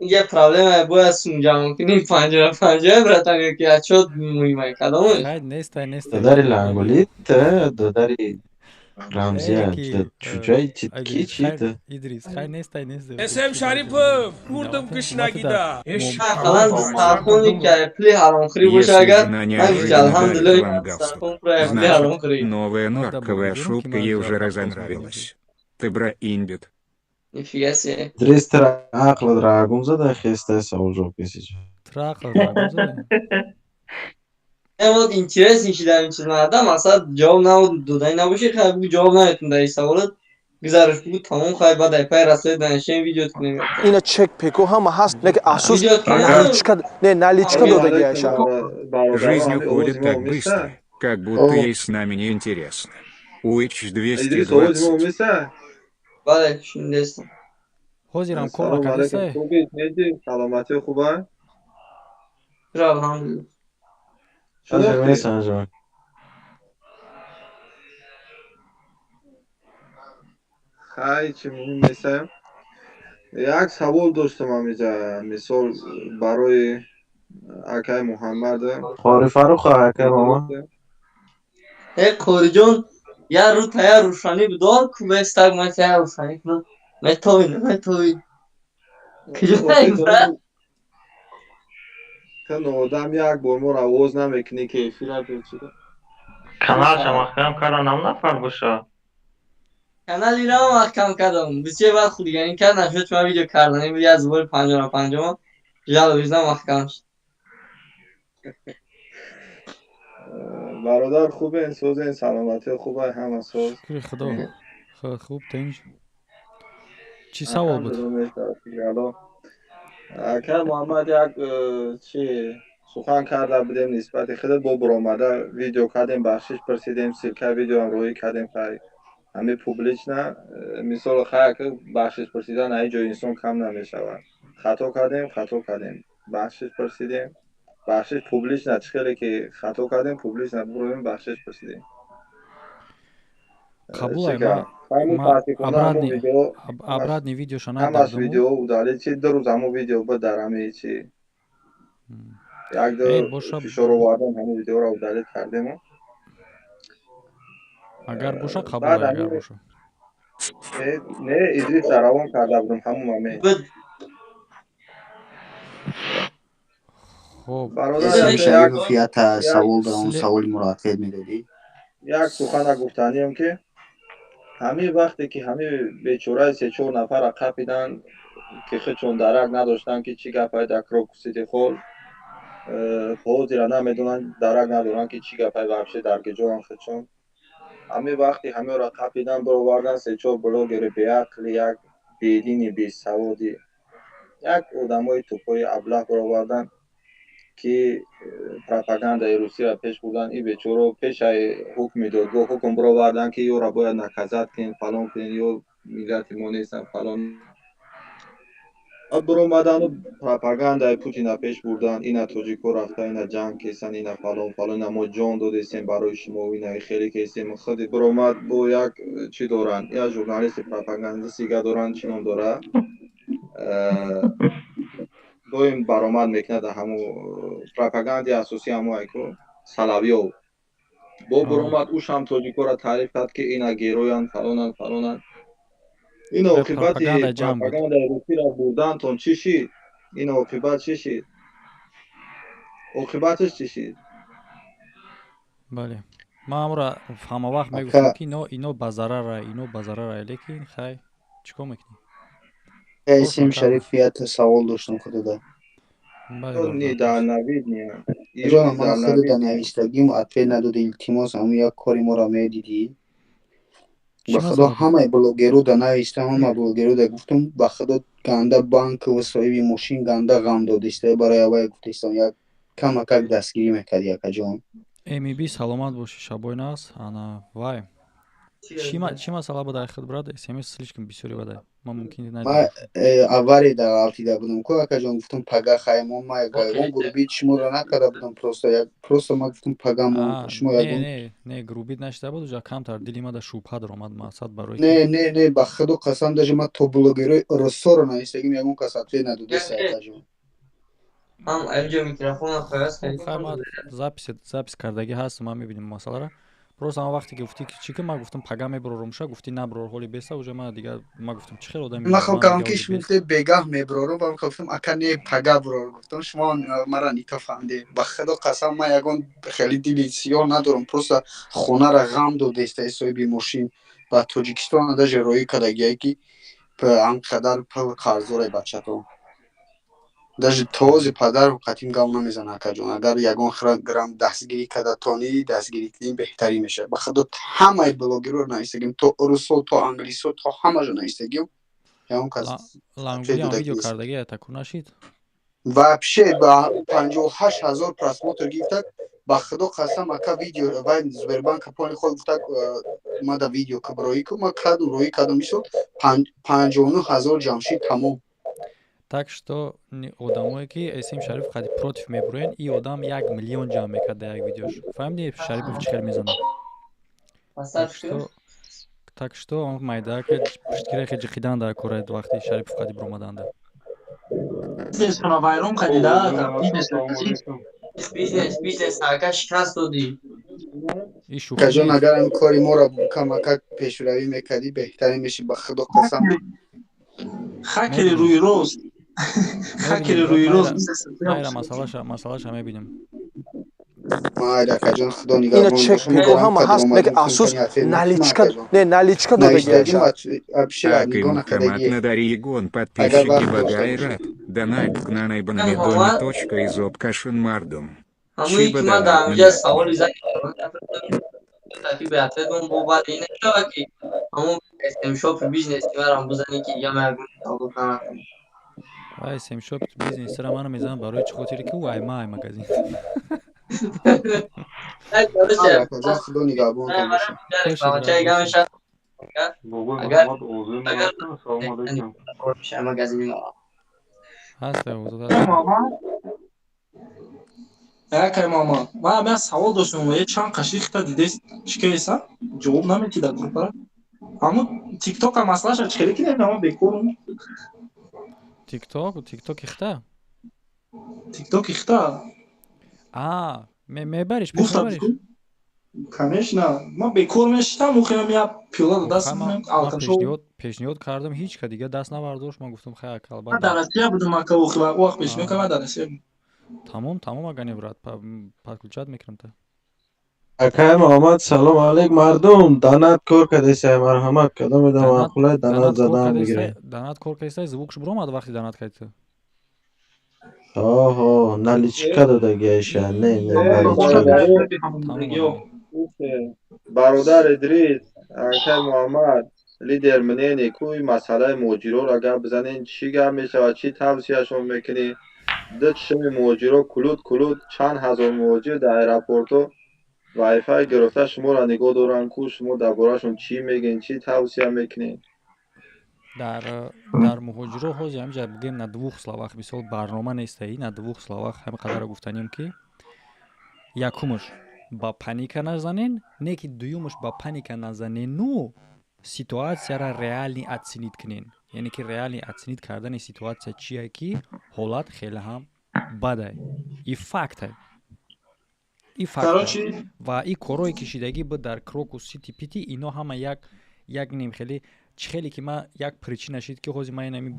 инҷа проблема бояд сум ҷамъ кунем 50 братан ёки отчёт муҳимай кадомаш хай нестай додари лангулит додари рамзия чуҷаи ки чида идрис хай нестай эсэм шарипов мурдам гушнагида қалан стархони ки пли ҳаромхӯрӣ боша агар ҳамичи алҳамдулиллаҳи стархон пурай пли ҳаромхӯрӣ Новая норковая шубка ей уже разонравилась. Ты браинбит. нифига себе дрес тра ақлат рагум зада хестаи савол ҷавоб кесиҷа вот интересный шида мечизнада мақсад ҷавоб навод додани набоши хай бугу ҷавоб наметун дар саволот гузариш бугу тамом хай баъд ай пай расои данишем видеот кунем ина чек пеку ҳама ҳаст lekin афсус наличка додагӣ аша Жизнь уходит так быстро, как будто ей с нами не интересно. Уич 220. бале шиндестам ҳозирам кор накардистай саломатӣ хубай алҳамдулиллаҳ хай чӣ месаем як савол доштам ҳамиҷа мисол барои акай муҳаммад қори фарруха акай муҳаммад қориҷон як рӯ тая рӯшанӣ бидор кӯбестак ман тая рӯшанӣ кунам метовин тан одам як бор моро овоз намекунӣ ки эфира печида каналша маҳкам карда нам нафар боша канали нав маҳкам кардам бисёр вақт худигарӣ кард нашуд шума видео кардани буд як зубори 50 жало виждам маҳкам шуд бародар хубен созен саломатӣ хубай ҳама соз шукри худо хуб тинҷ чӣ савол буд акай муҳаммад як чи сухан карда будем нисбати худат бо буромада видео кардем бахшиш пурсидем силка видеоам роӣ кардем хай ҳамин публична мисол хай бахшиш пурсидан ҳаи ҷои инсон кам намешавад хато кардем бахшиш пурсидем бахшиш публична чӣ хеле ки хато кардем публична буроем бахшиш пурсидем қабулай обратни видеоша ҳамаш видео удалӣ чи ду рӯз ҳамон видео буд дар ҳамин чи як ду фишор овардем ҳамин видеоро удалӣ кардем агар боша қабулай агар боша не идрис равон карда будам ҳамон момент саволи моро ответ медодӣ як сухана гуфтанием ки ҳамин вақте ки ҳамин бечораи 3-4 нафара қапидан ки худшон дарак надоштанд ки чӣ гапай дар крокусити хол ҳозира намедонанд дарак надоранд ки чӣ гапай вообще дар гиҷоанд худшон ҳамин вақти ҳамеро қапидан бировардан 3-4 блогери беақли як бедини бесаводи як одамои тупои аблах бировардан که پروپاگاندای روسی را پیش بردن این بیچاره پیش حکم دادگاه حکم برآوردن که یو را باید نکزت کنین فلان کنین یا ملت ما نیستن فلان برآمدن و پروپاگاندای پوتین را پیش بردن اینا توجیکو رفته اینا جنگ کردن اینا فلان فلان ما جان دادیم برای شما و اینا خیلی کردیم خود برآمد با یک چی دارن یا ژورنالیست پروپاگاندیست دیگه دارن چی نام داره دویم برآمد میکنه در همو پروپاگاندی اساسی همو ایکو سلاویو با برآمد اوش هم توجیکو را تعریف کرد که اینا گیرویان فلانن فلانن این عاقبت پروپاگاند روسی را بردن تون چی شید این عاقبت چی شید عاقبتش چی شید بله ما امرا همه وقت میگفتم که اینو بازارا لیکن خیر چیکار میکنی اسم شریفیت سوال داشتم خدا نی در نوید نی ایران ما خود در نویستگیم عطفه نداد التماس هم یک کاری ما را میدیدی به خدا همه بلوگرو در نویسته همه بلوگرو در گفتم به خدا گنده بانک و صاحبی ماشین گنده غم دادیسته برای اوای گفتیستم یک کمک دستگیری میکرد یک جان امی саломат боши шабой нас ана вай чӣ масъала буда хид брат смс слишком бисёри бада ма мумкин ма авари да алтида будам ку акаҷон гуфтам пага хаймон ма ягон грубит шуморо накарда будам просто ма гуфтам пагамон шумо ягон не грубит нашида буд уҷа камтар дили ма да шубҳа даромад мақсад барои не ба худо қасам даже ма то блогерои росоро навистагим ягон кас атве надодаст акаҷон ҳам инҷо микрофона қояс запис кардагӣ ҳаст ма мебинем масъаларо просто ама вақте гуфтӣ чӣ ки ман гуфтам пага мебурорум ша гуфтӣ набурор ҳоли беста уже ма дига ма гуфтам чӣ хел одами ма хоб кам ки шумо гуфтед бегаҳ мебурорум ва гуфтам ака не пага бурор гуфтам шумо мара нито фаҳмидед ба худо қасам ма ягон хеле дили сиёҳ надорам просто хонара ғам додеста соҳиби мошин ба тоҷикистон даже роӣ кардагие ки анқадар пул қарздоре бачатон даже този падар қатим гам намезана акаҷон агар ягон грамм дастгирӣ карда тони дастгирӣ кардин беҳтарин мешавад ба худо ҳамаи блогерро навистагим то русо то англисо то ҳамаро навистагим ягон кас лангуям видео кардаги таку нашид вообще ба 58000 просмотр гирифтад ба худо қасам ака видео вай Сбербанка пони ход гуфтак мада видео ка роӣ ку ма кардум роӣ кардам мисол 59000 ҷамшид тамом. Так что одамое ки Эсим Шариф қади против мебуроян и одам 1 миллион ҷамъ мекард дар як видеош фаҳмидӣ Шарипов чӣ хел мезанад так что майда ки пуштгира ки ҷиқидан дар кора вақти Шарипов қади буромаданда вайрон кардида бизнес ака шикаст додӣ кажон агар ин кори моро камака пешравӣ мекардӣ беҳтарин меши ба худо қасам хакери рӯи рост хакери рӯи рост майра масъалаша мебинем майра кажон худо нигарон чек мекунам ҳаст леки афсус наличка не наличка додагиаша Аким Мухаммад Надаригон подписчики Багайрат донат на найбанамедони точка изоб кашин мардум ҳамои ки ман дар ҳамҷа саволи таки беатведон бобар ин шава ки ҳамон семшопи бизнеси марам бузани ки дигар ягон тавдока накунам вай семшопи бизнесира мана мезанам барои чӣ хотире ки ай май магазин худо нигарон якай мама ман абя савол доштам ва чанд қашиқта дидест чикаеса ҷавоб наметида группара ҳамун тиктока маслаша чикаре ки нема бекорум тикток ихта мебариш конечно ман бекор мешитам охирам я пиёла дастам пешниҳод кардам ҳеч ка дига даст навардошт ман гуфтам хай албатта ман дар россия будам ака вақт пешниҳод кардам дар россия тамом агани брат подключат мекунам та акай муҳаммад салом алейк мардум данат кор кадесай марҳамат кадом медам ақулай данат задан бигирем данат кор кадесай звукш буромад вақти данат кадита оҳо наличка додагиаша не наличка бародар Идрис акай муҳаммад лидер минени куй масъалаи муҳоҷирора гап бизанен чӣ гап мешавад чӣ тавсияшон мекунӣ ده چشم مهاجرا کلود چند هزار مهاجر در ایرپورتو وای فای گرفته شما را نگاه دارن کو شما درباره‌شون چی میگین چی توصیه میکنین дар муҳоҷиро ҳозир ҳамҷа бигем на двух словах мисол барнома нестаи на двух словах ҳамақадаро гуфтанем ки якумаш ба паника назанен не ки дуюмаш ба паника назанену ситуатсияра реални оценид кунен яъне ки реални оценид кардани ситуатсия чие ки ҳолат хеле ҳам бадай и фактай ва и корҳои кишидагӣ бо дар крокус сити пити ино ҳама як нем хеле чӣ хеле ки ман як причина шид ки ҳозир ман инами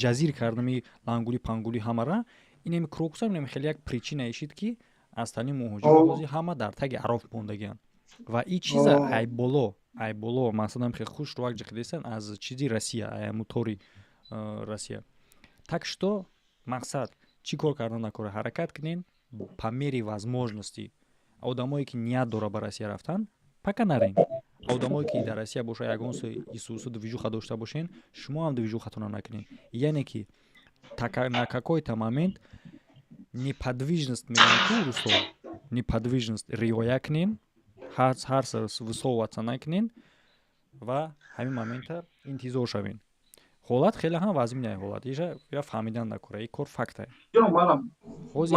ҷазир кардам и лангули пангули ҳамара инами крокусам инами хеле як причинае шид ки аз тани муҳоҷиро ҳозир ҳама дар таги ароф мондагианд ва и чиза айболо масалан хеле хуш рувак ҷиқидесан аз чизи Россия мотори Россия так что мақсад чӣ кор кардан накора ҳаракат кунен по мере возможности одамое ки ният дора ба Россия рафтан пока нарен одамое ки дар Россия боша ягон исусу движуха дошта бошен шумо ҳам движухатона накунен яъне ки на какой-то момент неподвижность мегӯянд ку русо неподвижность риоя кунен ҳар высовываться накунен ва ҳамин момента интизор шавен ҳолат хеле ҳам вазминаи ҳолат иша я фаҳмидан накора и кор фактае ҳозир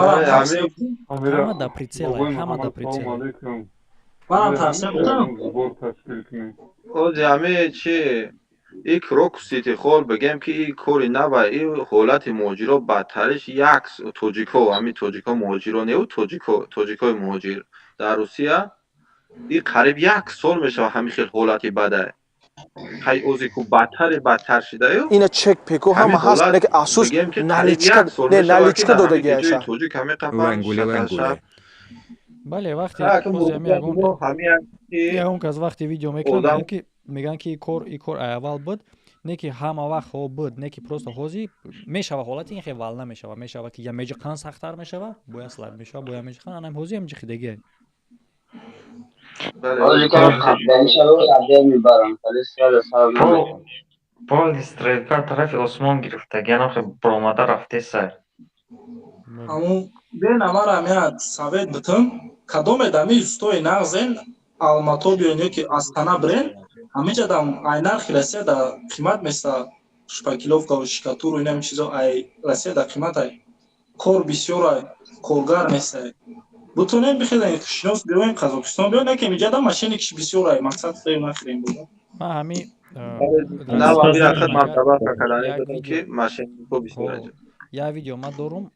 ҳама да прицелае ҳама да прицелае ҳозир ҳаме чи и крокусити хол бигем ки и кори наба и ҳолати муҳоҷиро бадтариш як тоҷико ҳами тоҷико муҳоҷиро неу тоҷикои муҳоҷир дар Русия и қариб 1 сол мешава ҳамин хел ҳолати бадае ҳай ози ку бадтар шидаю ина чек пеку ҳама ҳаст леки асус наличка додагиаша тоҷик ҳами қафа бале вақте ягон кас вақте видео мекунад мегӯянд ки и кор аввал буд не ки ҳама вақт хо буд не ки просто ҳозир мешава ҳолати ин хел вал намешава мешава ки я меҷиқан сахтар мешава боя слаб мешава боя меҷиқан анам ҳозир ҳам ҷихидагие пол стрелка тарафи осмон гирифтагианам хел баромада рафте сар аму бена мара меад совет битум кадоме дами устои нағзен алмато биён ё ки астана брен ҳамиҷадам айнархи Россия да қимат места шпакиловка шикатуру инам чизо ай Россия да қиматай кор бисёрай коргар местай бутунем бихедем шинос биёем Қазоқистон биёем неки миҷада машини киш бисёрай мақсад хӯем нахирем буд ма ҳами я видео ма дорум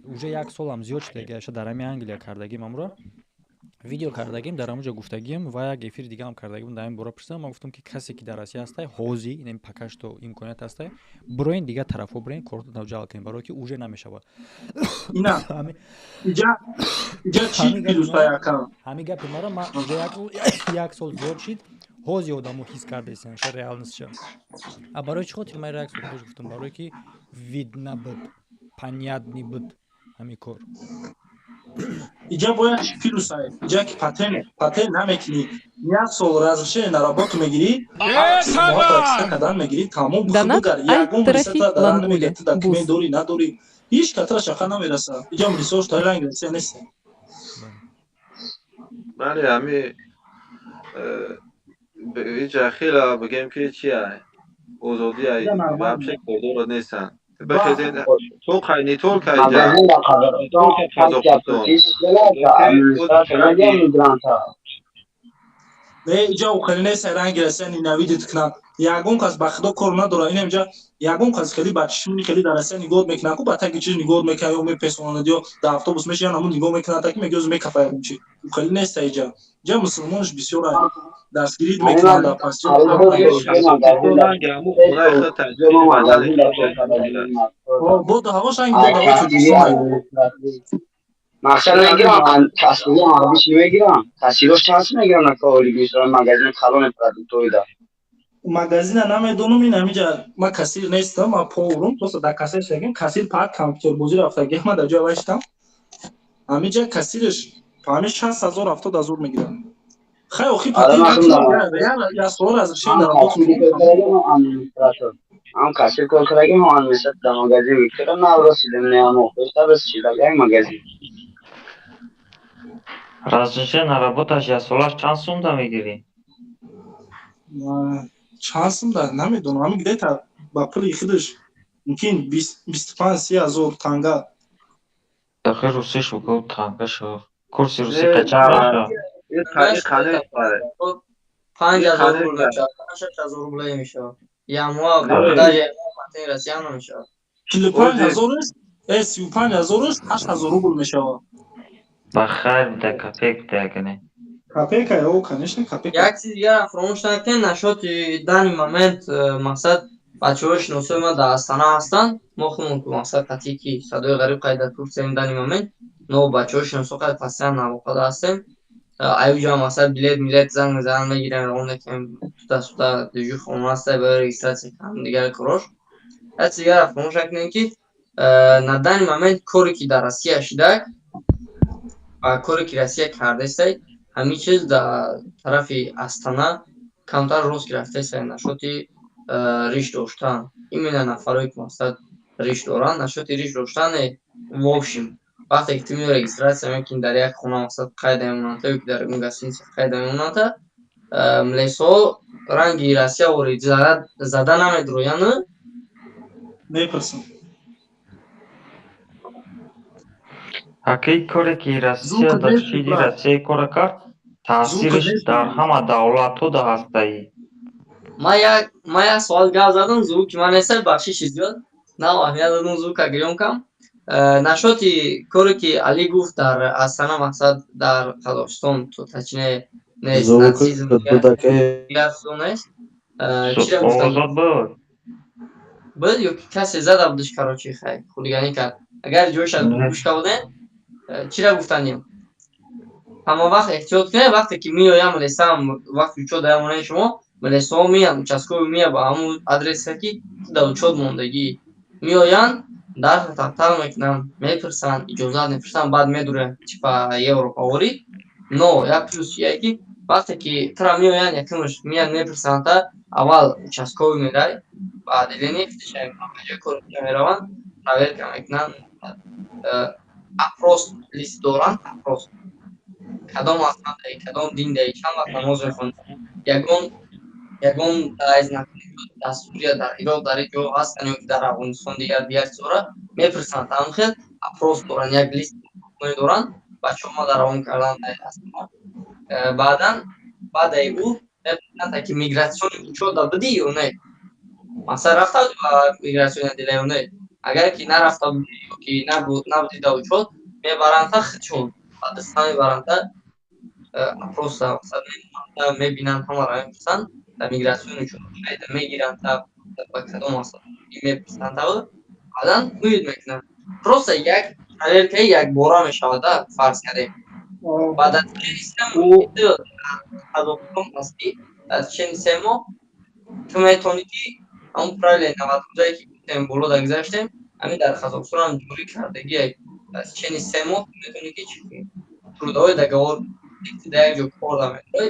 уже як солам зиёд шудагиаша дар ҳами Англия кардагим амро видео кардагим дар ҳамуҷа гуфтагим ва як эфири дигаам кардагим дар ҳамин бора пурсидам ман гуфтам ки касе ки дар Россия ҳастай ҳозир инами покашто имконият ҳастай бироин дигар тарафҳо бирен кордо ҷалб кунем барое ки уже намешава ҳамин гапи мара ман уже як сол зиёд шид ҳозир одамо ҳис кардесен ша реалнистша барои чӣ хотир ман як сол хош гуфтам барое ки видна буд понятный буд ҳамин кор иҷа бояд филусай иҷа ки патент намекунӣ як сол разрешение на работу мегирӣ кадан мегирӣ тамом бухудугар ягон рисата дар намегирӣ ти документ дорӣ надорӣ ҳеҷ катара шақа намераса иҷа мисолш дар ранги Россия нест бале ҳами иҷа хела бигем ки чия озодияи вообще кордора нестан بخزین تو خیلی تول که اینجا اوکراینه سرنگ رسانی نویدت کنن یگون کس بخدا کار نداره این اینجا یگون کس خیلی بچه‌شون خیلی در رسانی نگاه میکنن کو بعد چیز نگاه میکنه یا میپسونه دیو در اتوبوس میشن همون نگاه میکنن تا که میگوز میکفه چی اوکراینه است اینجا جا مسلمانش بسیار دستگیری میکنن در پاسچه بود هواش انگ مقصد نگیرم تصویری عربیش نمیگیرم تصویرش چانس نگیرم نکاولی گوشترم مگزین کلون پرادکتوری دا مگزین نمیدونم این همیجا ما کثیر نیستم ما پورم تو در کثیر شگیم کثیر پاک کامپیوتر بوزی رفته گه ما در جا واشتم همیجا کثیرش پامیش 60000 70000 میگیرم خیلی اوخی پاتی یا سوال از شین در آباد هم кашир кор кардагим муҳандисат дар магазин Виктора наврасидем неамохӯста расчидагаи магазин. Разрешение на работу ясолаш чанд сумда мегирӣ? Чанд сумда намедонам. Ҳамин где-то ба пули худаш мумкин 25-30 танга. Дахи русиш бигӯ танга шо. Курси русӣ қачанд мешавад? 5000 рубл мешавад. 6000 рубл мешавад. Ямоа даже патен Россия намешавад. 45000 аст. 35000 аст. 8000 рубл мешавад. Ба хайр бида копейк дагане. Копейка ё, конечно, копейка. Як чиз дигар фаромӯш накунед, нашоти дани момент мақсад бачаҳои шиносои ма дар Астана ҳастанд. Мо худмон ки мақсад қатъи ки Садои Ғариб қайд дар Туркияем дани момент, но бачаҳои шиносо қайд постоянно навоқада ҳастем. Аюҷа мақсад билет занг мезананд мегирем равона кем тута дежур хона ҳастай ба регистратсия кардани дигари корош. Як чиз дигар фаромӯш накунед ки на дани момент коре ки дар Россия шудаак ва коре ки Россия кардаистай, ҳамин чиз дар тарафи Астана камтар рост гирафтаистай. Нашоти риш доштан. Именно нафарое ки мақсад риш доранд, нашоти риш доштане вошим. Вақте ки ту меё регистратсия мекунӣ дар як хона мақсад қайда мемонанд, ё ки дар он гостиница қайда мемонанд, милисо ранги Россия вори зада намедироянд. Мепурсам. Ҳақиқи коре ки Россия дар чизи Россия кора кард, таъсириш дар ҳама давлатҳо ҳастаи. Ман як соат гап задам, звуки ман нестай, бахшиши зиёд. Нав аҳамият додум звука гирёмкам. Нашоти коре ки Али гуфт дар Астана мақсад дар Қазоқистон точнее нест нацизм дигар чизо нест. Чира гуфтанд? Озод буд. Буд ё ки касе зада будаш Карочи хай, хулиганӣ кард. Агар ҷойша гӯш кардем, чира гуфтандем? Ҳама вақт эҳтиёт кунед, вақте ки меоям милисаам вақти учёт дар ямонаи шумо, милисаҳо меянд, участковый меяд ба ҳамун адреса ки дар учёт мондагӣ. Меоянд, дарфа тақтақ мекунанд, мепурсанд, иҷозат мепурсанд, баъд медуранд типа Европаворӣ. Но як плюс чие ки вақте ки тура меоянд якумаш меянд мепурсанд, аввал участковый медай, баъд илини ҷои кор мераванд, проверка мекунанд, апрос лист доранд, апрос кадом мазҳаб даҳӣ, кадом дин даҳӣ, чанд вақт намоз мехонӣ. Ягон дайз накунӣ, дар Сурия, дар Ироқ, дар ин ҷо ҳастанд ё ки дар Афғонистон дигар чизора мепурсанд. Ҳамин хел апрос доранд, як лист доранд, бачаҳо ма даромад кардан ҳастанд. Баъдаи ӯ мепурсанд ки мигратсиони учёта будӣ ё не. Масалан рафта будӣ ба мигратсиони дила ё не. Агар ки нарафта будӣ ё ки набудӣ дар учёт, мебаранд хитчун, ба дастан мебаранд, апроса мақсад мебинанд, ҳамаро мепурсанд, дар мигратсиони учёт қайда мегиранд, ба кадом мақсад мепурсанд, баъдан муйид мекунанд. Просто як проверкаи якбора мешавад, фарз кардем. Баъд аз чени 3 моҳ Қазоқистон ҳастӣ, аз чени 3 моҳ ту метавонӣ ки ҳамун правилаи 90 ки гуфтем болода гузаштем, ҳамин дар Қазоқистон ҳам ҷорӣ кардагиай. Аз чени 3 моҳ ту метавонӣ ки чӣ кунӣ? Трудовой договор дар як ҷо кор намекунӣ.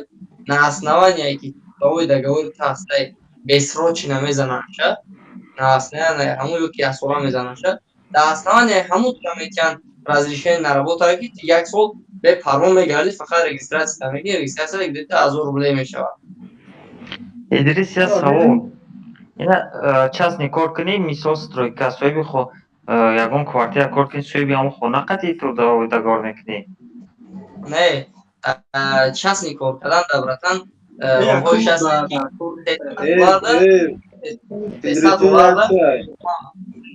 На основанияи ки трудовой договори ту ҳастай бессрочно мезанаша, на основанияи ҳамун ё ки як сола мезанаша, на основанияи ҳамун тура метиҳанд разрешение на работа ки як сол бе парвон мегарди, фақат регистратсия мегирӣ, регистратсия где-то 1000 рубл мешавад. Идрис, я савол. Ина частный кор кунӣ, мисол стройка, соҳиби ягон квартира кор кунӣ, соҳиби ҳамун хона қатъи трудовой договор мекунӣ? Не, частный кор кардан dabatan ҳамои частный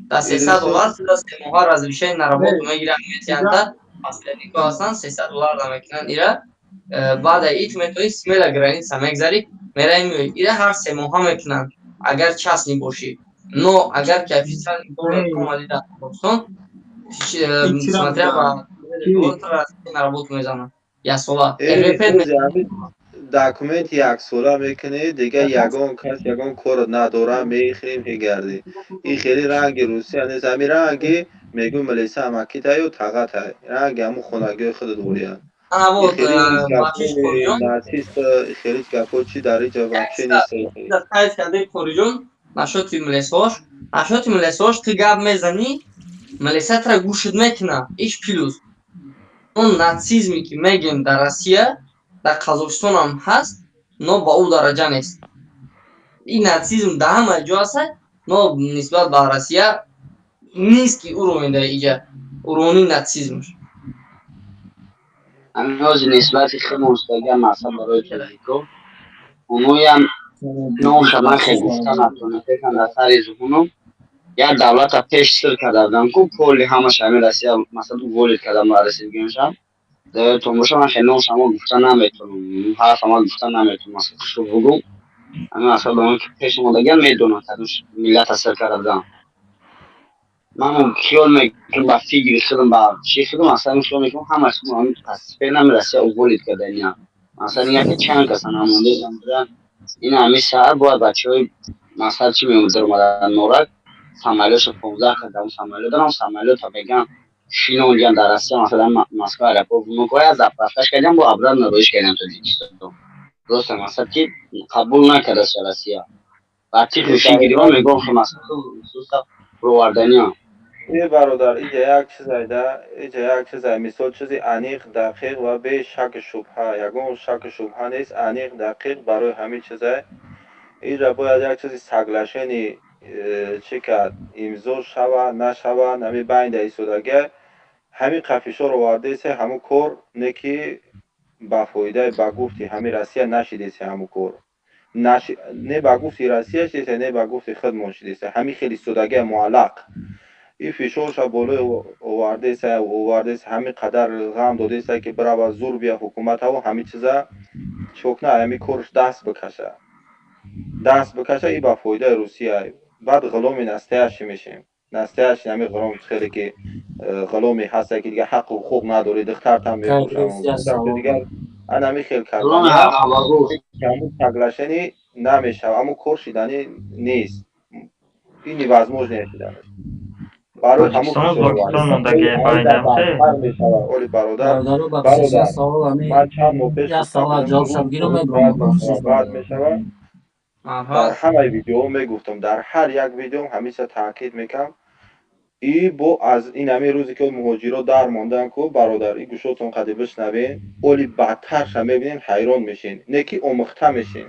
да $300 суда 3 моҳа разрешение на работу мегиранд, метиҳанд последнико ҳастанд, $300 да мекунанд ира. Баъда ит метавонӣ смело граница мегзарӣ, мераи меоӣ. Ира ҳар 3 моҳа мекунанд, агар частный бошӣ. Но агар ки официални кор омадӣ дар Қазақстон, смотря ба на работу мезананд. Я сола. документ як сола мекунӣ, дигар ягон кас ягон кор надора мехирӣ мегарди. Ин хеле ранги Русия нест, ҳамин ранги мегӯ милиса амакитаю тағатай. Ранги ҳамун хонагиҳои худат вориянд. Нацист хеле гапо чи дар ин ҷо вообще нест. Қайд кардем хориҷон, нашоти млесош ти гап мезани, млесатра гушид мекина. Иш плюс. Он нацизми ки мегем дар Россия, дар Қазоқистон ҳам ҳаст, но ба ӯ дараҷа нест. ин нацизм дар ҳама ҷо аст, но нисбат ба Россия نیست که او رو میده ایجا اورونی ناتسیزمش هنوز نسبت خیلی مستقیم مثلا برای تلگیکو اونوی هم نو شما خیلی گفتن اتونه فکرم در سر زبونو یا دولت ها پیش سر کردن که کلی همه شامل رسیه مثلا تو ولید کردن با رسیدگیش هم تو باشه من خیلی نو شما گفتن نمیتونم حرف ما گفتن نمیتونم مثلا شو بگم اما اصلا به اون که پیش مدگن میدونم کدوش ملت سر کردن من خیال میکنم با فیگری خودم با چی خودم مثلا خیال میکنم همه شما پس پیدا رسیه او ولید کردن یا مثلا یکی چند کسان همونده بودن این همه شهر باید بچه های مثلا چی میمون اومدن نورک سمالیوش 15 کردن سمالیو دارم سمالیو تا بگم شینه اونجا در رسیه مثلا مسکو عربا نوکای از دفترش کردیم با ابراد نرویش کردیم تو دیگه درسته مثلا که قبول نکرده رسیه وقتی خوشی گیریم میگم که مثلا خصوصا پرواردنی ها برادر اینجا یک چیز مثال چیزی انیق دقیق و به شک شبهه یگان شک شبهه نیست انیق دقیق برای همین چیزه اینجا باید یک چیزی سگلشنی چی کرد امضا شوه نشوه نمی بین در ایستادگی همین قفیشا رو وارده ایسه همون کار نکی با فایده با گفتی همین رسیه نشیده ایسه همون کار نه با گفتی رسیه شیده نه با گفتی خودمون شیده ایسه همین خیلی ایستادگی معلق این فشارش بالای آورده است همین قدر غم داده است که برای زور بیا حکومت ها و همین چیزا چوکنه همین کارش دست بکشه این با فایده روسیه بعد غلامی نستهش میشیم نستهش همین غلام خیلی که غلامی هست که دیگه حق و حقوق نداره دختر هم میگوشم دیگه انا همین خیلی کردن همون تگلشنی نمیشه اما کار شدنی نیست اینی وزموج نشدنش برای همون پاکستان موندگی بایدم اولی برادر من چند ماه پیش بعد میشوم در همه ویدیو میگفتم در هر یک ویدیو همیشه تاکید میکنم این با از این همه روزی که مهاجرا در ماندن که برادر این گوشاتون قدی بشنوین اولی بدترش هم میبینین حیران میشین نکی امخته میشین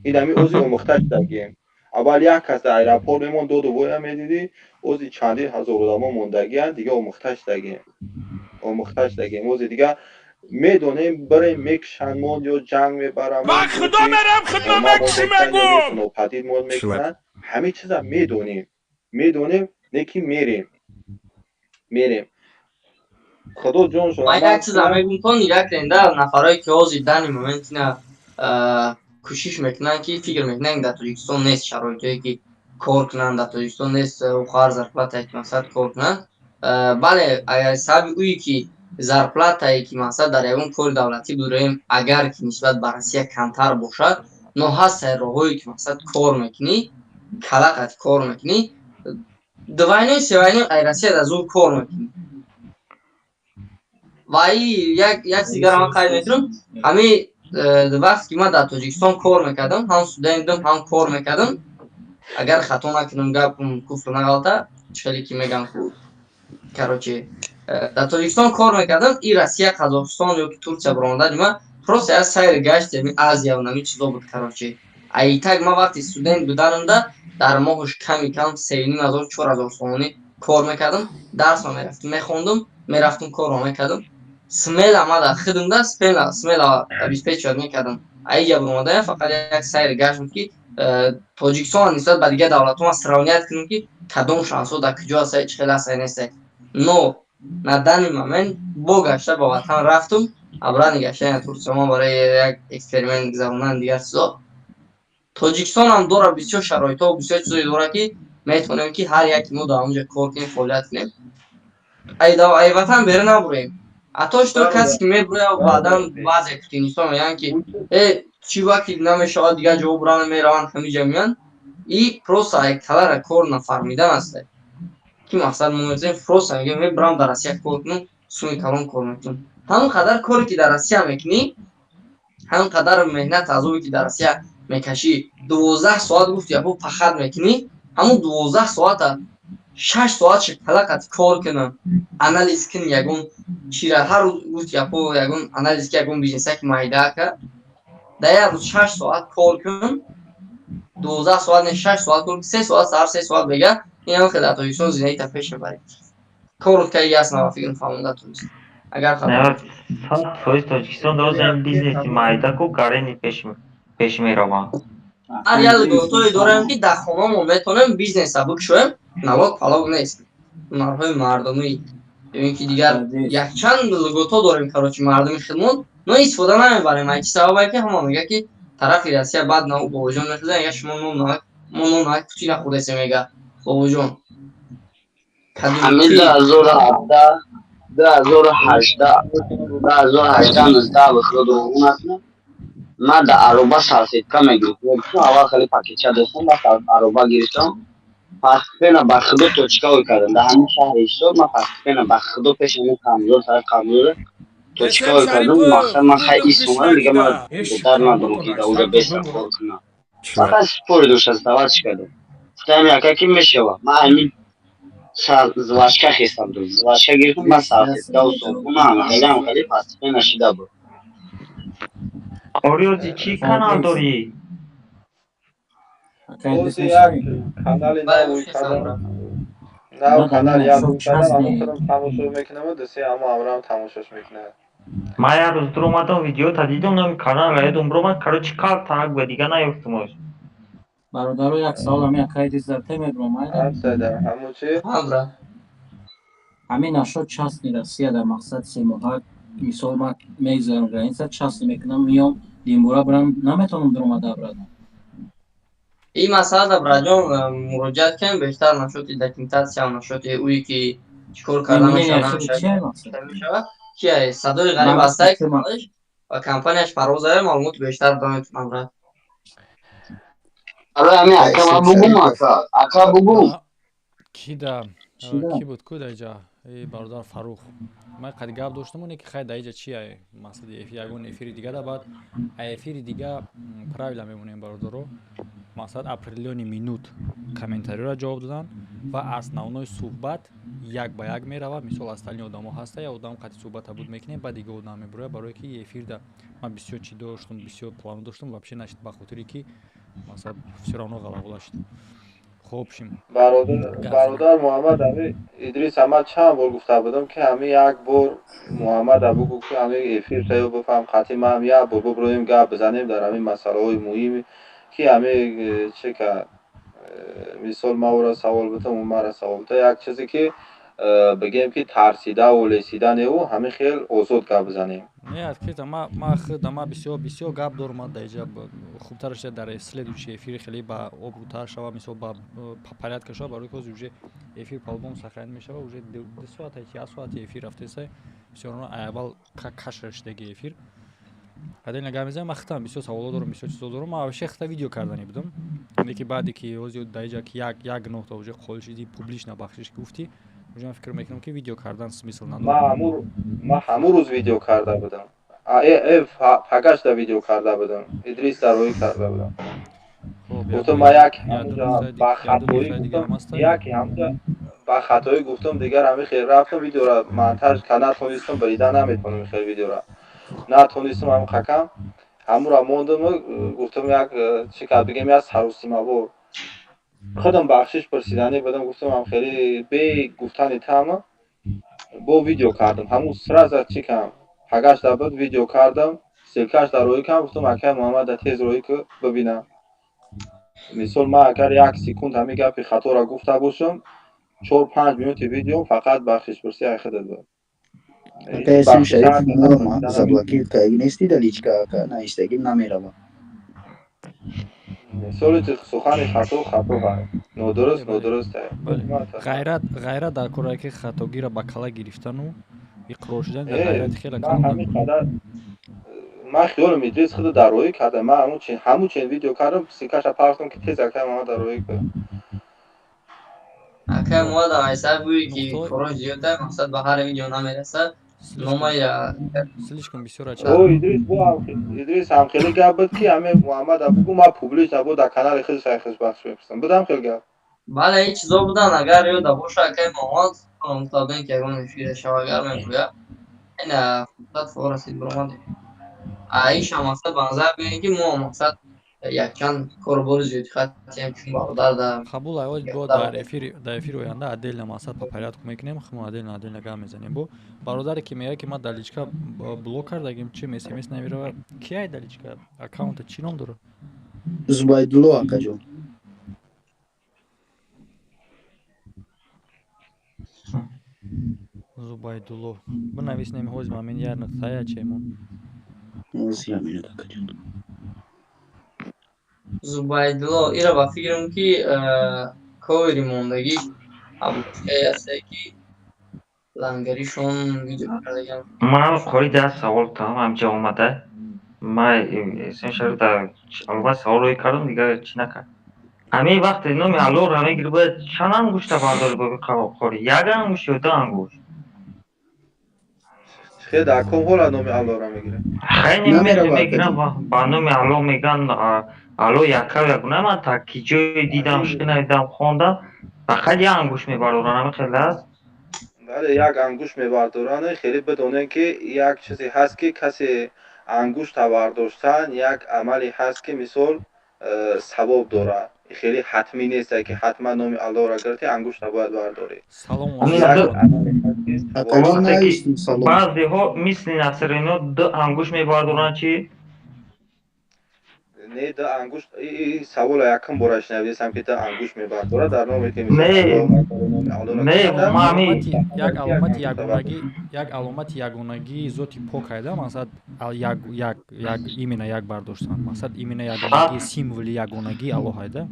این همه اوزی امختهش دگیم اول یک کس در ایرپورت میمون دو باید میدیدی اوزی چندین هزار آدم موندگی هست دیگه امختهش دگیم اوزی دیگه میدونیم برای میکشن مال یا جنگ میبرم من خدا میرم خدمت چی مگم پدید مال میکنن همه چیزا میدونیم نکی میریم خدا جون شما من یک چیز میگم کن یک لنده نفرایی که اوزی دنی مومنت نه کوشش میکنن که فکر میکنن در تاجیکستان نیست شرایطی که کار کنن در تاجیکستان نیست و خواهر زرپلات که مقصد کار کنن بله اگر سبب اویی که زرپلات که مقصد در اون کار دولتی داریم اگر که نسبت به روسیه کمتر باشد نه هست راهایی که مقصد کار میکنی کلاقت کار میکنی دوینه سوینه ای روسیه در زور کار میکنی و یک سیگر من قید میکنم همین وقتی که من در تاجیکستان کار میکردم هم سودندم هم کار میکردم اگر خطا نکنم گپم کفر نغلطه چلی که میگم کراچی در تاجیکستان کار میکردم این روسیه قزاقستان یا که ترکیه برانده من پروسه از سیر گشت آسیا و نمی چیزا بود کراچی ای تگ ما وقتی استودنت بودنم در ماهش کم 3500 سومانی کار میکردم درس میرفتم میخوندم میرفتم کار میکردم سمیل آمده خودم ده سمیل بیسپیچ یاد میکردم ایجا برامده فقط یک سیر گشت بود که تاجیکستان نسبت به دیگه دولت ها سرانیت کنیم که کدام شانسو در کجا هسته چه خیلی هسته نیسته نو ندنی من با گشته با وطن رفتم ابرانی گشته ترکیه ما برای یک اکسپریمنت گذروندن دیگر چیزا تاجیکستان هم داره بسیار شرایط ها و بسیار چیزایی داره که میتونیم که هر یکی ما در اونجا کار کنیم فعالیت کنیم ای وطن بره نبریم حتیش تو کسی که میبره و بعدا وضع کتینیستان میگن که چی وقتی نمیشه دیگه جواب بران میروند همیجا میان این پروسا یک تلر کار نفرمیدن است که مقصد مومنزین پروسا میگه میبرم در روسیه کار کنم سوی کلان کار میکنم همون قدر کاری که در روسیه میکنی همون قدر مهنت از اوی که در روسیه میکشی 12 ساعت گفت یپو پخت میکنی همون 12 ساعت 6 ساعت شکلقت کار کنن انالیز کن یگون چیره هر روز یپو یگون انالیز که یگون بیزنس که مایده که در روز 6 ساعت کار کن 12 ساعت نه 6 ساعت کار 3 ساعت سر 3 ساعت بگه این هم خدمتایشون زندگی تا پیش ببرید کارت که یه اصلا فکر فهمونده توست اگر خطا توی تاجیکستان دارم بیزنسی مایده کو کارنی پیش میروم هر یاد گفتوی دارم که در خانه ما بتونم بیزنس ابوک شویم نواک پلاو نیست مرهای مردمی ببین که دیگر یک چند لگوتا داریم کاروچ مردمی خدمت نه استفاده نمیبریم این سببه که همه میگه که طرف ایرانی بعد نه بابا جان نشده یا شما نو چی نخوده سه میگه بابا جان همین 2017 19 بخورد و اون اصلا من در عروبا سرسیدکا میگیرم چون اول خیلی پاکیچه داشتم بس عروبا گیرستم پس پینا بخدو توچکا کردم در همین شهر ایشتر من پس پینا بخدو پیش همین کامزور سر کامزور توچکا کردم مقصد من خیلی ایستومم دیگه من در ندارم که در اونجا بیشتر خور کنم فقط سپوری دوست از دوات کردم ستایم یکا که میشوه من همین زواشکا خیستم دو زواشکا گیرتم من سرسیدکا و سرکونه همه خیلی پس پینا شده بود اوریوزی چی کانال داری؟ اوزی یک کانال نوی کردم نو کانال یک روی کردم همون خودم تماشاش میکنم و دستی همه هم تماشاش میکنه ما یک روز در اومدم ویدیو تا دیدم نمی کانال ایدم برو من کارو چیکار تنگ و دیگه نیفتمش برادرو یک سال همی اکای دیزرته میبرم همون چی؟ همین نشد چست نیرسیه در مقصد سیموها مثال ما میگذارم گرانیسه چست میکنم میام دیمبورا برم نمیتونم در اومده برادم این مسئله در براجان مراجعت کنم بیشتر نشد دکیمتاسی هم نشد اویی که چکار کردن میشود که صدای غریب هسته و کمپانیش پروازه معلومات بیشتر دانیتونم رد آره همین اکا بگم اکا بگم کی بود کود ایجا برادر فروخ من قد گپ داشتم اونه که خیلی ایجا چیه مثلا یگون افیر دیگه دا بعد افیر دیگه پرایلا میمونیم برادرو مثلا اپریلیونی مینوت کامنتاری را جواب دادن و основной صحبت یک به یک میروه مثال остальные آدم ها هسته یا آدم قطعی صحبت بود میکنیم بعد دیگه آدم میبره برای که افیر دا من بسیار چی داشتم بسیار پلان داشتم و بشه نشد بخاطری که مثلا все равно غلغله شد خوب شیم برادر محمد امی ادریس همه چند بار گفته بودم که همه یک بار محمد ابو گفت که همه افیر تایو بفهم قطعی ما هم یک بار ببریم گپ بزنیم در همین مسئله های مهمی که همه چه که مثال ما را سوال بودم و ما را سوال بودم یک چیزی که بگیم که ترسیده و لیسیدن او همه خیلی آزاد گپ بزنیم نه که ما خودم بسیار گپ دارم در اینجا خوبترش در اسلید چه افیر خیلی با آبروتر شوه مثلا با پاپریات کشا برای که اوجه افیر پالبوم سخن میشه و اوجه 2 ساعت یا ساعت افیر رفته سه بسیار اول کشش دیگه افیر بعد این نگاه میزنم اختم بسیار سوال دارم بسیار چیزا دارم ما واشه اختا ویدیو کردنی بودم اینکه بعدی که اوزی در اینجا که یک نقطه اوجه خودش دی پابلیش نبخشش گفتی اوجه فکر میکنم که ویدیو کردن سمیسل نداره ما همون روز ویدیو کرده بودم پاگاش دا ویدیو کرده بودم ادریس در روی کرده بودم گفتم ما یک همونجا با خطایی گفتم یکی همونجا با خطایی گفتم دیگر همه خیلی رفتم ویدیو را منتج که نتونستم بریدن نمیتونم خیلی ویدیو را نتونستم همون خکم همون را موندم گفتم یک چی که بگیم یک سروسیما بود خودم بخشش پرسیدنی بدم گفتم هم خیلی به گفتن تمام با ویدیو کردم همون سراز چی کم پاگاش دا بود ویدیو کردم سلکاش در روی کم گفتم اکر محمد تیز روی که ببینم مثال ما اگر یک سکوند همین گپی خطا را گفته باشم 4-5 منوت ویدیو فقط بخشش پرسی اخده بود اسم شریف نمیدونم زباکی که نیستی دلیچکا که نایستگیم نمیروم مثال سخن خطا های نادرست غیرت در کاری که خطاگی را به کلا گرفتن و اقرار شدن در غیرت خیلی کم من خیال میدریس خود در روی کردم من همون چین ویدیو کردم سیکاش پاکتم که تیز اکر ما در روی کردم اکر ما در ایسا بوی که کارا زیاده مقصد به هر ویدیو نمیرسه номая слишком бисёр о ача. идрис ҳам хеле гап буд ки ҳаме муҳаммад абугу ма публис абу дар канали хиз сайхиз бахш меписам будам хел гап бале ин чизо будан агар ёда боша акай момад мутабин ки ягон эфир шава агар мегӯя ин фурсат форасид буромад аиша мақсад ба назар биёрем ки мо мақсад якчанд корбори зиёди хатем чун бародар да қабул айоҷ бо дар эфир оянда отдельно мақсад по порядку мекунем хмо отдельно гап мезанем бо бародаре ки мега ки ма даличка блок кардагим чи смс намирава ки ай даличка аккаунта чӣ ном дорад зубайдулло акаҷон зубайдулло бинависнем ҳоз мамин як нуқтая чемон зубайдулло ира ба фикрам ки ковери мондагӣ абушкай ҳасте ки лангаришон видео кардагам ман қори да савол кардам ҳамҷа омада ман эсеншарда албат саволҳое кардам дигар чӣ накард ҳамин вақте номи аллоро мегири бояд чанд ангушта бардори боби қори як ангушт ё ду ангушт хе дар ком ҳола номи аллоро мегирад хеле мегирам ба номи алло меган алло якав ягуна ман таки ҷое дидам шинавидам хондам фақат як ангушт мебардоранд ҳамин хеле аст бале як ангушт мебардоранд хеле бидонем ки як чизе ҳаст ки касе ангушта бардоштан як амале ҳаст ки мисол савоб дорад хеле ҳатмӣ нест ки ҳатман номи аллоро гирти ангушта бояд бардорӣ баъзеҳо мисли насрино ду ангушт мебардоранд чи не ду ангушт савола якум бора шунавидам ки ду ангушт мебардорад дар номе ки як аломати ягонагии зоти пок айда мақсад имена як бардоштан мақсад имена ягонагии символи ягонагии аллоҳ айда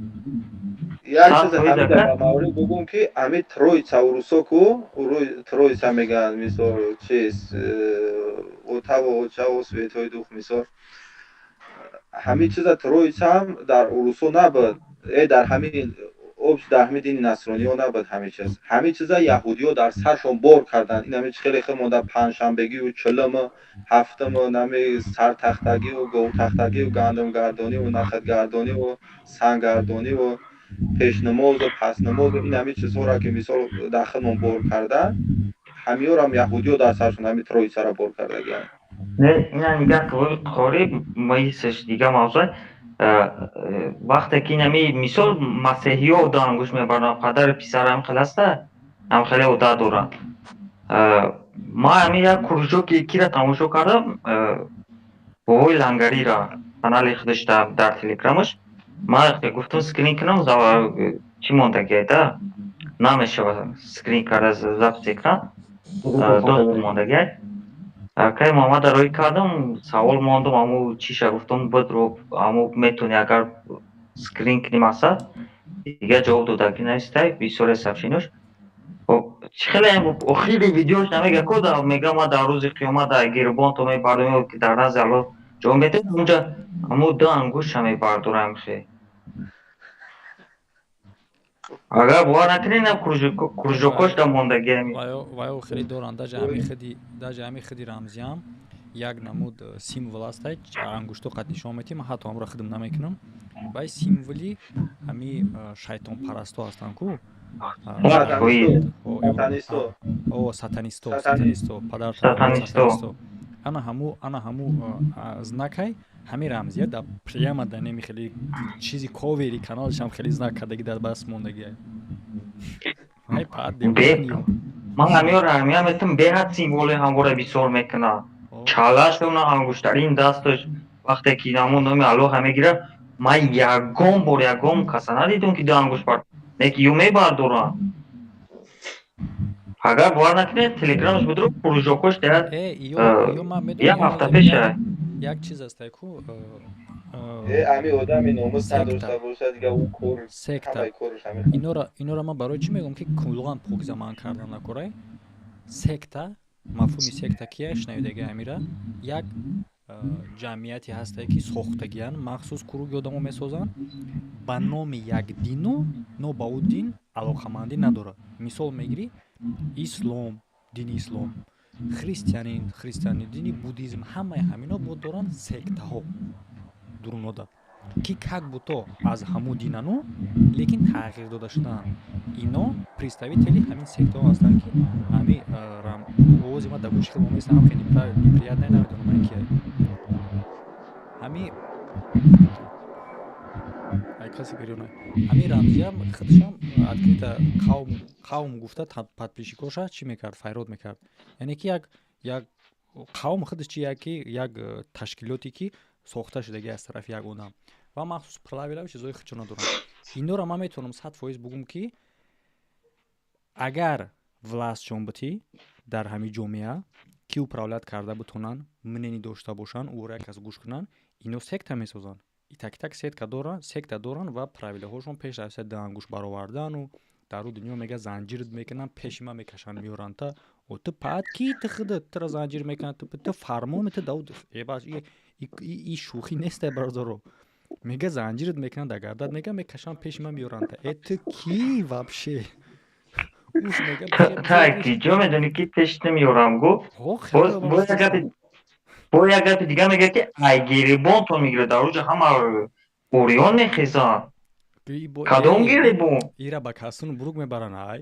як чиз ҳамида маврид бугум ки ами троица урусоку троица меган мисол чиз отаво очаво светои дух мисол ҳамин чиза троицам дар урусо набуд дар ҳамин обш дар ҳамин дини насрониё набуд ҳамин чиза яҳудиё дар саршон бор карданд ин ҳамин хеле хел монда панҷшанбегию чилиму ҳафтуму нами сартахтагию говтахтагию гандумгардониву нахатгардониву сангардониву пешнамозу паснамозу ин ҳамин чизҳоро ки мисол дар хилмон бор карданд ҳамиёрам яҳудиё дар саршон ҳамин троицаро бор кардагианд не ина нигар қори маисаш дига мавзӯ вақте ки нами мисол масеҳиё ду ангушт мебаранд қадари писарам хел аста ҳам хеле одат доранд ман ҳамин як кружоки кира тамошо кардам бовои лангарира канали худаш дар телеграмаш ман гуфтам скрин кунам чӣ мондагиайда намешавад скрин карда запис экран дост мондагиай кай муҳаммад роӣ кардам савол мондам аму чиша гуфтам бидро аму метавони агар скрин кунӣ мақсад дига ҷавоб додагӣ наистай бисёре сафшинош чӣ хеле охири видеош намега кода мега ма дар рӯзи қиёмат дар гирбон то мебардорем ки дар назди аллоҳ ҷо метавонӣ онҷа аму ду ангушт мебардорам хе агар бовар накунӣ на кружокош да мондагиами вай охири доранд даҷа ҳами хиди рамзиам як намуд символ астай ангушту қад нишон метим ҳатто амро хидм намекунам вай символи ҳами шайтонпарасту ҳастанд ку сатанисто падар ана ҳаму знакай ҳамин рамзия да прямо да неми хеле чизи ковери каналашам хеле знак кардаги дар бас мондагиай ман ҳамиёро ҳамия метам беҳад символи ҳамвора бисёр мекунад чалашона ангуштарин дасташ вақте ки намо номи аллоҳа мегирад ман ягон каса надидам ки ду ангушт бар неки ё мебардоранд агар бовар накунед телеграмаш бидро кружокош даяд як ҳафта пеша як чиз астай ку ами одами номус надошта бошад дига ӯ кор ҳамаи корш инора ман барои чӣ мегӯям ки куллан покиза ман кардан накорай секта мафҳуми секта кия шунавидаги амира як ҷамъияте ҳастае ки сохтагиян махсус куруги одамо месозанд ба номи як дину но ба ӯ дин алоқамандӣ надорад мисол мегирӣ ислом дини ислом христиани дини буддизм ҳамаи ҳамино бо доранд сектаҳо дурунода ки как будто аз ҳамун динану лекин тағйир дода шудаанд. Ино представители ҳамин сектаҳо ҳастанд ки ҳами овози ма дар гӯши хеле моместа ҳам хеле неприятне намедонам ки ҳами каси гирёна ҳамин рамзиям худшам открита қавм гуфта подписчикоша чӣ мекард файрод мекард яъне ки як қавм худаш чи як ташкилоте ки сохта шудаги аз тарафи як одам ва махсус правила чизои худшона доранд. Инора ман метавонам 100% бугум ки агар властшон битӣ дар ҳамин ҷомеа ки управлят карда битонанд мнени дошта бошанд ӯро як кас гӯш кунанд ино секта месозанд так секта доранд ва правилаҳошон пеш аз ангуш баровардану дар дунё мега занҷир мекунанд пеши ман мекашанд меёранд та ты паат ки ты худат тра занҷир мекунанд ты фармон ты дауд ебаш и шӯхӣ нест барозаро мега занҷират мекунанд агардад мега мекашанд пеши ман меёранд та ты ки вообще так ҷо медонӣ ки пешт намеёрам гуфт бо як гапи дига мега ки ай гирибонтон мегирад дар рӯҷа ҳама ориён мехезанд кадом гирибон ира ба касун бурук мебаранд ай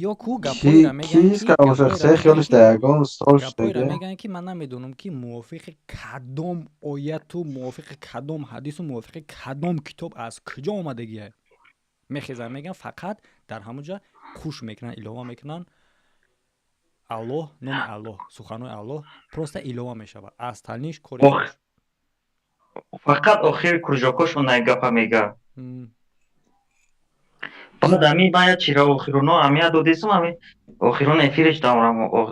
ё ку гапоира меган ки ман намедонам ки мувофиқи кадом ояту мувофиқи кадом ҳадису мувофиқи кадом китоб аз куҷо омадагиа мехезанд меган фақат дар ҳамунҷа хуш мекунанд илова мекунанд аллоҳ номи аллоҳ суханои аллоҳ просто илова мешавад аз таниш кори фақат охири курҷокошон ай гапа мега баъд ами ман як чира охироно амият додисам ами охирон эфириш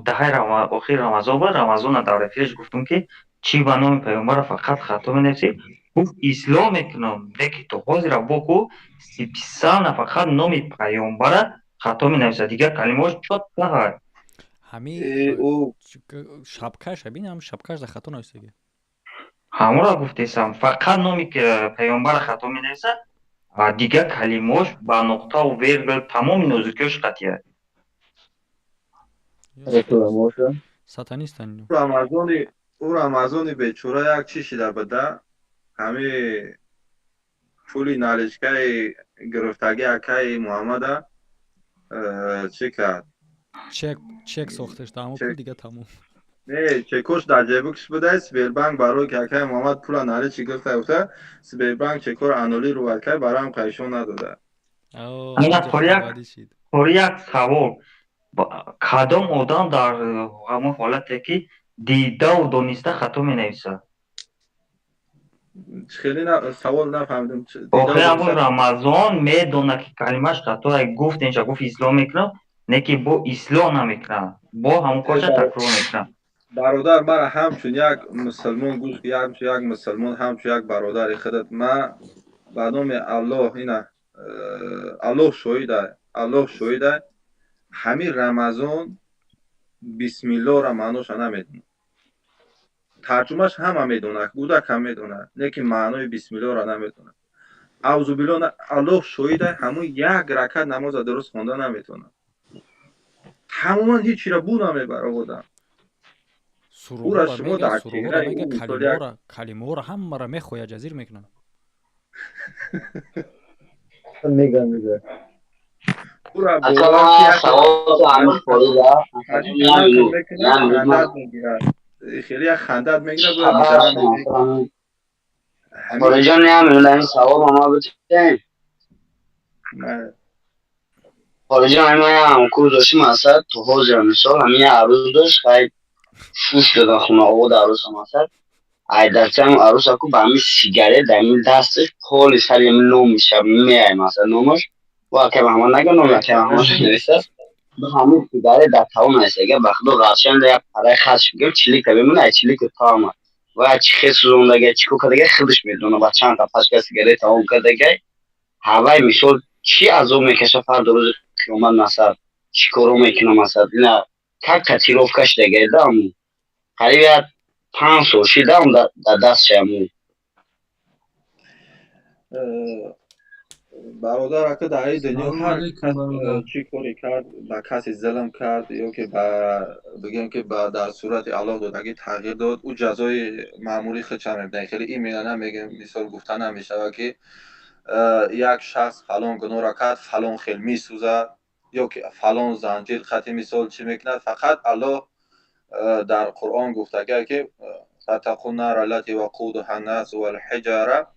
даҳаи охири рамазон буд рамазона дар эфириш гуфтум ки чӣ ба номи паёмбара фақат хато менависӣ гуфт ислом мекунам леки то ҳозира боку сиписал нафақат номи паёмбара хато менависад дигар калимаош чотка ҳаст ҳами шабкаш бинам шабкаш да хато нависаги ҳамонро гуфтесам фақат номи паёмбара хато менависад ва дигар калимаош ба нуқтаву вергул тамоми нозукиёш қатъия сатанистан ӯ рамазони бечора як чӣ шида буда ҳами пули наличкаи гирифтаги акаи муҳаммада чӣ кард чек сохташ тамом пул дига тамом не чекош дар ҷебукиш буда сбербанк барои ки акаи муҳаммад пула наличи гирифта гуфта сбербанк чекор анули рувад кард бароам қайшон надода пори як савол кадом одам дар ҳамон ҳолате ки дидаву дониста хато менависад хеле савол нафаҳмидам охир ҳамон рамазон медонад ки калимаш хато гуфт инша гуфт ислом мекунам не ки бо ислом намекунам бо ҳамон корша такрор мекунам бародар мара ҳамчун як мусулмон гӯш як мусулмон ҳамчун як бародари худат ман ба номи аллоҳ ина аллоҳ шоҳида ҳамин рамазон бисмиллоҳро маъноша намедонам тарҷумаш ҳама медонад кӯдакам медонад лекин маънои бисмиллоҳро намедонад авзубиллоҳ аллоҳ шоҳида ҳамон як ракат намоза дуруст хонда наметавонад тамоман ҳеҷ чира бу намебарад одам ӯра шумо дар калимаҳоро ҳамаро мехоҳад ҷазир мекунад меган خیلی خندت میگیره خارجان نمیدونم این سوال ما بتونیم خارجان همه کور داشتیم اصلا تو حاضر مثال همین عروض داشت خیلی فوش دادن خونه آقا در عروض هم اصلا ایدرچه هم عروض اکو با همین سیگاره در همین دستش پالی سر همین نوم میشه میایم اصلا نومش و اکه به همه نگه نوم اکه به همه نویسته به همین سیگاره در تاون هست اگه بخدا غرشن در یک پرای خاص بگیم چلیک بمونه چلیک تاون و چی خیلی سوزوندگه چی کو کدگه خودش میدونه با چند تا پشکه سیگاره تاون کدگه هوای مثال چی از اون میکشه فرد روز قیامت مثلا چی کارو میکنه مثلا اینا که تیروفکش دیگه دارم قریب 5 سال شده هم در دست شمون برادر اگه در این دنیا سلام هر علیکم کس برادر. چی کاری کرد به کسی ظلم کرد یا که بگیم که در صورت الله داد اگه تغییر داد او جزای معمولی خودش هم میبینه. خیلی این میدانه میگه مثال گفتن نمیشه که یک شخص فلان گناه را کرد فلان خیلی میسوزد یا که فلان زنجیر خطی مثال چی میکند. فقط الله در قرآن گفته که فتقوا النار التي وقودها الناس والحجاره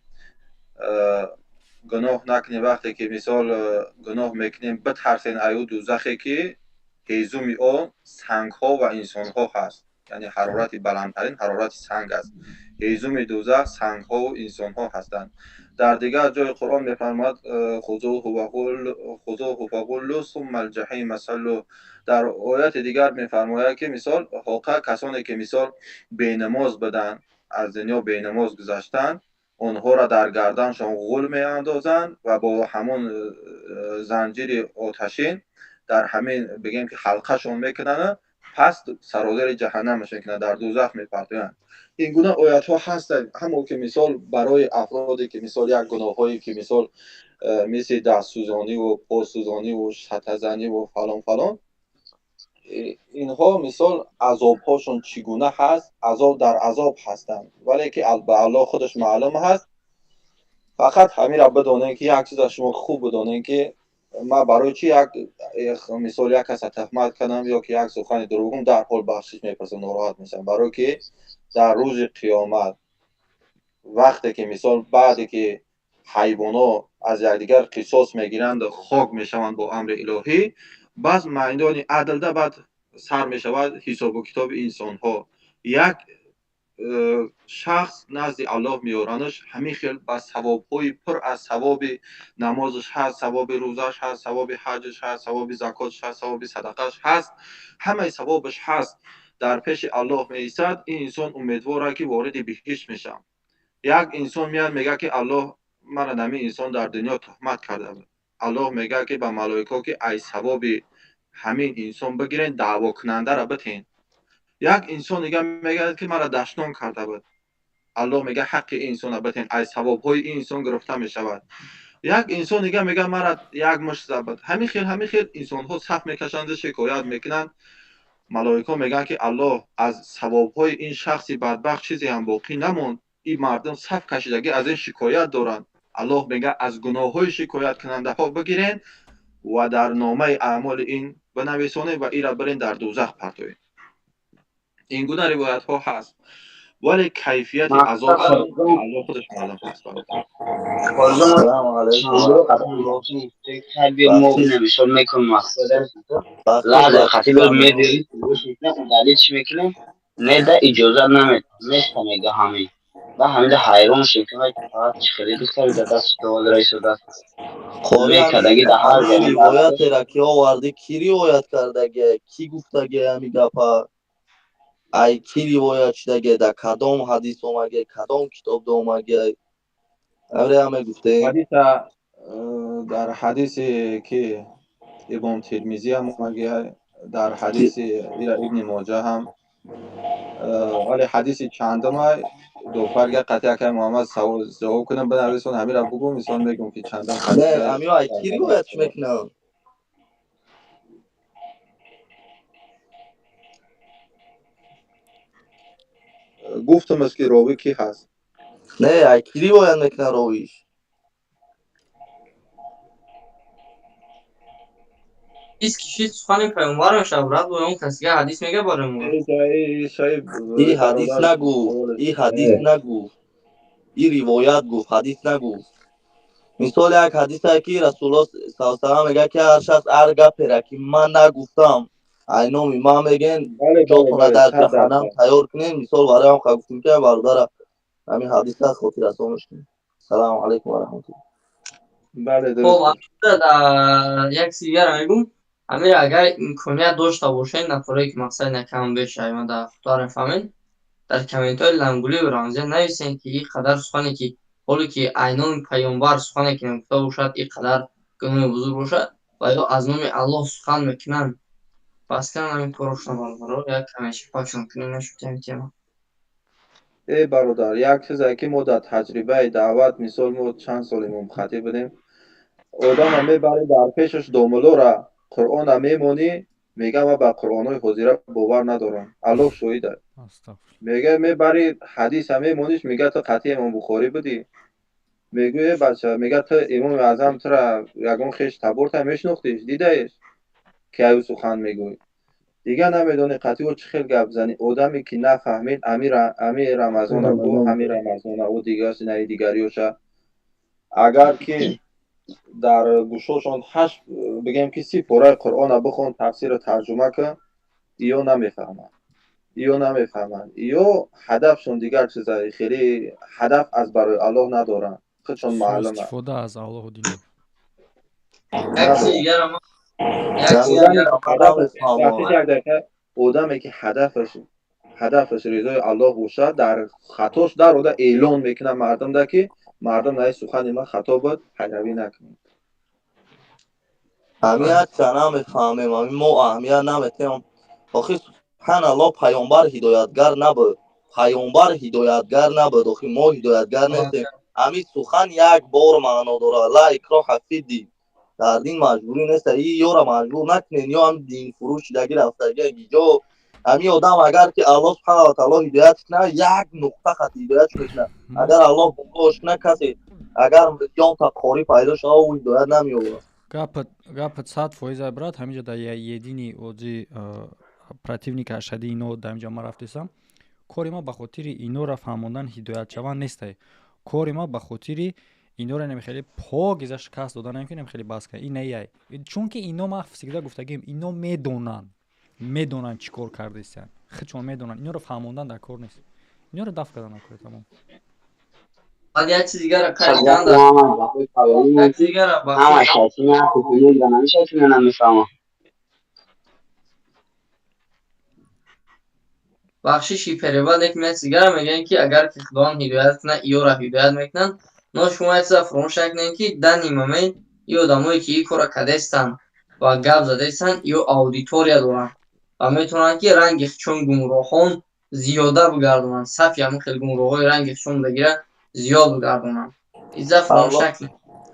گناه نکنیم وقتی که مثال گناه میکنیم بترسین ایو دوزخی که هیزومی آن سنگ ها و انسان ها هست، یعنی حرارت بلندترین حرارت سنگ است. هیزوم دوزخ سنگ ها و انسان ها هستند. در دیگر جای قرآن میفرماید خذوه فغلوا ثم الجحیم صلوا. در آیات دیگر میفرماید که مثال حقا کسانی که مثال بینماز بدن، از دنیا بینماز گذشتن، آنها را در گردنشان غول می اندازند و با همون زنجیر آتشین در همین بگیم که حلقهشون میکنن، پس سرازیر جهنمش میکنن، در دوزخ میپرتند. این گونه آیات ها هستند، همون که مثال برای افرادی که مثال یک گناه هایی که مثال مثل دست سوزانی و پا سوزانی و شتر زنی و فلان فلان، اینها مثال عذاب هاشون چگونه هست، عذاب در عذاب هستند، ولی که به الله خودش معلوم هست. فقط همین را بدونین که یک چیز شما خوب بدونین که ما برای چی یک مثال یک کس تهمت کنم یا که یک سخن دروغم در حال بخشش میپرسم ناراحت میشم، برای که در روز قیامت وقتی که مثال بعدی که حیوانا از یکدیگر قصاص میگیرند و خاک میشوند با امر الهی، باز میدان عدل ده بعد سر میشود حساب و کتاب انسان ها. یک شخص نزد الله میارنش همین خیل با ثواب های پر از ثواب نمازش هست، ثواب روزش هست، ثواب حجش هست، ثواب زکاتش هست، ثواب صدقش هست، همه ثوابش هست در پیش الله میایستد. این انسان امیدواره که وارد بهشت میشم. یک انسان میاد میگه که الله من نمی انسان در دنیا تهمت کرده بود. الله میگه که به ملائکه که ای ثواب همین انسان بگیرین دعوا کننده را بتین. یک انسان دیگه میگه که مرا دشنام کرده بود. الله میگه حق انسان را بتین، ای ثواب های این انسان گرفته میشود. یک انسان دیگه میگه مرا یک مشت زد. همین خیل انسان ها صف میکشند شکایت میکنند. ملائکه میگن که الله از ثواب های این شخصی بدبخت چیزی هم باقی نموند. این مردم صف کشیدگی از این شکایت دارند. الله میگه از گناه های شکایت کننده ها بگیرین و در نامه اعمال این بنویسونید و این را برین در دوزخ پرتوین. این گونه روایت ها هست، ولی کیفیت عذاب الله خودش معلوم هست. سلام علیکم. تربیه موقع نمیشون میکن مقصده لازم خطیب میدونی دلیل چی میکنه نده اجازه نمیسته میگه همین و همین حیران شکل که فقط خیلی بکر در دست دوال رئیس دست میکردگی در هر همین روایت را که آورده کی روایت کردگی، کی گفتگی همین گفت، ای کی روایت شدگی، در کدام حدیث اومگی، کدام کتاب دا اومگی، امره همه گفته حدیث در حدیثی که امام ترمذی هم اومگی، در حدیث ابن ماجه هم، ولی حدیث چندم دوپر که قطعه که محمد جواب کنم بنویسون همین را بگو مثال میگم که چندم حدیث نه امیو ای کی روایت میکنم گفتم از که راوی کی هست. نه ای کی روایت میکنه راویش ایست کشید سخن پیامبر میشه برات با اون کسی که حدیث میگه بارمون. این حدیث نگو، این حدیث نگو، این روایت گفت، حدیث نگو. مثال یک حدیث هست که رسول الله صلی الله علیه و میگه که هر شخص هر گپی را که من نگفتم اینامی ما میگن جاتون در جهنم تیار کنین. مثال برای هم گفتیم که برادر همین حدیث هست خاطر رسانش کنیم. سلام علیکم و رحمت الله. بله خب در یک سیگر میگم امیر اگر امکانیت داشته باشین نفرایی که مقصد نکم بشه ما در خطار فهمین در کامنت های لنگولی و رمزی نویسین که این قدر سخنی که حالی که اینام پیامبر سخنی که نگفته باشد این قدر گناه بزرگ باشد و یا از نام الله سخن میکنن پس کنن همین کارش نمارم یک کمیشی پاکشون کنیم نشد همین تیما. ای برادر یک چیزی که ما در تجربه دعوت مثال ما چند سال امام خطیب بدیم آدم میبری در پیشش دوملو را قرآن میمونی میگه من به قرآن های حضیره باور ندارم. الله شهیده. میگه میبری حدیث میمونیش میگه تو قطعی امام بخاری بودی. میگه بچه میگه تو امام اعظم تو را یگان خیش تبورت میشناختیش دیدهش که او سخن میگوی دیگه نمیدونی قطعی او چه خیلی گپ زنی. آدمی که نفهمید امیر رمضان گو همین رمضان او دیگه نه دیگریوشه اگر که در گوشوشان هشت بگیم که 30 پاره قرآن بخون تفسیر ترجمه کن ایو نمیفهمن ایو هدفشون دیگر چیزایی خیلی هدف از برای الله ندارن خودشون معلومه استفاده از الله و دین یک چیز دیگر هم آدمی که هدفش رضای الله باشه در خطاش در اوده اعلان میکنه مردم ده که مردم نه سخن من خطا بود پیروی نکنید. اهمیت که نمیفهمیم ما اهمیت نمیتیم. آخی سبحان الله پیامبر هدایتگر نبود آخی ما هدایتگر نیستیم. همین سخن یک بار معنا داره لا اکراه فی الدین در دین مجبوری نیست ای یورا مجبور نکنین یا هم دین فروش دگی رفتگی اینجا همین آدم اگر که الله سبحانه و تعالی هدایت کنه یک نقطه خط هدایت میکنه اگر الله گمراهش نکسی اگر میلیون تا قاری پیدا شد او هدایت نمیوره. гапат 100% брат ҳамиҷа дар едини ози противника ашади ино дар инҷа ма рафтесам кори ма ба хотири иноро фаҳмондан ҳидоятшаван нестай кори ма ба хотири иноро намехели погиза шикаст додан намкунем хеле баска ин наяй чунки ино ма всегда гуфтагим ино медонанд чӣ кор кардестан худшон медонанд иноро фаҳмондан дар кор нест иноро дафт кардан дар кори тамом بعد یک چیز دیگر یک چیز دیگر بخششی پریباد یک چیز دیگر میگن که اگر که خداوند هدایت کنه ایو را هدایت میکنن نه شما یک چیز فراموش نکنین که در نیمه ای آدمایی که این کار کردستن و گپ زدستن ایو اودیتوریا دارن و میتونن که رنگ چون گمراهان زیاده بگردونن صفی همون خیلی گمراهای رنگ چون بگیره زیاد بگردونن ایزا فراموش نکنین.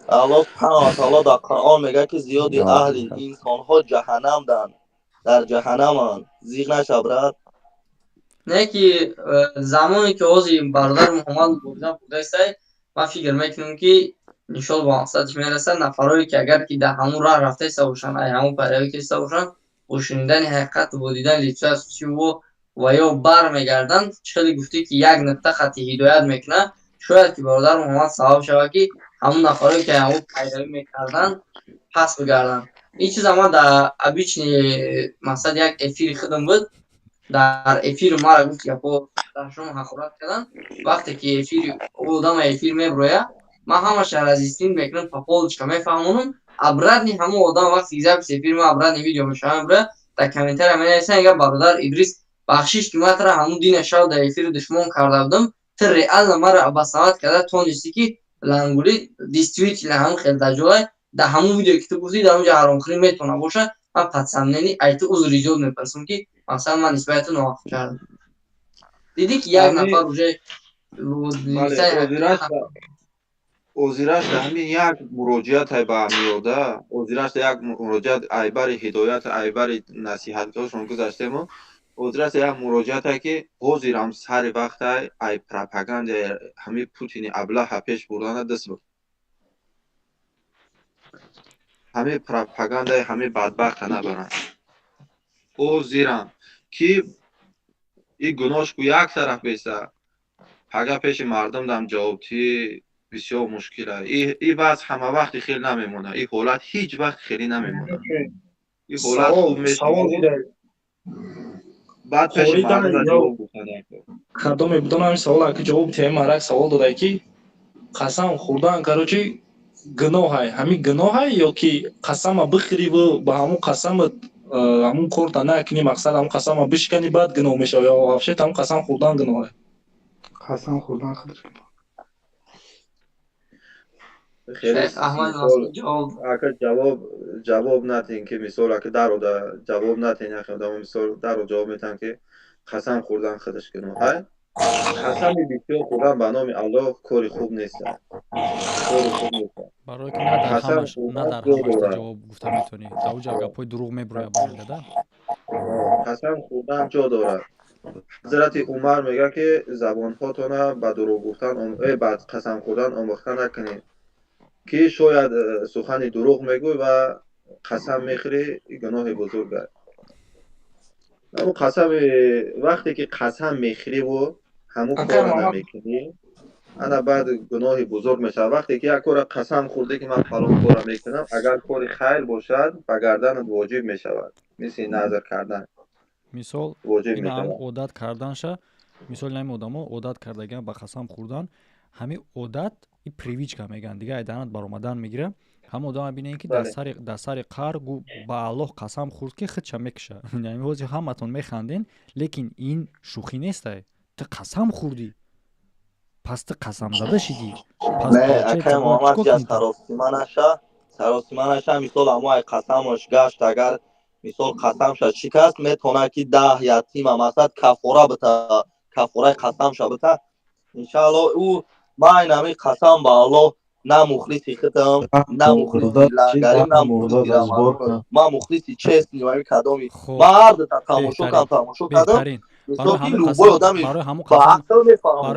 الله سبحانه و تعالی در قرآن میگه که زیادی اهل انسان ها جهنم در جهنم زیغ نشبرد نه که زمانی که اوزی برادر محمد بوده است ما فکر میکنم که انشالله با مقصدش میرسه نفرایی که اگر که در همون راه رفته است باشن همون پیروی کرده باشن و شنیدن حقیقت و دیدن لیتر اساسی و یا بر میگردن چخیلی گفتی که یک نقطه خطی هدایت میکنه شاید که برادر محمد صاحب شود که همون نفرایی که همون پیروی میکردن پس بگردن. این چیز ما در ابیچ مقصد یک افیر خودم بود در افیر ما را گفت یکو در شما حقورت کردن وقتی که افیر آدم افیر میبرویه ما همه شهر عزیزتین میکنم پاپولش که میفهمونم ابرد نی همون آدم وقتی ایزا بس افیر ما ابرد نی ویدیو میشم میبرویه در کامنتر همین ایسان اگر برادر ادریس بخشیش که ما تر همون دین شاو در افیر دشمن کرده بودم تر ریال ما را بسامت کرده تونستی که لنگولی دیستویت لهم خیلی دجوه در همون ویدیو که تو گفتی در اونجا حرام خری میتونه باشه من پدسمنینی ایتو عذری میپرسم که مثلا من نسبت نوافق کردم دیدی که یک نفر روزه وزیرش همین یک مراجعت های به میاده وزیرش یک مراجعت ایبر هدایت ایبر نصیحت هاشون گذاشته ما وزیرش یک مراجعت های که وزیرم سر وقت ای پروپاگاند همین پوتین ابله پیش بردن دست بود همین پروپاگاند همین بدبخت نبرن وزیرم که این گناهش کو یک طرف بیسته اگر پیش مردم دم جوابتی بسیار مشکله این وضع همه وقتی خیلی نمیمونه این حالت هیچ وقت خیلی نمیمونه این حالت خوب میشه بعد پیش مردم جواب بکنه خدا میبودن همین سوال که جواب تیم مرک سوال داده که قسم خوردن کروچی گناه های همین گناه های یا که قسم بخری و با همون قسم همون کورتا نکنی مقصد همون قسم بشکنی بعد گناه میشه یا وافشت همون قسم خوردن گناه های قسم خوردن خودش خیلی اگر جواب نتین که مثال اگر در جواب نتین اخیام مثال در جواب میتن که قسم خوردن خودش گناه های قسم بسیار خوردن به نام الله کاری خوب نیست. کاری خوب نیست. برای که نه در قسم همش خوردن تا جا دارد. جواب گفته میتونی در اوجا گپای دروغ میبروی باید ده. قسم خوردن جا دارد. حضرت عمر میگه که زبان هاتون به دروغ گفتن بعد قسم خوردن آموخته نکنید که شاید سخن دروغ میگوی و قسم میخوری گناه بزرگ است. اما قسم وقتی که قسم میخوری و همون کار نمیکنی انا بعد گناه بزرگ میشه. وقتی که یک کار قسم خورده که من فلان کار میکنم اگر کار خیر باشد به گردن واجب میشود، مثل نظر کردن مثال واجب این هم میشود. عادت کردنشه. مثال نمی آدم‌ها عادت کردگان به قسم خوردن همین عادت این پریویچکا میگن دیگه ایدانت بر اومدن میگیره. هم آدم ببینین که در سر قهر گو با الله قسم خورد که خودش میکشه. یعنی واسه همتون میخندین لیکن این شوخی نیست. تو قسم خوردی پس تو قسم زده شدی. پس نه اکای محمد که از سراسیمانش مثال اما قسمش گشت اگر مثال قسمش شکست میتونه که 10 یتیم مثلا کفاره قسم شبته انشالله او ما اینمی قسم با الله نه مخلصی ختم نه مخلصی لنگری نه مخلصی رمانو ما مخلصی چست نیومی کدامی ما هر دتا تماشو کدام مثال که لوبای آدمی برای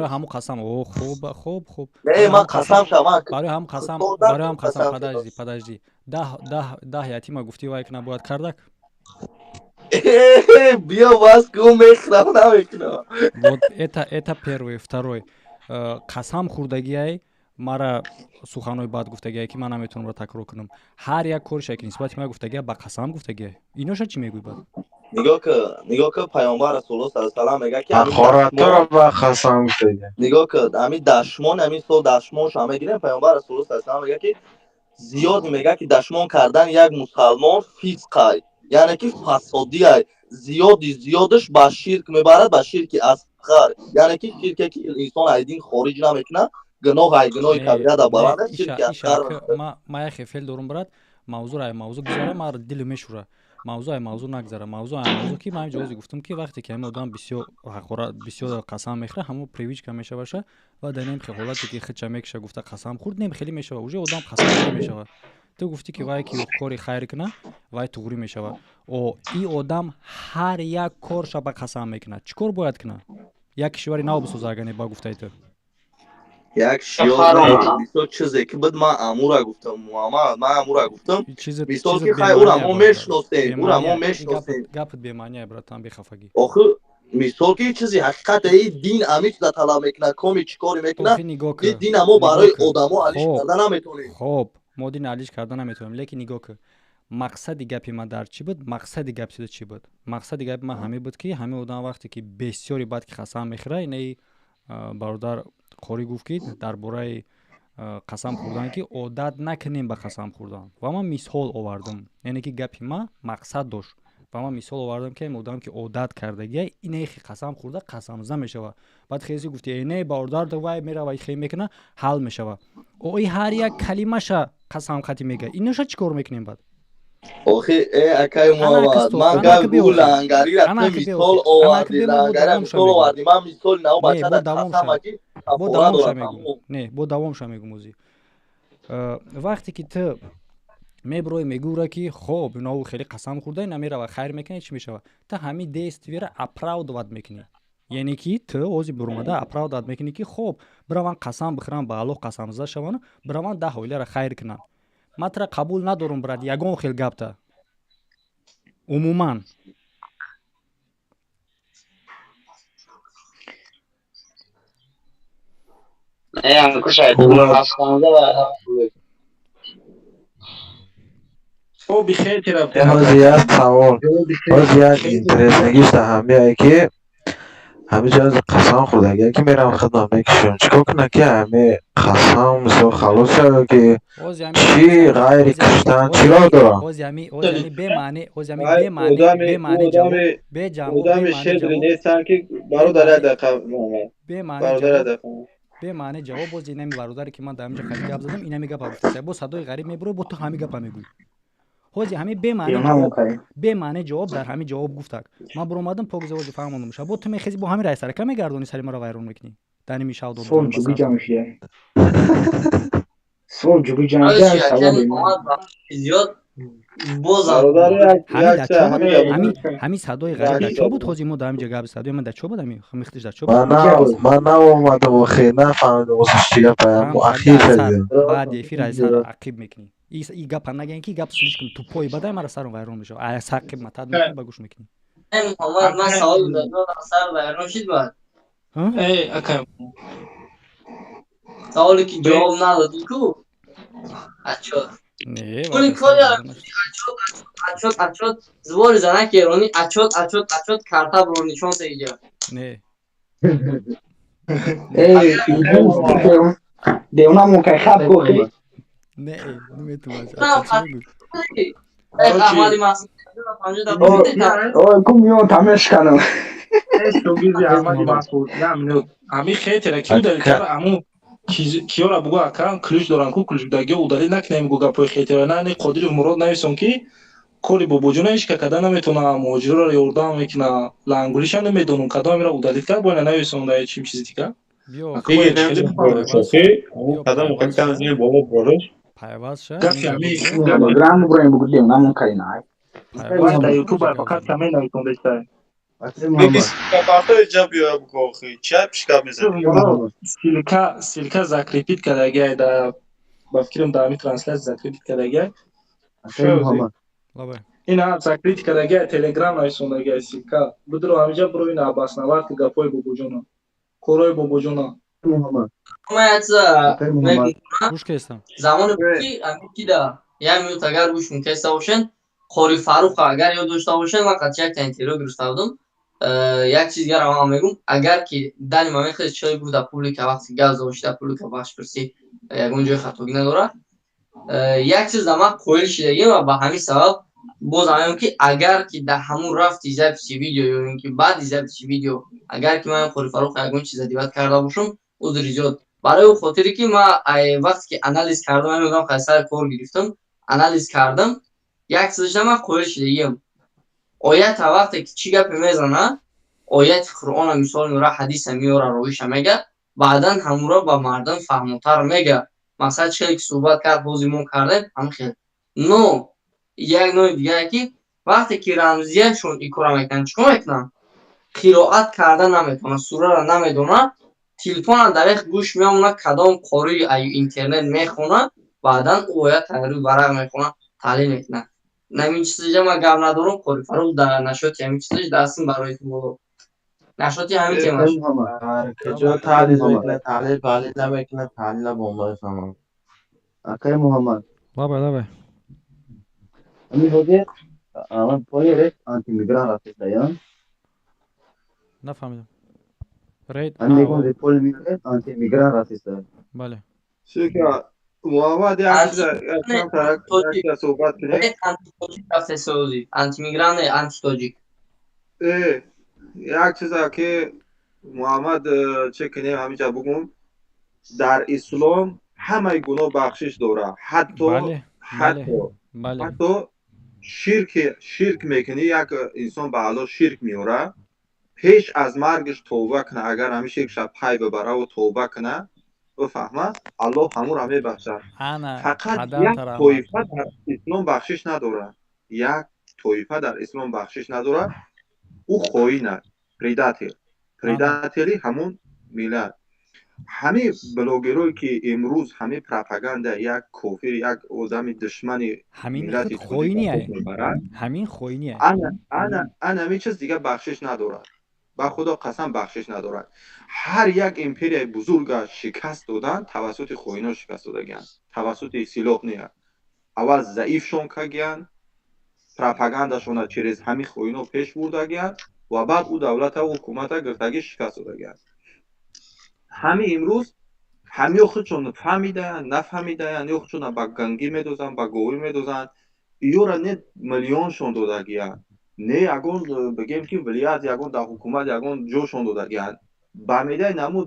همو قسم او خوب نه من قسم شما برای هم قسم پداجی 10 یتیم گفتی وای که نباید کردک بیا باز که میخرم نمیکنم. Вот это первый. Второй. قسم خوردگی مرا سخنهای بد گفتگی که من نمیتونم را تکرار کنم. هر یک کارش که نسبت ما گفتگی با قسم گفتگی ایناش چی میگوی بعد؟ نگاه که پیامبر رسول الله صلی الله علیه و آله میگه که حقارت‌ها با قسم گفتگی. نگاه که همین دشمن شما میگیریم پیامبر رسول الله صلی الله علیه و آله میگه که زیاد میگه که دشمن کردن یک مسلمان فسق یعنی که فسادی است. زیادش با شرک میبرد، با شرک اصغر یعنی که شرکی که انسان ایدین خارج نمیکنه گناه کبیره در برابر شرک اصغر. ما یه خیلی دارم برات موضوع گذاره ما دل میشوره. موضوع نگذره. موضوع که من جوازی گفتم که وقتی که آدم بسیار قسم میخوره همون پریویچ که میشه باشه و در نیم حالتی که خودش میکشه گفته قسم خورد نیم خیلی میشه اوجه آدم قسم میشه. تو گفتی که وای که کاری خیر کنه وای توغری میشه او این آدم هر یک کارش به قسم میکنه. چیکار باید کنه؟ یک کشوری نو بسازگنی با گفته تو یک شیار مثال چیزی که بعد من امورا گفتم محمد من امورا گفتم مثال که خیر اون ما میشناسیم گپت به معنی براتون بخفگی آخه مثال که چیزی حقیقت دین امیت در طلب میکنه کمی چیکاری میکنه دین ما برای آدما علیش کردن نمیتونه. خب ما دین علیش کردن نمیتونیم لیکن نگاه که مقصد گپی من در چی بود؟ مقصد گپ چی بود؟ مقصد گپ من همین بود که همه آدم وقتی که بسیاری بعد که قسم میخوره نه برادر قاری گفت که درباره قسم خوردن که عادت نکنیم به قسم خوردن و من مثال آوردم یعنی که گپی ما مقصد داشت و من مثال آوردم که آدم که عادت کرده اینه قسم خورده قسم زده میشه بعد خیلی گفتی اینه برادر دوای میره و خیلی میکنه حل میشه او هر یک کلمه شه قسم خطی میگه اینوش چیکار میکنیم بعد؟ آخه اکای محمد من گفت لنگری را مثال آوردی لنگری مثال آوردی من مثال نو بچه در قسم اکی نه با دوامش میگم موزی وقتی که تو میبروی میگوره که خب اینا خیلی قسم خورده نمیره و خیر میکنه چی میشه؟ تو همین دست ویره اپراود واد میکنی یعنی که تو اوزی برومده اپراود واد میکنی که خب برای من قسم بخورم با الله قسم زده شوانه برای من 10 اویله را خیر کنن من ترا قبول ندارم برات یگان خیلی گپته عموما خب بخیر طرف زیاد سوال زیاد اینترنگیش همه که همه جا قسم خورده اگر که میرم خدمت میکشم چیکار کنه که همه قسم مثل خلاص شده که چی غیر کشتن چی را دارم اوزیامی به معنی جواب آدم شدر نیستن که برادر دقیقه به معنی جواب بازی نمی برادر که من در همینجا خیلی گپ زدم اینا میگه با صدای غریب میبره با تو همین گپ میگوی ҳози ҳами бемаъне ҷавоб дар ҳами ҷавоб гуфтак. Ман буромадам покиза ҳози фаҳмондам шабо ту мехези бо ҳами райсарака мегардони сари маро вайрон мекунӣ. Даними шавдор сон ҷуби ҷамшия саволи зиёд бозам ҳами садои ғариб дар чо буд ҳози мо дар ҳамиҷа габи садои ман дар чо буд ҳами мехтиш дар чо буд ман наомадам охи нафаҳмидам озиш чӣ гапа ахир шадидам баъд эфир айсар ақиб мекунӣ и гапа нагаен ки гап слишком тупои бадай мара сарам вайрон мешав сақиб матад мекунӣ ба гӯш мекунӣ муҳаммад ман савол додам сар вайрон шид баъд акай саволе ки ҷавоб надодӣ ку ачот ачот зубори занаки эронӣ ачот карта бро нишон тегиҷа деуна мукай хаб кохи кумион тамешканам ҳами хейтера ки удалитара аму киёра бугӯ акан ключ доран ку ключдагиё удалӣ накунем гу гапои хейтера нани қодири мурод нависон ки коли бобоҷона ишка када наметона муҳоҷирро ёрдам мекуна лангулиша намедонум кадомира удалит кар боина нависон да чим чизи дика силка закрепит кардагиай ба фикрам дар ҳамин транслятсия закрепит кардагиай ина закрепит кардагиай телеграм нависондагиай силка бидро ҳамиҷа бро ина абаснавард ки гапои бобоҷона корои бобоҷона замоне ки амикида як минут агар гӯш мекарда бошен қори фаруха агар ёд дошта бошен ман қат якта интервю гирифта будам як чиз дигара ман мегум агар ки дани ма мехез чои гуфта публика вақти гап зошида публика бахшпирсӣ ягон ҷои хатогӣ надорад як чиз да ман қоил шидагим ва ба ҳамин сабаб боз мегум ки агар ки дар ҳамун рафти записи видео ё ин ки баъди записи видео агар ки ман қори фаруха ягон чиза диват карда бошам удри зиёд барои хотире ки ман вақте ки анализ кардам мемедам қайсар кор гирифтам анализ кардам як чизда ман қоил шидагим оята вақте ки чӣ гапе мезана ояти қуръона мисоли нура ҳадиса меёра ровиша мега баъдан ҳамура ба мардам фаҳмотар мега мақсад чӣ ки суҳбат кард ҳози мо кардем ҳам хел но як нои дигае ки вақте ки рамзияшон ин кора мекунанд чикор мекунанд қироат карда наметавонад сурара намедонад телефона дар их гӯш меомонад кадом қории интернет мехонад баъдан оят рӯи варақ мехонад таълим мекунад намин чиза ма гап надорам қори фарух дар нашоти ҳамин чизаш дастим барои боло нашоти ҳамин темаш киҷо таълил мекунад таълил намекунад таълила бомбаи фаҳмам акай муҳаммад лабай ҳамин ҳозир ман поли антимигрант рафтиста ё нафаҳмидам ҳамин поли антимигрант рафтиста бале محمد یک صحبت کنیم آنتی میگران آنتی توجیک یک چیزا که محمد چه کنیم همینجا بگم در اسلام همه گناه بخشش داره حتی شرک میکنی یک انسان به الله شرک میاره پیش از مرگش توبه کنه اگر همین شرکش پای ببره و توبه کنه بفهمه الله همون را میبخشد فقط یک طایفه در اسلام بخشش نداره یک طایفه در اسلام بخشش نداره او خائن است پرداتری همون ملت همین بلاگرایی که امروز همین پروپاگاندا یک کافر یک آدم دشمن ملت خائنی همین خائنی انا همین چیز دیگه بخشش نداره با خدا قسم بخشش ندارد هر یک امپریای بزرگ شکست دادن توسط خائنا شکست دادگان توسط سلاح نه اول ضعیفشون کردن پروپاگانداشون چرز همین خائنا پیش بردگان و بعد او دولت و حکومت گرفتگی شکست دادگان همین امروز همه خودشون فهمیدن نفهمیدن یا خودشون با گنگی میدوزن با گوی میدوزن یورا نه میلیون شون دادگان نه یگون بگیم که ولیت یگون در حکومت یگون جوشون دادگان با میده نمو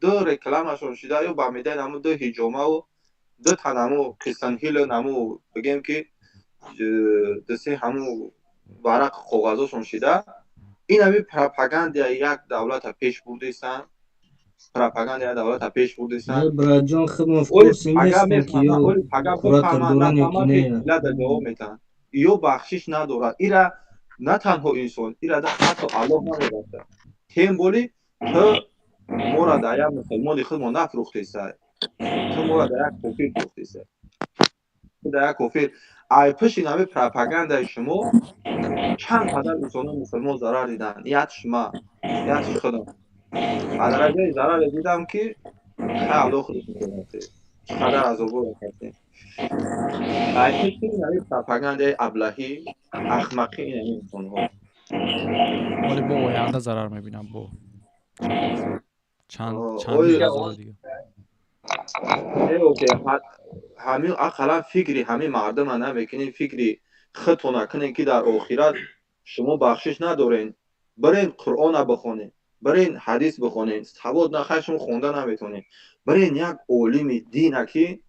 دو رکلامشون شده یا با میده نمو دو هجومه و دو تنمو کریستن هیل نمو بگیم که دستی همون ورق کاغذاشون شده این همی پروپاگاندا یک دولت پیش بردیستن پروپاگاندا دولت پیش بردیستن برادجان خب اولی مفکوس این پگا نیستم که میفهمن یو اولی پگا کوراتر بفهمن دوران یکی نفهمن که نه ملت جواب میتن یو بخشش ندارد ایرا نه تنها انسان ایرا در حتی الله ندارد تیم بولی تو مورا در یک مسلمان خود ما نفروختیسته تو مورا در یک کافر فروختیسته تو در یک کافر ای پشین همه پروپاگاندا شما چند قدر انسان مسلمان ضرر دیدن یادش ما یادش خودم درجه ضرر دیدم که خیلی خودش میکنه چقدر عذابو رفتیم ای پشین همه پروپاگاندا ابلهی احمقی این انسان ها ولی با آینده ضرر میبینم با چند اوی هزار دیگه اوکی همین اقلا فکری همین مردم نمیکنین فکری خودتون نکنین که در آخرت شما بخشش ندارین برین قرآن بخونین برین حدیث بخونین سواد نخواهی شما خونده نمیتونین برین یک عالم دین که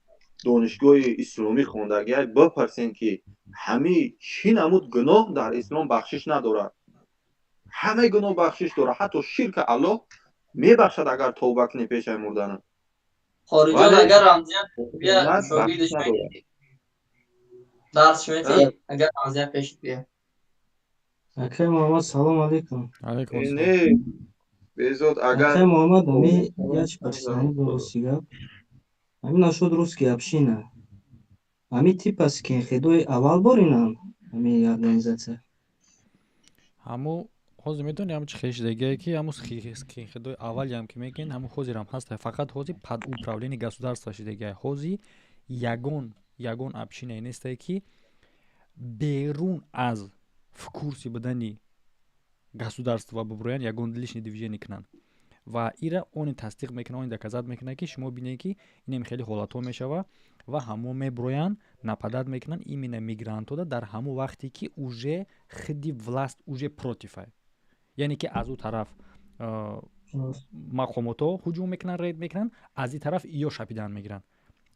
دانشگاه اسلامی خوندگی بپرسین که همه چی نمود گناه در اسلام بخشش نداره همه گناه بخشش داره حتی شرک الله میبخشد اگر توبه کنی پیش مردن خارجان اگر رمزیت بیا شاگردش میگی درس میتی اگر رمزیت پیش بیا اکرم محمد سلام علیکم علیکم السلام بزود اگر اکرم محمد امی яч персонали доростига ами нашуд русски община ами типа скинхедои аввал боринам ами организация ҳаму ҳозир медонӣ ҳаму чи хешидагие ки ҳаму скинхедои аввалиам ки мегӯянд ҳаму ҳозирам ҳаста фақат ҳозир под управление государства шидагия ҳозир ягон общиное нестае ки берун аз курси будани государства буброянд ягон лишни движение кунанд ва ира они тасдиқ мекунад они доказат мекунад ки шумо бинед ки инам хеле ҳолатҳо мешава ва ҳамо меброянд нападат мекунанд именно мигрантода дар ҳамон вақте ки уже худи власт уже против яъне ки аз ӯ тараф мақомотҳо ҳуҷум мекунанд рейд мекунанд аз ин тараф иё шапидан мегиранд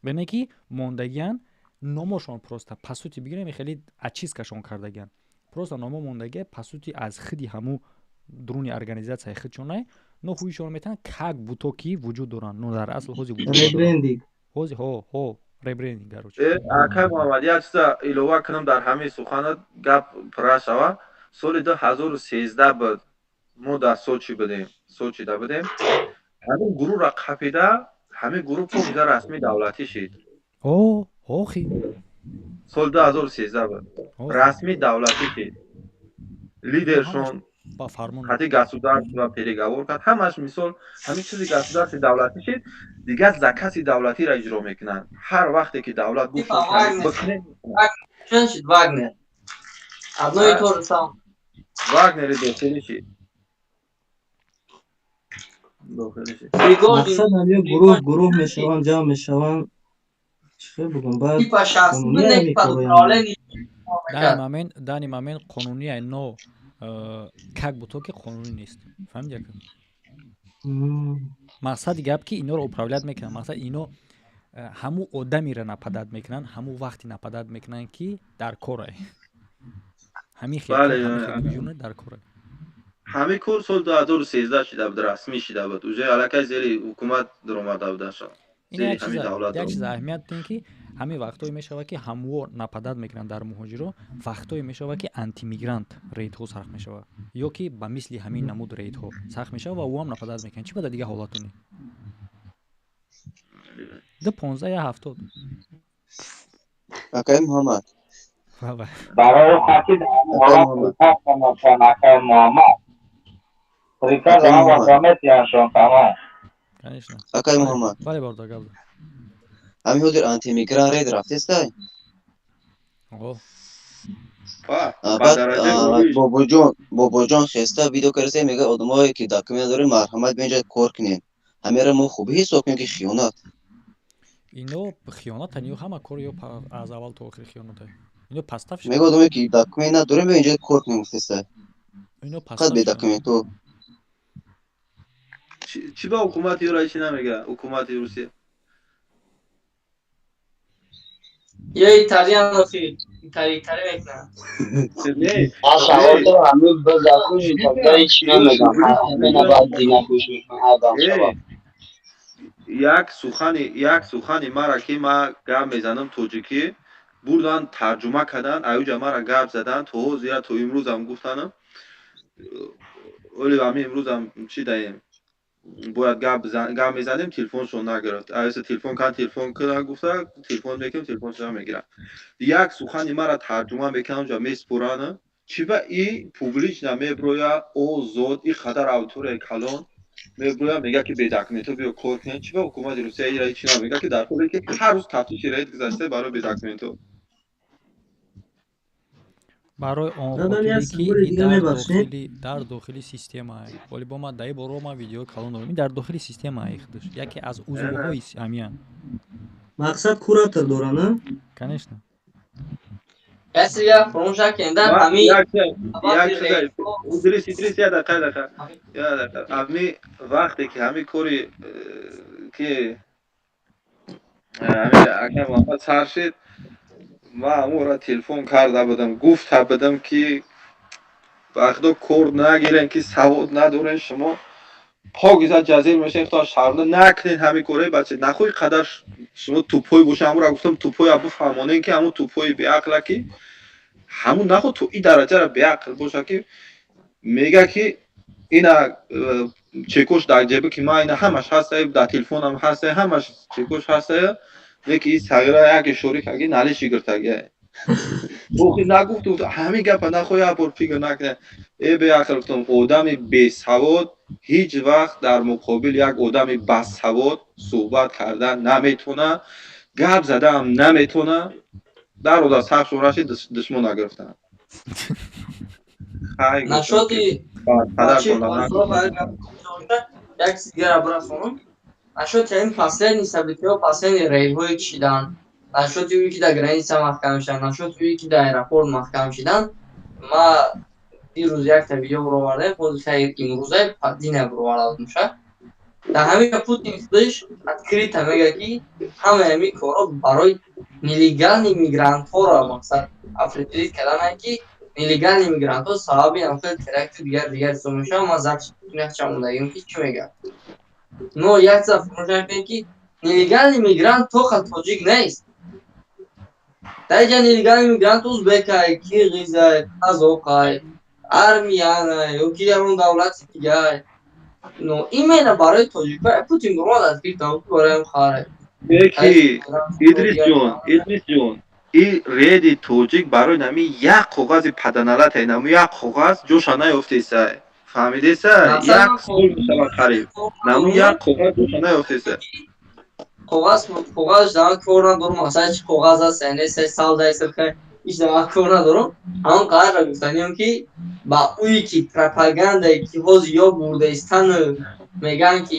яъне ки мондагиян номошон просто по сути бигирем хеле очисткашон кардагиян просто номо мондагия по сути аз худи ҳаму дуруни организацияи худшонай но ҳуишон метавонанд как буто ки вуҷуд доранд но дар асл ҳозир вуҷуд ребрендинг ҳозир ҳо ребрендинг гароч акай муҳаммад як чиза илова кунам дар ҳамаи суханат гап пурра шава соли 2013 буд мо дар сочида будем ҳамин гурӯҳро қапида ҳамин гурӯҳ помида расмии давлатӣ шид охи соли 2013 буд расмии давлатӣ шид лидершон ҳати государство переговор кард ҳамаш мисол ҳамин чизи государстви давлатӣ шид дигар закази давлатиро иҷро мекунанд ҳар вақте ки давлат гуфт шид вагнер одной то же самое вагнери дохилӣ шид мақсад ҳамё гурӯҳ мешаванд ҷамъ мешаванд чӣ бугам баъд дани момент қонунияи но как буто ки қонунӣ нест фаҳмид яка мақсади гап ки инҳоро управлят мекунанд мақсад ино ҳаму одамиро нападат мекунанд ҳаму вақти нападат мекунанд ки дар корае ҳамин хеле дар корае ҳамин кор соли 2013 шида буд расмӣ шида буд уже аллакай зери ҳукумат дуромада будашон як чиз аҳамият дем ки ҳамин вақтое мешавад ки ҳамуо нападат мекунанд дар муҳоҷиро вақтое мешавад ки антимигрант рейдҳо сахт мешавад ё ки ба мисли ҳамин намуд рейдҳо сахт мешавад ва ӯам нападат мекунад чӣ буда дигар ҳолатоне 15-70 акай муҳаммад برای خاطر حالات محمد приказ вам заметиашон тамом акай муҳаммад ҳамин ҳозир антимигрант рейд рафтестай бобоҷон хеста видео карда мега одамое ки документ дорем марҳамат бинҷа кор кунем ҳамеро мо хубӣ ҳисоб кунем ки хиёнат ино хиёнатан ё ҳама кор ё аз аввал то охир хиёната ино пастаф мега одаме ки документ надорем бе инҷа кор кунем гуфтестай фақат бе документҳо чӣ ба ҳукумати юра чӣ намега ҳукумати русия я итальян охи تری میکنم. من سوال تو همه بزرگوش تا هیچ نمیگم همه نباید دینکوش میکنم آدم شباب یک سخانی مرا که ما گپ میزنم توجیکی بردن ترجمه کردن ایوجا مرا گپ زدن تو زیرا تو امروز هم گفتنم ولی همین امروز هم چی دهیم باید گپ میزدیم تلفنشون نگرفت ایسا تلفن کردن گفته تلفن میکنم تلفنشون میگیرم یک سخانی مرا ترجمه میکنم جا میسپرانه چی با ای پوبلیچ نمیبرویا او زود ای خطر اوتور کلان میگویا میگه که به داکیومنتو بیا کار کن چی با حکومت روسیه ایران چی میگه که در حالی که هر روز تفتیش رید گذشته برای به داکیومنتو برای آن دادم یه خاطری سوال که دیگه میبخشید در داخلی سیستم ای ولی با ما دای برو ما ویدیو کلان دارم در داخلی سیستم ای خودش یکی از عضوهای امیان مقصد کوراتور داره نه конечно کسی یا فراموش کردن همین یک ادریس یا دقیقه امی وقتی که همین کوری که همین اگر محمد سر شد ما امورا تلفن کرده بودم گفت بودم که وقتا کور نگیرن که سواد ندارن شما پاگیزا جزیر میشه تا شرمنده نکنین همین کوره بچه نخوی قدر شما توپوی باشه امورا گفتم توپوی ابو فهمانه که همون توپوی بی عقل که همون نخو تو این درجه را بی عقل باشه که میگه که اینا چکش در جیبه که ما اینا همش هسته در تلفن هم هسته همش چکش هسته یکی این صغیره یک شوری که نالی شگرتگه بوخی نگفت همین گپ نخوی ابر فکر نکنه ای به عقل گفتم آدم بی سواد هیچ وقت در مقابل یک آدم با سواد صحبت کردن نمیتونه گپ زده هم نمیتونه در اون صف شورش دشمن نگرفتن نشدی بچه پاسخ یک سیگار براسونم نشد که این последний события последний рейвой кишидан نشد توی که در گرانیسا محکم شدن نشد توی که در ایرپورت محکم شدن ما دیروز یک تا ویدیو برو ورده خود خیلی امروزه دینه برو ورده میشه در همین پوتین خودش открыто میگه که همه همین کارا برای نلیگال ایمیگرانت ها را مقصد افریقایی کردن که نلیگال ایمیگرانت ها صاحب انفل ترکت دیگر سو میشه ما زرش نخچه موندگیم که چی میگه نو یک صفحه فرموشن کنید که نلیگال ایمیگرانت تو خط توجیک نیست در اینجا نلیگال ایمیگرانت ازبکای کیرگیزای قزاقای ارمیانای یا که درون دولت دیگه نو ایمینا برای توجیکای پوتین گروه از که تاوت برای خاره یکی ادریس جون این ریدی توجیک برای نمی یک کاغذ پدنالت نمی یک کاغذ جوشا نیفته سای فهمیده سای یک سال میشه خرید نمی یک کاغذ جوشا نیفته سای کاغذ دارم کار ندارم مثلا چی کاغذ هست یعنی 3 سال دایست که هیچ دارم کار ندارم همون قرار را گفتنیم که با اوی که پروپاگاندایی که حوض یا برده استن میگن که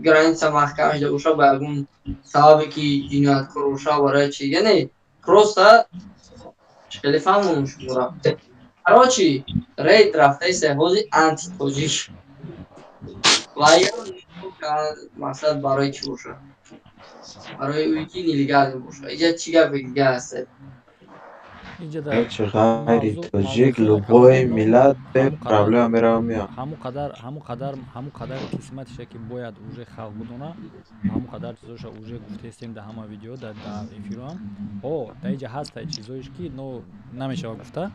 گرانیسا محکمش دوشا باگون صحابی که جنایت کروشا برای چی یعنی پروستا خیلی فهمون شمورا برای چی رید رفته سه حوضی انتی توجیش و یا مقصد برای چی باشه برای اوی که نیلیگال باشه اینجا چی گفت دیگه هسته هیچ غیری توجیک لوگوی ملت به پرابلم میرم میام همون قدر قسمتشه که باید اوجه خلق بدونه همون قدر چیزاش اوجه گفتیم در همه ویدیو در افیرام او در اینجا هست چیزایش که نو نمیشه گفته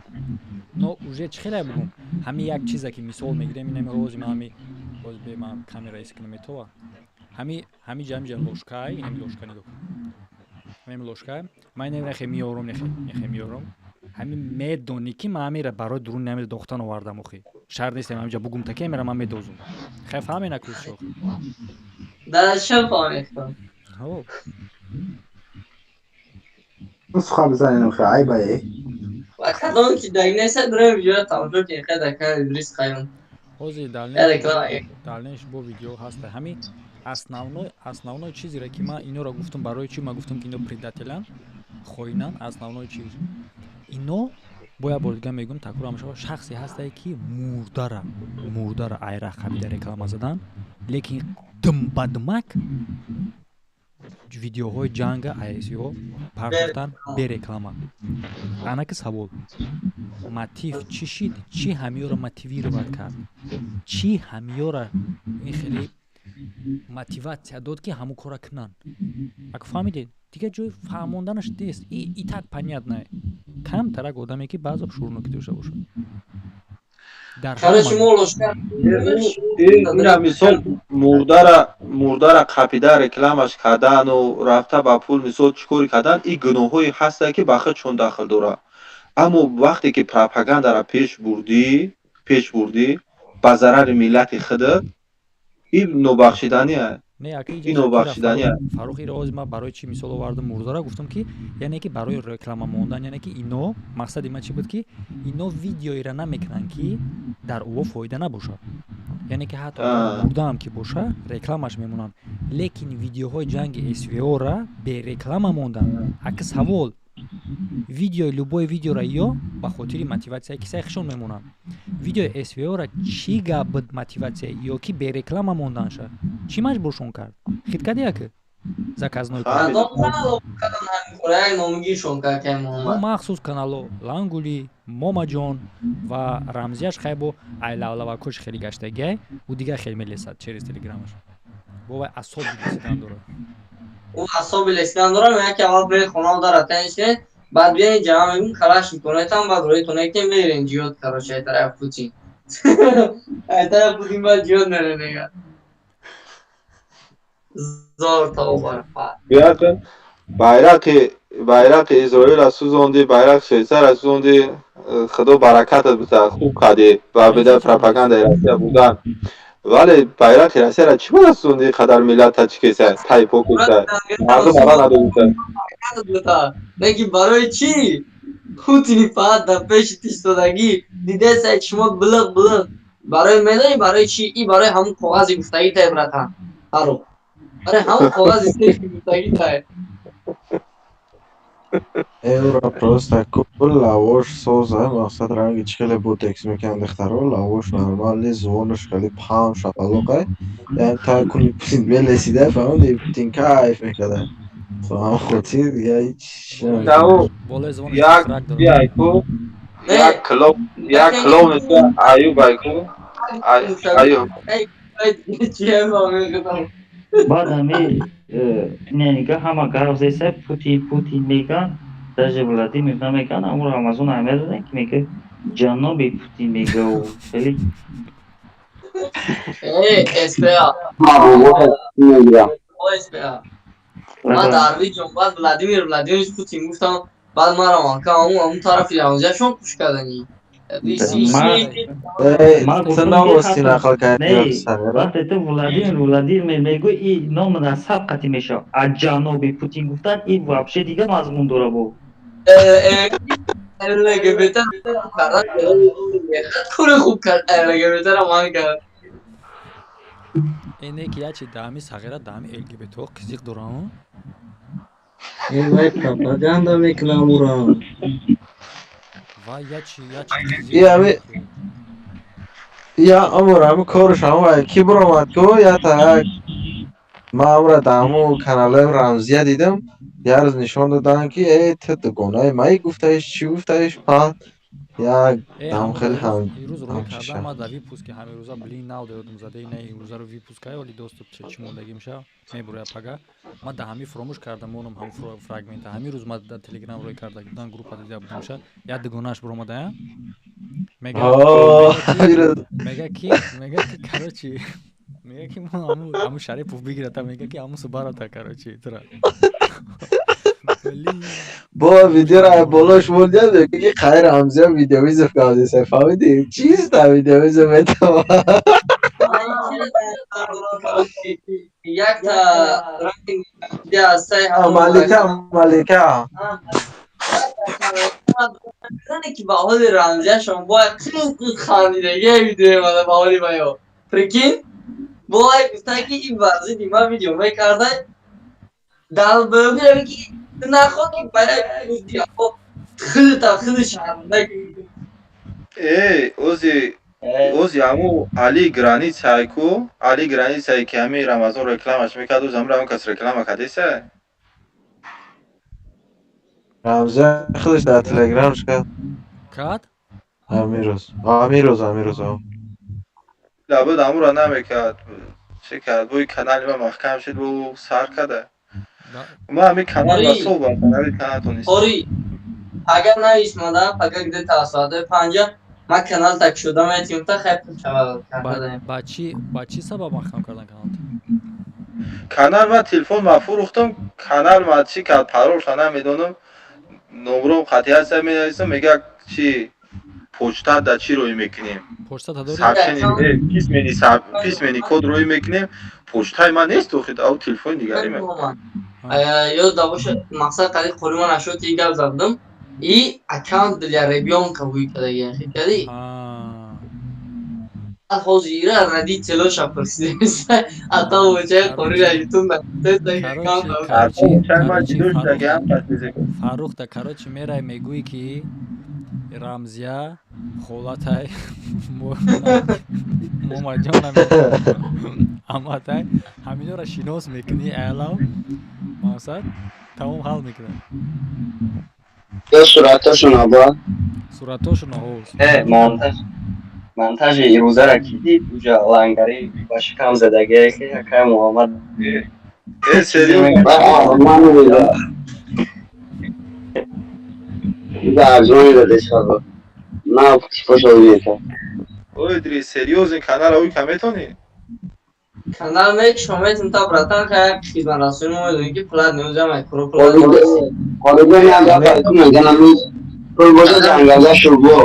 نو اوجه چخیلی بگم همین یک چیزه که مثال میگیریم اینم روزی من همین باز به من کامera اسکنم تو همین جمع لوشکای اینم لوشکا نگاه همین لوشکای من نخی میارم همین میدونی که من میره برای درون نمیره دختان آوردم اخی شرط نیستم همینجا بگم تکه میرم من میدوزم خیف همین نکوز شو در شب فهمیختم نسخه بزنین خیلی عیبه و کدام که در نیست داره ویدیو تماشا که خیلی دکن ادریس خیون حوزی دالنش با ویدیو هسته همین основной چیزی را که من اینو را گفتم برای چی من گفتم که اینو предателян خوینن основной چیز اینو боя бордига мегум такур ҳамаша шахсе ҳастае ки мурдара айрақ қабида реклама задан лекин дымбадмак видеоҳои ҷанга ISO партофтан бе реклама. Анаки савол. Мотив чӣ шид? Чӣ ҳамёра мотивировать кард? Чӣ ҳамёра хеле мотиватсия дод ки ҳамон кора кунанд? Ако фаҳмидед, дигар ҷои фаҳмонданаш нест. И так понятное. Камтарак одаме ки баъзо шӯрнукӣ дошта бошад. ина мисол мурдара қапида рекламаш кардану рафта ба пул мисол чӣ кори кардан, ин гуноҳҳои ҳастае ки ба худ чун дахл дорад. Аммо вақте ки пропагандара пеш бурдӣ ба зарари миллати худат, ин нобахшиданияст. Фарух ироз ма барои чӣ мисол овардам мурдара гуфтам ки яъне ки барои реклама мондан, яъне ки ино мақсади ман чӣ буд ки ино видеоира намекунанд ки дар ӯ фоида набошад. Яъне ки ҳатто мурдаам ки боша рекламаш мемонанд. Лекин видеоҳои ҷанги SVO-ра бе реклама мондан. Аки савол видеои любое видеора ё ба хотири мотиватсияи кисаи хишон мемонанд. Видеои SVO-ра чӣ гап буд мотиватсия ё ки бе реклама монданша? Чӣ маҷбуршон кард? Хиткади яке? Заказной махсус канало Лангули, Момаҷон ва Рамзияш хайбо айлавлава куш хеле гаштагиай у дигар хеле мелесад через телеграмаш. Бовай асоби лесидан дорад. У асоби лесидан дорад, мега ки аввал бери хона дара танишне, баъд бияни ҷамъ мегум калашниконе там баъд роитон якем мерен ҷиёд карочи айтараф Путин. Айтараф Путин баъд ҷиёд мерен мега. Зор тавбарфа. Биякин байрақи Изроила сӯзонди, байрақи Швейтсария сӯзонди, худо баракатат бита, хуб кардӣ. Ва бида пропагандаи Россия будан. Вале байрақи Россияра чӣ бода сӯзонди қадар миллата чӣ кеса тайпо кеса? Мардум ала надоиста. Неки барои чӣ? Путини фақат дар пеши тиштодагӣ дидесай чишмот билиқ. Барои медонӣ барои чӣ? И барои ҳамун коғази гуфтагитае братан. Фарух. Барои ҳамун коғази гуфтагитае. Евро просто купил лавош соза, мақсад ранги чикеле бутекс мекан дихтаро, лавош нормали, звонуш хели пам шапалоқай. Яъни тай куни Путин белесида, фаҳмиди Путин кайф мекарда. Фаҳам хотир я ҳич як клоун esa Ayub ayku. Ayub. Баъд ненига ҳама гавзеса Путин меган, даже Владимир намеган, аммо Рамазон намедонен ки мега ҷаноби Путин мегаву хеле SPA. Ман дар видеом баъд Владимир Путин гуфтам, баъд ман рамонка ҳамун тарафи янзияшон куш кардани. вақте ту Владимир мегӯй и номи дар сабқати меша. Аз ҷаноби Путин гуфтан ин вообще дига мазмун дора бо. LGBT кури хуб кард. LGBT раман кард. Эне ки ячи даъми сағира даъми LGBT-ҳо қизиқ доранд. Вай пропаганда мекунам ура. Ва ячи я амура ҳами корш ҳама ки буромад ку я так ман амура даму каналаи Рамзия дидам, як рӯз нишон доданд ки ту дугонаи маи гуфтаиш чӣ гуфтаиш паҳн як дам хеле ҳам ирӯз рӯй кардам ма дар випуск ки ҳамирӯза блин нав додам зада ина имрӯзаро випускай оли доступ чӣ мондагӣ меша мебуря пага ма да ҳами фуромӯш кардам монам ҳам фрагмента ҳамирӯз ма дар телеграм рӯй карда будан группа дида будам меша як дугонааш буромадая мега ки короче мега ки ҳамун Шарипов бигирата мега ки ҳамун субарата короче тура бо видеора болош монда ки хайр Рамзия видеовизов кардиса фаҳмиди чиста видеовизов метава якта малика зане ки ба ҳоли Рамзияшон бояд хандидагиа видео мада ба ҳоли маё прикин бояд гуфта ки ин варзи дима видео мекарда далбоби ки наход ки баяд гуфти худта шарманда ози اوز یامو علی گرانیتسای کو علی گرانیتسای که همی رمضان رکلامش میکرد و زمره هم کس رکلام کردیسه رمزه خودش در تلگرامش کرد؟ امیروز لابد امو را نمیکرد چه کرد بوی کانال ما محکم شد و سر کرده ما همین کانال را صوب همین کانال تونیست اوری اگر نایستماده اگر گده تاساده پنجه ما کانال تک شده میتیم تا خیلی شود کرده با چی سبب محکم کردن کانال ما تلفن ما فروختم کانال ما چی کرد پرورش نمیدونم نمرم خطی هست میگه چی پوچتا دا چی روی میکنیم پیسمنی کد روی میکنیم پوچتای من نیست و خیلی او تلفن دیگری من یاد باشه مقصد قدی خوری من اشو تی گل زدم ای اکانت دلیا ریبیون کبوی کدگی خیلی کدی حوزیره ردی چلو شپرسیده میسته اتا وچه خوری را یوتون فاروق تا کاروچی میرای میگویی که رمزیه خولاتای موما جانم اما تای همینو را شناس میکنی اعلاو مقصد تمام حل میکنه یا صورتاشون آبا صورتاشون آهوز монтажи ирӯзара ки дид уҷа лангари ба шикам задагие ки якай муҳаммад арзони дадешаба на типошавиета ой дри серьёзен канал ой каметони канал мек шометин та братан ка хизматрасони мо медонӣ ки плат неузамай куро холиҷа ягда кунагана пул боша ҷангалда шурбо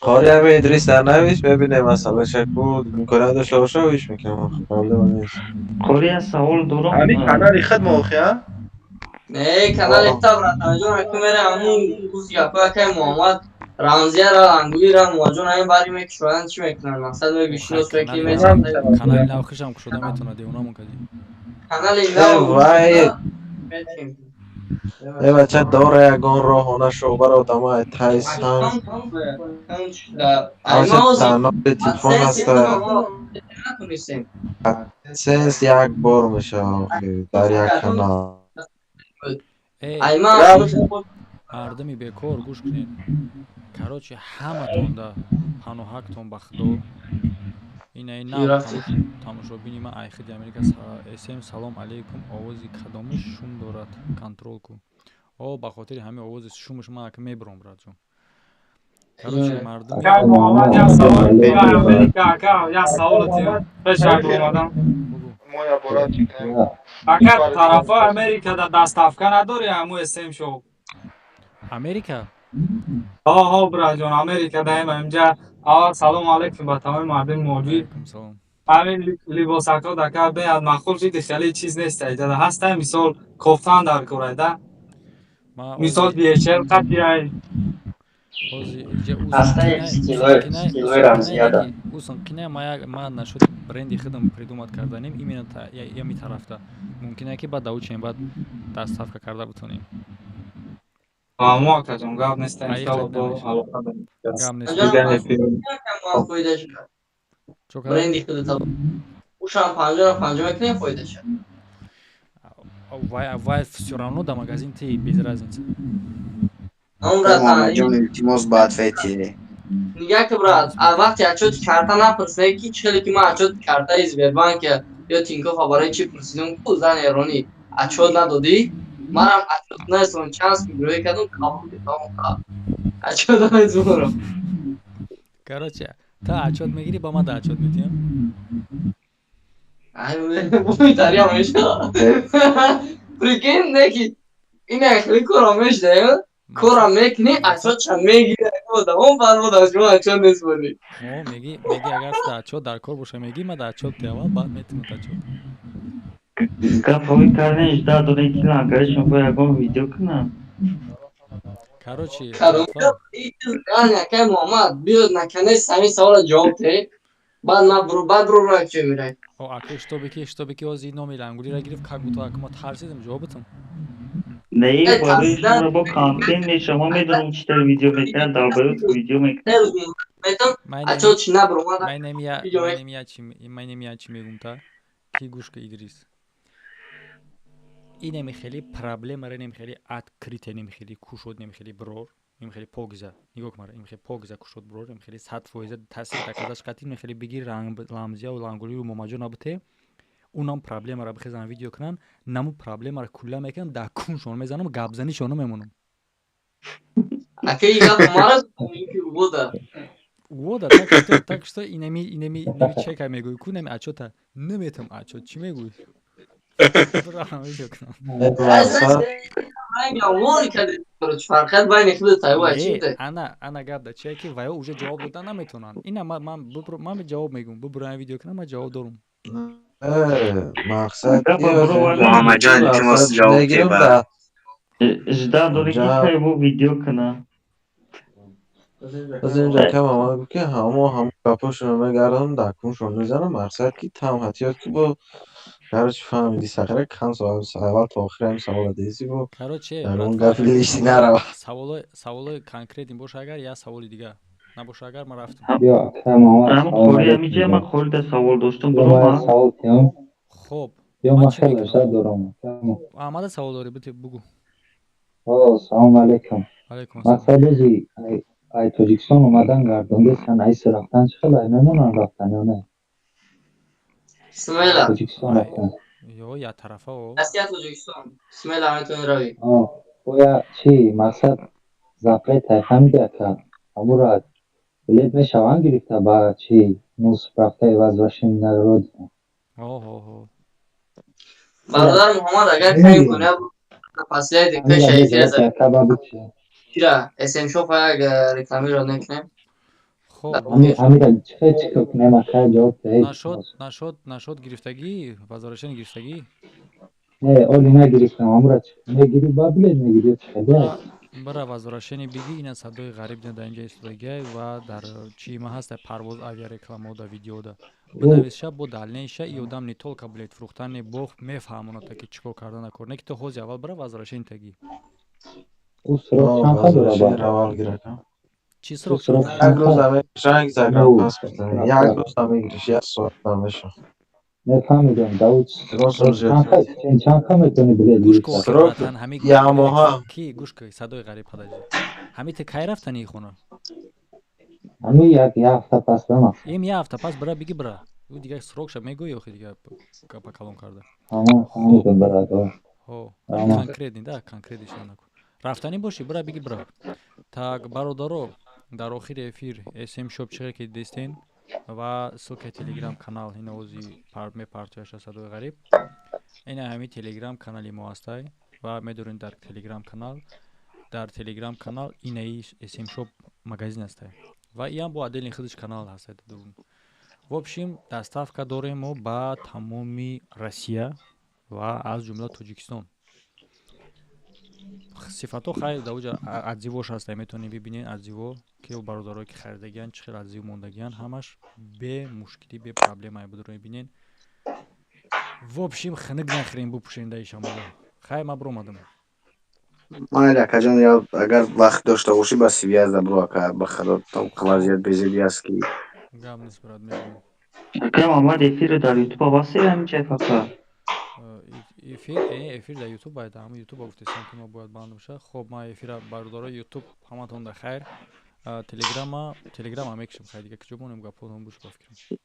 کاری همه ادریس در نویش ببینه مثلا شکل میکنه داشته باشه و ایش میکنم پرابلم نیست کاری از سوال دورم همین کانال خد موخیه نه کانال تا برات جون کمره همون کوسی گپا که محمد رمزیه را انگوی را مواجون همین باری میک شدن چی میکنن مقصد می بیشنوس بکی میزن کانال نو خوشم که شده میتونه دیونامون کدی کانال نو وای ای بچه داره یکان راهانه شعبه را دمای تایس هم تنها به تلفن هسته سنس یک بار میشه در یک کانال مردمی بکار گوش کنید کاروچی همه تون دا پناهک تون بخدو اینه نام تماشا بینیم ایخدی امریکا اسم سلام علیکم آوازی کدامش شوم دارد کنترل کن او با خاطر همه آواز شومش ما که میبرم برات جون کاروچی مردمی محمد یا سوال یا امریکا یا سوال تیم بشک اومدم فقط طرف امریکا دا دست افکن نداری همو اسم شو امریکا ها برای جان امریکا دایم اینجا آقا سلام علیکم با تمام مردم موجود همین لباسکا دکا بیاد مخول شید خیلی چیز نیست ایجاده هسته مثال کفتان در کوره ده مثال بیشتر قطعی стилой рамзия да усон кине ма нашуд бренди хидам придумат карданем именно ями тарафта мумкин ки баъд давучем баъд дастафка карда бутонем ما کجام گاب نیست انشالله با علاقه داریم برندی خودت ушам панҷора мекунем фоида шад вай всё равно до магазин ты без разницы мамаҷон илтимос ба ответи нигah ки брат вақти отчёти карта напурсиде ки чхеле ки ман отчёти картаи сбербанк ё тинкоффа барои чӣ пурсидум ку зан эронӣ отчёт надодӣ манам отчёт наистон чанс мигирӯӣ кардам қабул кардам отчёт намезунам короче та отчёт мегирӣ ба ман да отчёт медиҳам митарям меша прикинь неки ина хеле кора мешдаё кора мекунӣ отчётша мегирӣ давом фармуд аз шумо отчёт меспорӣ меги агар да отчёт дар кор боша мегӣ ма да отчёт диавал баъд метавонад отчёт гапҳои кардани да дорем ки лангаришон бо ягон видео кунам короче якай муҳаммад биёд наканес ҳамин савола ҷавоб те баъд бад бурӯ чӣ мирай аку штоби ки ҳозир номи лангулира гирифт как бутон аку мо тарсидем ҷавоб бутам نه برای شما با کانتنت می شما میدونم چطور ویدیو میکنن در برای تو ویدیو میکنن من نمیاد چی میگم تا کی گوش که ادریس این نمیخیلی پرابلم را نمیخیلی открытие نمیخیلی کشود نمیخیلی برور نمیخیلی پوگزا نگاه کن نمیخیلی پوگزا کشود برور نمیخیلی 100% تاثیر دکادش قطعی نمیخیلی بگیر لامزیا و لانگولی و مماجو نبوده اونم پرابلم را بخزن ویدیو کنن نمو پرابلم را کلا میکنم دکونشون میزنم گابزنیشونو میمونم اکی گپ مرا اینکه вода так что и неми чекай мегӯй ку неми ачота наметам ачот чӣ мегӯй ана гап да чие ки ваё уже ҷавоб додан наметавонанд ина ман ҷавоб мегӯм бубурам видео кунам ман ҷавоб дорум мақсад محمدجان التماس جواب تیبا اجدا دوری کی تیبو ویدیو کنه از اینجا کم آمده که همه کپاشون رو میگردم دکونشون میزنم مقصد که تم حتیات که با کارش فهمیدی سخره کن سوال تا آخر هم سوال دیزی با در اون گفت لیستی نرو سوال کنکریت این باشه اگر یا سوال دیگه نباشه اگر من رفتم اما خوری همیشه من خوری ده سوال داشتم برو خب من خیلی دارم احمد سوال داری بگو سلام علیکم مثلا جی ای تاجیکستان اومدن گردوندستن ای رفتن چقدر نمونن رفتن یا نه اسماعیل تاجیکستان رفتن یا طرفه او اسیا تاجیکستان اسماعیل همتون روی یا چی مقصد زقه تایفه میده که امورا بلیت میشوان گرفته با چی نوس رفته وزرشین نگرو دیدن برادر محمد اگر کاری کنه فصله دیگه شریفی از چرا اسم شو اگر ریکلامی رو نکنیم خب همین چه کنه ما خیلی جواب نشد گرفتگی وزارشن گرفتگی نه اولی نگرفتم امورا میگیری با بلیت میگیری چه برای وزارشنی بگی این صدای غریب در اینجا استودگی و در چی ما هست پرواز آویا رکلام دا ویدیو دا بنویسش با دلنیش ای آدم نی تول کبلیت فروختن بخ میفهمونه تا که چیکار کردن نکنه که تو خوز اول برای وزارشن تگی وزارشن روال گرفتم چی سراغ یک روز همه رنگ زدم پاس کردم یک روز همه گریش یک سوال نمیشم نفهمیدم داود چند کم میتونی بلیت گوش یاماها کی گوش که صدای غریب پداجی همین کی رفتن این خونه همین یک هفته پس دارم این یک هفته پس برای بگی برای او دیگه سراغ شب میگوی یا دیگه کپا کلام کرده فهمیدم برای کنکریت نیده کنکریتش نکن رفتنی باشی برای بگی برای تا برادرو در آخر افیر اسم شب چقدر که دیستین و سلک تلگرام کانال این اوزی پارتیاش صدای غریب این همین تلگرام کانالی ما هستای و میدونین در تلگرام کانال این اسم شب مگزین هستای و این با عدل خودش کانال هست درون в общем доставка داریم ما با تمامی روسیه و از جمله تاجیکستان صفاتو خیلی دوجا ادزیوش هست میتونید ببینین ادزیو که برادرایی که خریدگان چه خیلی ادزیو موندگان همش به مشکلی به پرابلمای بود رو میبینین в общем خنگ نخرین بپوشین دای شما خیلی مبرو اومدم من علاقه جان یا اگر وقت داشته باشی با سی وی از برو که بخدا تو وضعیت بیزی است که گام نیست برات میگم شکرم آمد افیر در یوتیوب واسه همین چه فقط افیر در یوتیوب باید همه یوتیوب گفتستم که ما باید بند بشه خب ما افیر برادرای یوتیوب همتون در خیر تلگرام هم میکشم خیلی دیگه که جمعونم گپاتون بوش بفکرم